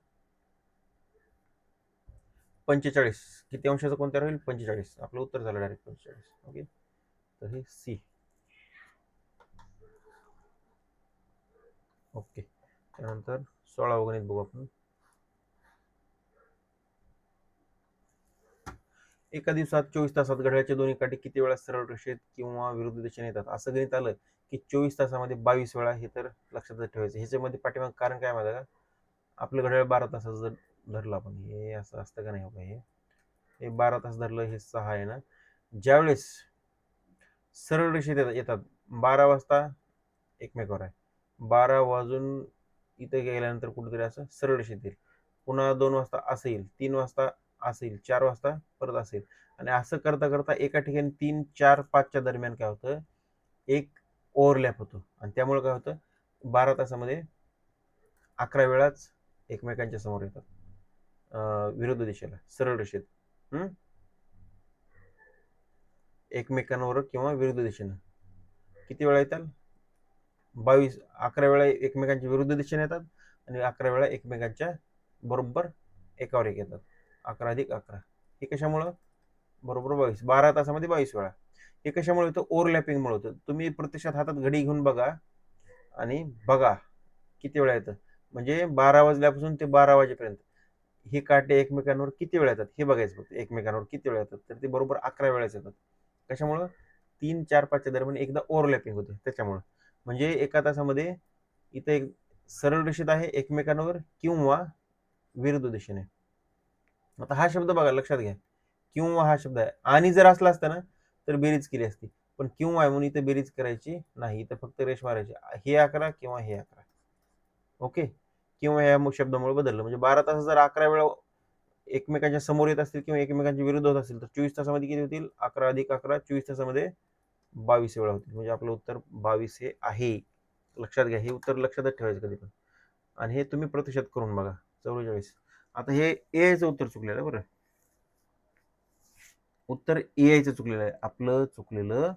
45 किती अंशाचं कोणत्या राहील 45 आपलं उत्तर झालं डायरेक्ट 45. ओके तर हे सी. ओके त्यानंतर 16वं गणित बघू आपण. एका दिवसात 24 तासात घड्याळाच्या दोन्ही काठी किती वेळा सरळ रेषेत किंवा विरुद्ध दिशेने येतात असं गणित आलं की 24 तासामध्ये 22 वेळा हे तर लक्षात ठेवायचं. ह्याच्यामध्ये पाठीमाग कारण काय माहिती का आपलं घड्याळ 12 तासाचं जर धरलं आपण हे असं असतं का नाही हो हे 12 तास धरलं हे 6 आहे ना ज्यावेळेस सरळ रेषेत येतात 12 वाजता एकमेकावर आहे 12 वाजून इथे गेल्यानंतर कुठेतरी असं सरळ रेषेत येईल पुन्हा 2 वाजता असं येईल 3 वाजता असेल 4 वाजता परत असेल आणि असं करता करता एका ठिकाणी 3 4 5च्या दरम्यान काय होतं एक ओव्हरलॅप होतो आणि त्यामुळे काय होतं 12 तासामध्ये 11 वेळाच एकमेकांच्या समोर येतात विरुद्ध दिशेला सरळ रेषेत एकमेकांवर किंवा विरुद्ध दिशेनं किती वेळा येतात 22 11 वेळा एकमेकांच्या विरुद्ध दिशेने येतात आणि 11 वेळा एकमेकांच्या बरोबर एकावर एक येतात 11 अधिक 11 हे कशामुळं बरोबर 22 12 तासामध्ये 22 वेळा. हे कशामुळे होतं ओव्हरलॅपिंगमुळे होतं. तुम्ही प्रत्यक्षात हातात घडी घेऊन बघा आणि बघा किती वेळा येतं म्हणजे 12 वाजल्यापासून ते 12 वाजेपर्यंत हे काटे एकमेकांवर किती वेळा येतात हे बघायचं फक्त एकमेकांवर किती वेळा येतात तर ते बरोबर 11 वेळाच येतात. कशामुळं 3 4 5च्या दरम्यान एकदा ओव्हरलॅपिंग होते त्याच्यामुळं म्हणजे एका तासामध्ये इथे एक सरळ रेषेत आहे एकमेकांवर किंवा विरुद्ध दिशेने आता हा शब्द बघा, लक्षात घ्या, किंवा हा शब्द आहे, आणि जर असला असता ना तर बेरीज केली असती, पण किंवा आहे म्हणून इथे बेरीज करायची नाही, इथं फक्त रेष मारायची, हे 11 किंवा हे 11. ओके, किंवा या शब्दामुळे बदललं, म्हणजे 12 तास जर 11 वेळा एकमेकांच्या समोर येत असतील किंवा एकमेकांच्या विरुद्ध होत असतील तर 24 तासामध्ये किती होतील, 11 अधिक 11, 24 तासामध्ये 22 वेळा होतील, म्हणजे आपलं उत्तर 22 हे आहे. लक्षात घ्या, हे उत्तर लक्षातच ठेवायचं कधी पण, आणि हे तुम्ही प्रतिशत करून बघा. 44. आता हे एचं उत्तर चुकलेलं आहे बरं, उत्तर एचं चुकलेलं आहे, आपलं चुकलेलं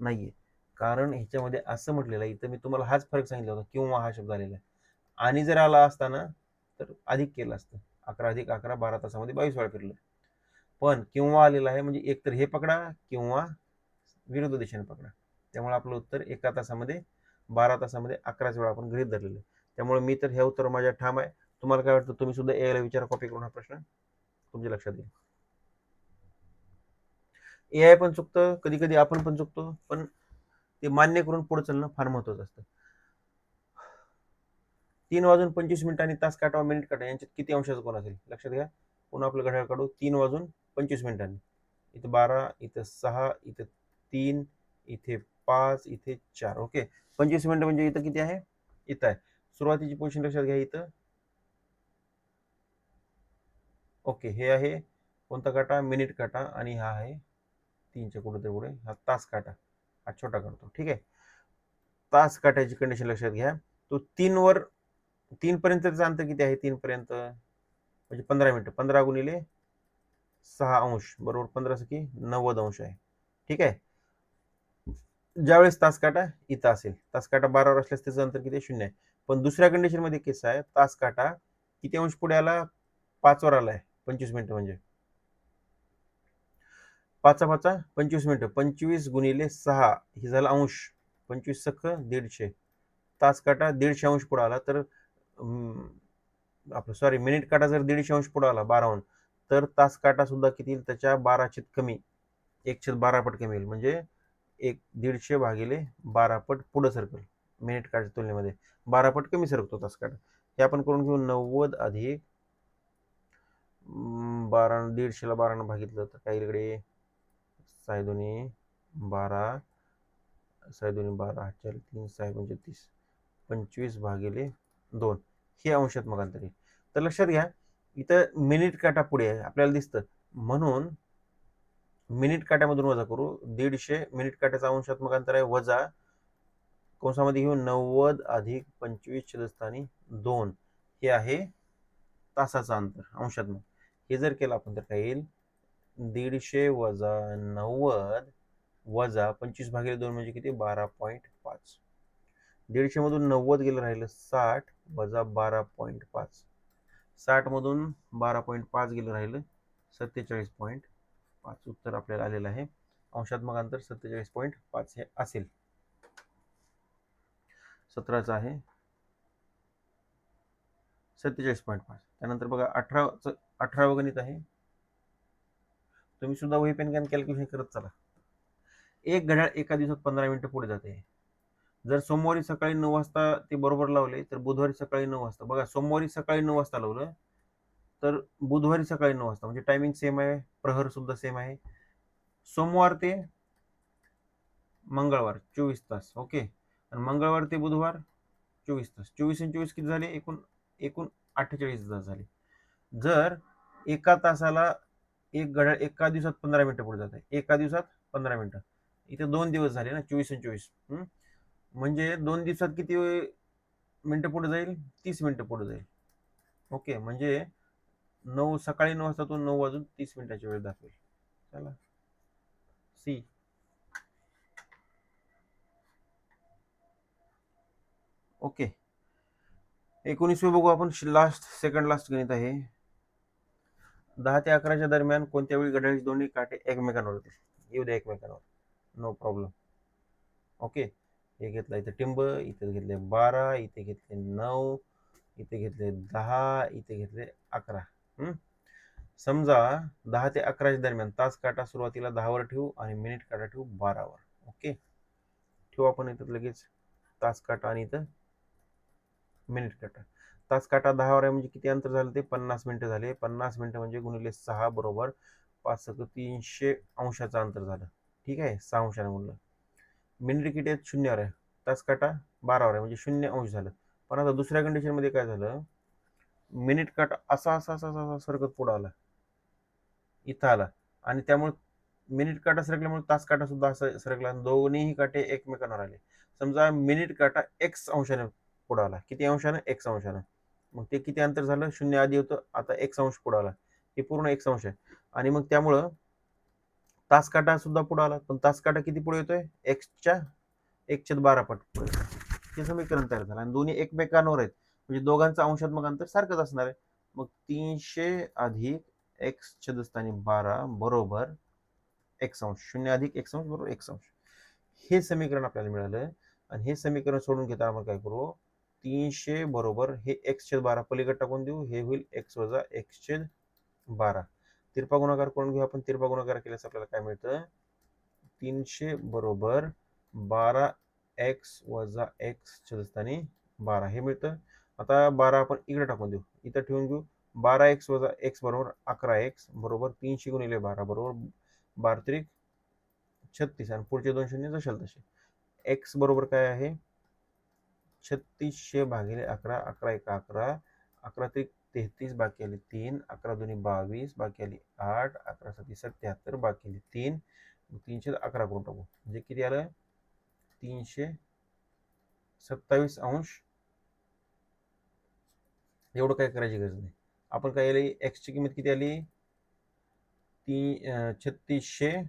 नाहीये. कारण ह्याच्यामध्ये असं म्हटलेलं आहे, इथं मी तुम्हाला हाच फरक सांगितला होता, किंवा हा शब्द आलेला आहे, आणि जर आला असताना तर अधिक केलं असतं, 11 अधिक 11, 12 तासामध्ये 22 वेळा फिरलं. पण किंवा आलेला आहे म्हणजे एकतर हे पकडा किंवा विरुद्ध दिशेने पकडा, त्यामुळे आपलं उत्तर 1 तासामध्ये 12 तासामध्ये 11 वेळा आपण गृहीत धरलेलं आहे. त्यामुळे मी तर हे उत्तर माझ्या ठाम आहे. तुम्हाला काय वाटतं, तुम्ही सुद्धा एआयला विचारा, कॉपी करून हा प्रश्न तुमच्या लक्षात येईल. एआय पण चुकतं, कधी कधी आपण पण चुकतो, पण ते मान्य करून पुढे चालणं फार महत्वाचं असतं. 3:25 आणि तास काटा मिनिट काटा यांच्यात किती अंशाचा कोण असेल, लक्षात घ्या. पुन्हा आपलं घड्याळ काढू. 3:25 इथं 12, इथं 6, इथं 3, इथे 5, इथे 4. ओके, 25 मिनिटं म्हणजे इथं किती आहे, इथं आहे. सुरुवातीची पोझिशन लक्षात घ्या, इथं. ओके, हे आहे कोणता काटा, मिनिट काटा, आणि हा आहे 3च्या कुठे पुढे हा तास काटा, हा छोटा काढतो. ठीक आहे, तास काटायची कंडिशन लक्षात घ्या. तो 3 पर्यंतचं अंतर किती आहे, 3 पर्यंत म्हणजे 15 मिनिटं, 15 गुणिले 6 अंश बरोबर 15 सकी 90 अंश आहे. ठीक आहे, ज्यावेळेस तास काटा इथं असेल, तास काटा 12 वर असल्यास त्याचं अंतर किती, 0 आहे. पण दुसऱ्या कंडिशन मध्ये केस आहे, तास काटा किती अंश पुढे आला, 5 वर आलाय, 25 मिनिटं म्हणजे 5 5 25 मिनिटं, 25 गुणिले 6 हे झालं अंश, 25 सख 150. तास काटा 150 अंश पुढे आला तर आपलं सॉरी मिनिट काटा जर 150 अंश पुढे आला 12 तर तास काटा सुद्धा किती, त्याच्या 12 कमी, 1/12 पट कमी येईल, म्हणजे 150 भागिले 12 पट पुढे सरकल, मिनिट काटाच्या तुलनेमध्ये 12 पट कमी सरकतो तास काटा. हे आपण करून घेऊ, 90 अधिक 12, 150ला 12 भागितलं तर काय इकडे 6 दोन्ही 12, 6 दोन्ही 12, 4 3 6 35, 25 भागिले 2, हे अंशात्मक अंतर आहे. तर लक्षात घ्या, इथं मिनिट काटा पुढे आहे आपल्याला दिसतं, म्हणून मिनिट काट्यामधून वजा करू, 150 मिनिट काट्याचा अंशात्मक अंतर आहे वजा कंसामध्ये घेऊन 90 अधिक 25 छेदस्थानी 2, हे आहे तासाचं अंतर अंशात्मक. हे जर केलं आपण तर काय येईल, 150 वजा 90 वजा 25 भागिले 2 म्हणजे किती, 12.5. 150 मधून 90 गेलं, राहिलं 60 वजा 12.5. 60 मधून 12.5 गेलं, राहिलं 47.5. उत्तर आपल्याला आलेलं आहे, अंशात्मक अंतर 47.5 हे असेल. 17चं आहे 47.5. त्यानंतर बघा 18वं गणित आहे. तुम्ही सुद्धा वही पेन घ्या, कॅल्क्युलेशन करत चला. एक घड्याळ एका दिवसात 15 मिनिटं पुढे जाते. जर सोमवारी सकाळी 9 वाजता ते बरोबर लावले तर बुधवारी सकाळी 9 वाजता, बघा सोमवारी सकाळी 9 वाजता लावलं तर बुधवारी सकाळी 9 वाजता, म्हणजे टायमिंग सेम आहे, प्रहर सुद्धा सेम आहे. सोमवार ते मंगळवार 24 तास. ओके, आणि मंगळवार ते बुधवार 24 तास. 24 आणि 24 किती झाले, एकूण एकूण 48 तास झाले. जर एका तासाला एक घड्याळ एका दिवसात 15 मिनिटं पुढे जात आहे, एका दिवसात 15 मिनिटं, इथे 2 दिवस झाले ना, 24 आणि 24, म्हणजे 2 दिवसात किती मिनिटं पुढे जाईल, 30 मिनिटं पुढे जाईल. ओके, म्हणजे सकाळी 9 वाजता 9 वाजून 30 मिनिटाची वेळ दाखवेल. चला सी. ओके, 19वे बघू आपण, सेकंड लास्ट गणित आहे. 10 ते 11च्या दरम्यान कोणत्या वेळी घड्याळाचे दोन्ही काटे एकमेकांवर होते, येऊ द्या एकमेकांवर, नो प्रॉब्लेम. ओके, हे घेतलं इथे टिंब, इथे घेतले 12, इथे घेतले 9, इथे घेतले 10, इथे घेतले 11. समजा 10 ते 11च्या दरम्यान तास काटा सुरुवातीला 10 वर ठेवू आणि मिनिट काटा ठेवू 12 वर. ओके, ठेवू आपण इथं लगेच तास काटा आणि इथं मिनिट काटा. तास काटा 10 आहे म्हणजे किती अंतर झालं ते 50 मिनिटं झाले. 50 मिनिटं म्हणजे गुणिले 6 बरोबर 5 300 अंशाचं अंतर झालं. ठीक आहे, 6 अंशाने म्हणलं. मिनिट किती आहेत? 0 आहे. तास काटा 12 आहे म्हणजे 0 अंश झालं. पण आता दुसऱ्या कंडिशन मध्ये काय झालं, मिनिट काटा असा असा असा असा सरकत पुढे आला, इथं आला, आणि त्यामुळे मिनिट काटा सरकल्यामुळे तास काटा सुद्धा असं सरकला आणि दोन्ही काटे एकमेकांवर आले. समजा मिनिट काटा एक्स अंशाने पुढे आला. किती अंशाने? एक्स अंशाने. मग ते किती अंतर झालं? 0 आधी होतं, आता एक्स अंश पुढे आला. हे पूर्ण एक्स अंश आहे. आणि मग त्यामुळं तास काटा सुद्धा पुढे आला. पण तास काटा किती पुढे येतोय? एक्सच्या 1/12 पट पुढे. हे समीकरण तयार झालं आणि दोन्ही एकमेकांवर आहेत म्हणजे दोघांचं अंशात्मक अंतर सारखंच असणार आहे. मग 300 अधिक एक्स छेदस्थानी 12 बरोबर एक्स अंश. 0 अधिक एक्स अंश बरोबर एक्स अंश. हे समीकरण आपल्याला मिळालं. आणि हे समीकरण सोडून घेता आपण काय करू, 300 बरोबर हे x/12 पलीकडे टाकून देऊ, हे होईल x वजा x/12. तिरपा गुणाकार करून घेऊ आपण. तिरपा गुणाकार केल्यास आपल्याला काय मिळतं, 300 बरोबर 12x वजा x छेदस्थानी 12 हे मिळतं. आता 12 आपण इकडे टाकून देऊ, इथं ठेवून घेऊ. 12x वजा x बरोबर 11x बरोबर 300 गुणिले 12 बरोबर 12 त्रिक 36 आणि पुढचे 2 शून्य जशाल तसे. x बरोबर काय आहे, 3600 भागिले 11, 11 एका 11, 11 त्रिक 33 बाकी आले 3, 11 दोन्ही 22 बाकी आली 8, 11 सती 77 बाकी आली 3, 311 करून टाकू म्हणजे किती आलं, 327 अंश. एवढं काय करायची गरज नाही. आपण काय आली, एक्स ची किंमत किती आली, 3600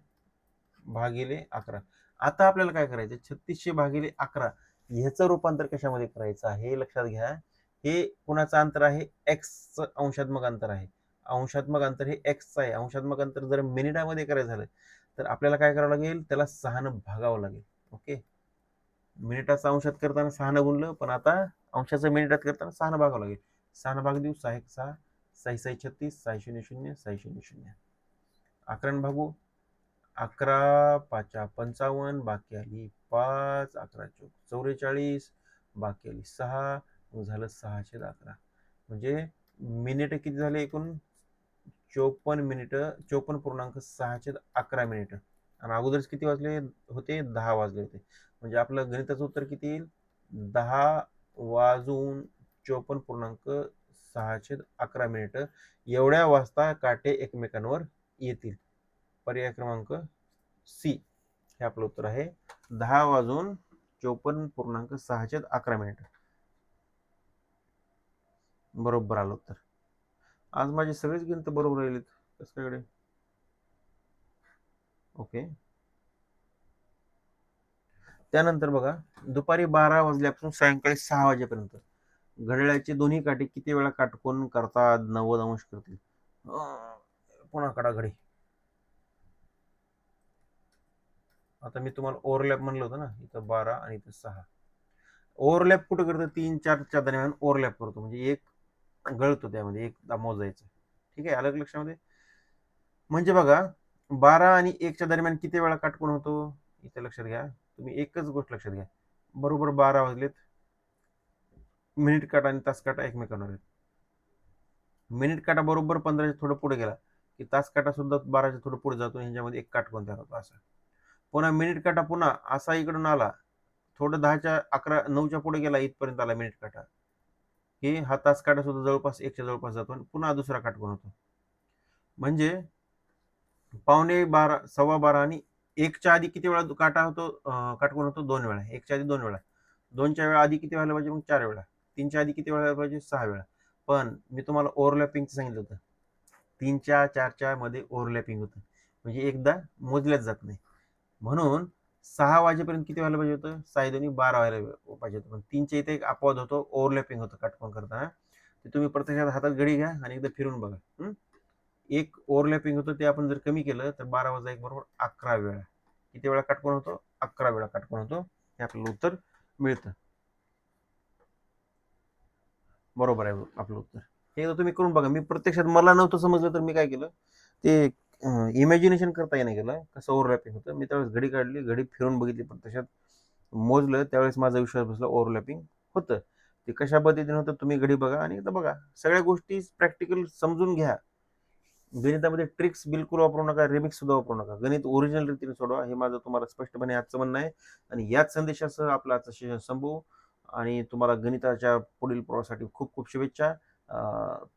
भागिले 11. आता आपल्याला काय करायचं, 3600 भागिले 11 ह्याचं रूपांतर कशामध्ये करायचं आहे लक्षात घ्या. हे कुणाचं अंतर आहे, एक्स अंशात्मक अंतर आहे. अंशात्मक अंतर हे एक्सचं आहे. अंशात्मक अंतर जर मिनिटामध्ये करायचं झालं तर आपल्याला काय करावं लागेल, त्याला 6 भागावं लागेल. ओके, मिनिटाचं अंशात करताना 6 गुणलं, पण आता अंशाचं मिनिटात करताना 6 भागावं लागेल. 6 भाग देऊ, 6 1 6, 6 6 36, 6 0 0, 6 0 0. 11 भागू, 11 5 55 बाकी आली 5, 11 44 बाकी आली 6, मग झालं 611. म्हणजे मिनिट किती झाले एकूण, 54 मिनिट, 54.611 मिनिट. आणि अगोदरच किती वाजले होते, 10 वाजले होते. म्हणजे आपलं गणिताचं उत्तर किती येईल, 10 वाजून 54.611 मिनिट एवढ्या वाजता काटे एकमेकांवर येतील. पर्याय क्रमांक सी हे आपलं उत्तर आहे. 10 वाजून 54.611 मिनिट बरोबर आलं उत्तर. आज माझे सगळेच गणित बरोबर राहिलेत कसं काय. ओके, त्यानंतर बघा, दुपारी 12 वाजल्यापासून सायंकाळी 6 वाजेपर्यंत घड्याळाचे दोन्ही काटे किती वेळा काटकोन करतात, 90 अंश करतील. पुन्हा काढा घडी. आता मी तुम्हाला ओव्हरलॅप म्हणलं होतं ना, इथं 12 आणि इथं 6. ओव्हरलॅप कुठं करतो, 3-4च्या दरम्यान ओव्हरलॅप करतो म्हणजे एक गळतो त्यामध्ये, एक मोजायचं. ठीक आहे, अलग लक्षामध्ये. म्हणजे बघा, 12 आणि 1च्या दरम्यान किती वेळा काटकोन होतो, इथे लक्षात घ्या. तुम्ही एकच गोष्ट लक्षात घ्या, बरोबर 12 वाजलेत, मिनिट काटा आणि तास काटा एकमेकांवर आहेत. मिनिट काटा बरोबर 15च्या थोडं पुढे गेला की तास काटा सुद्धा 12च्या थोडं पुढे जातो, ह्याच्यामध्ये एक काटकोन तयार होतो असा. पुन्हा मिनिट काटा पुन्हा असा इकडून आला, थोडं 10च्या 11 9च्या पुढे गेला, इथपर्यंत आला मिनिट काटा, की हा तास काटा सुद्धा जवळपास 1च्या जवळपास जातो आणि पुन्हा दुसरा काटकोन होतो. म्हणजे 11:15 12:15 आणि 1च्या आधी किती वेळा काटा होतो, काटकोन होतो 2 वेळा. 1च्या आधी 2 वेळा, 2च्या वेळा आधी किती व्हायला पाहिजे, मग 4 वेळा, 3च्या आधी किती व्हायला पाहिजे, 6 वेळा. पण मी तुम्हाला ओव्हरलॅपिंगचं सांगितलं होतं, 3च्या 4च्या मध्ये ओव्हरलॅपिंग होतं म्हणजे एकदा मोजल्याच जात नाही. म्हणून 6 वाजेपर्यंत किती व्हायला पाहिजे होतं, 6 दोन्ही 12 व्हायला पाहिजे होतं. पण 3च्या इथे एक अपवाद होतो, ओव्हरलॅपिंग होतं काटकोन करताना. ते तुम्ही प्रत्यक्षात हातात घडी घ्या आणि एकदा फिरून बघा. एक ओव्हरलॅपिंग होतं, ते आपण जर कमी केलं तर 12 वजा 1 बरोबर 11 वेळा. किती वेळा काटकोन होतो, 11 वेळा काटकोन होतो. हे आपल्याला उत्तर मिळतं. बरोबर आहे आपलं उत्तर. हे तुम्ही करून बघा. मी प्रत्यक्षात मला नव्हतं समजलं तर मी काय केलं, ते इमॅजिनेशन करता येणं गेलं कसं ओव्हरलॅपिंग होतं. मी त्यावेळेस घडी काढली, घडी फिरून बघितली, प्रत्यक्षात मोजलं, त्यावेळेस माझा विश्वास बसला ओव्हरलॅपिंग होतं. ते कशा पद्धतीने होतं तुम्ही घडी बघा आणि एकदा बघा. सगळ्या गोष्टी प्रॅक्टिकल समजून घ्या. गणितामध्ये ट्रिक्स बिलकुल वापरू नका, रिमिक्स सुद्धा वापरू नका. गणित ओरिजिनल रीतीने सोडवा, हे माझं तुम्हाला स्पष्टपणे आजचं म्हणणं आहे. आणि याच संदेशासह आपलं आजचं सेशन संपवू आणि तुम्हाला गणिताच्या पुढील प्रवासासाठी खूप खूप शुभेच्छा.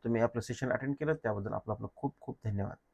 तुम्ही आपलं सेशन अटेंड केलं त्याबद्दल आपलं आपलं खूप खूप धन्यवाद.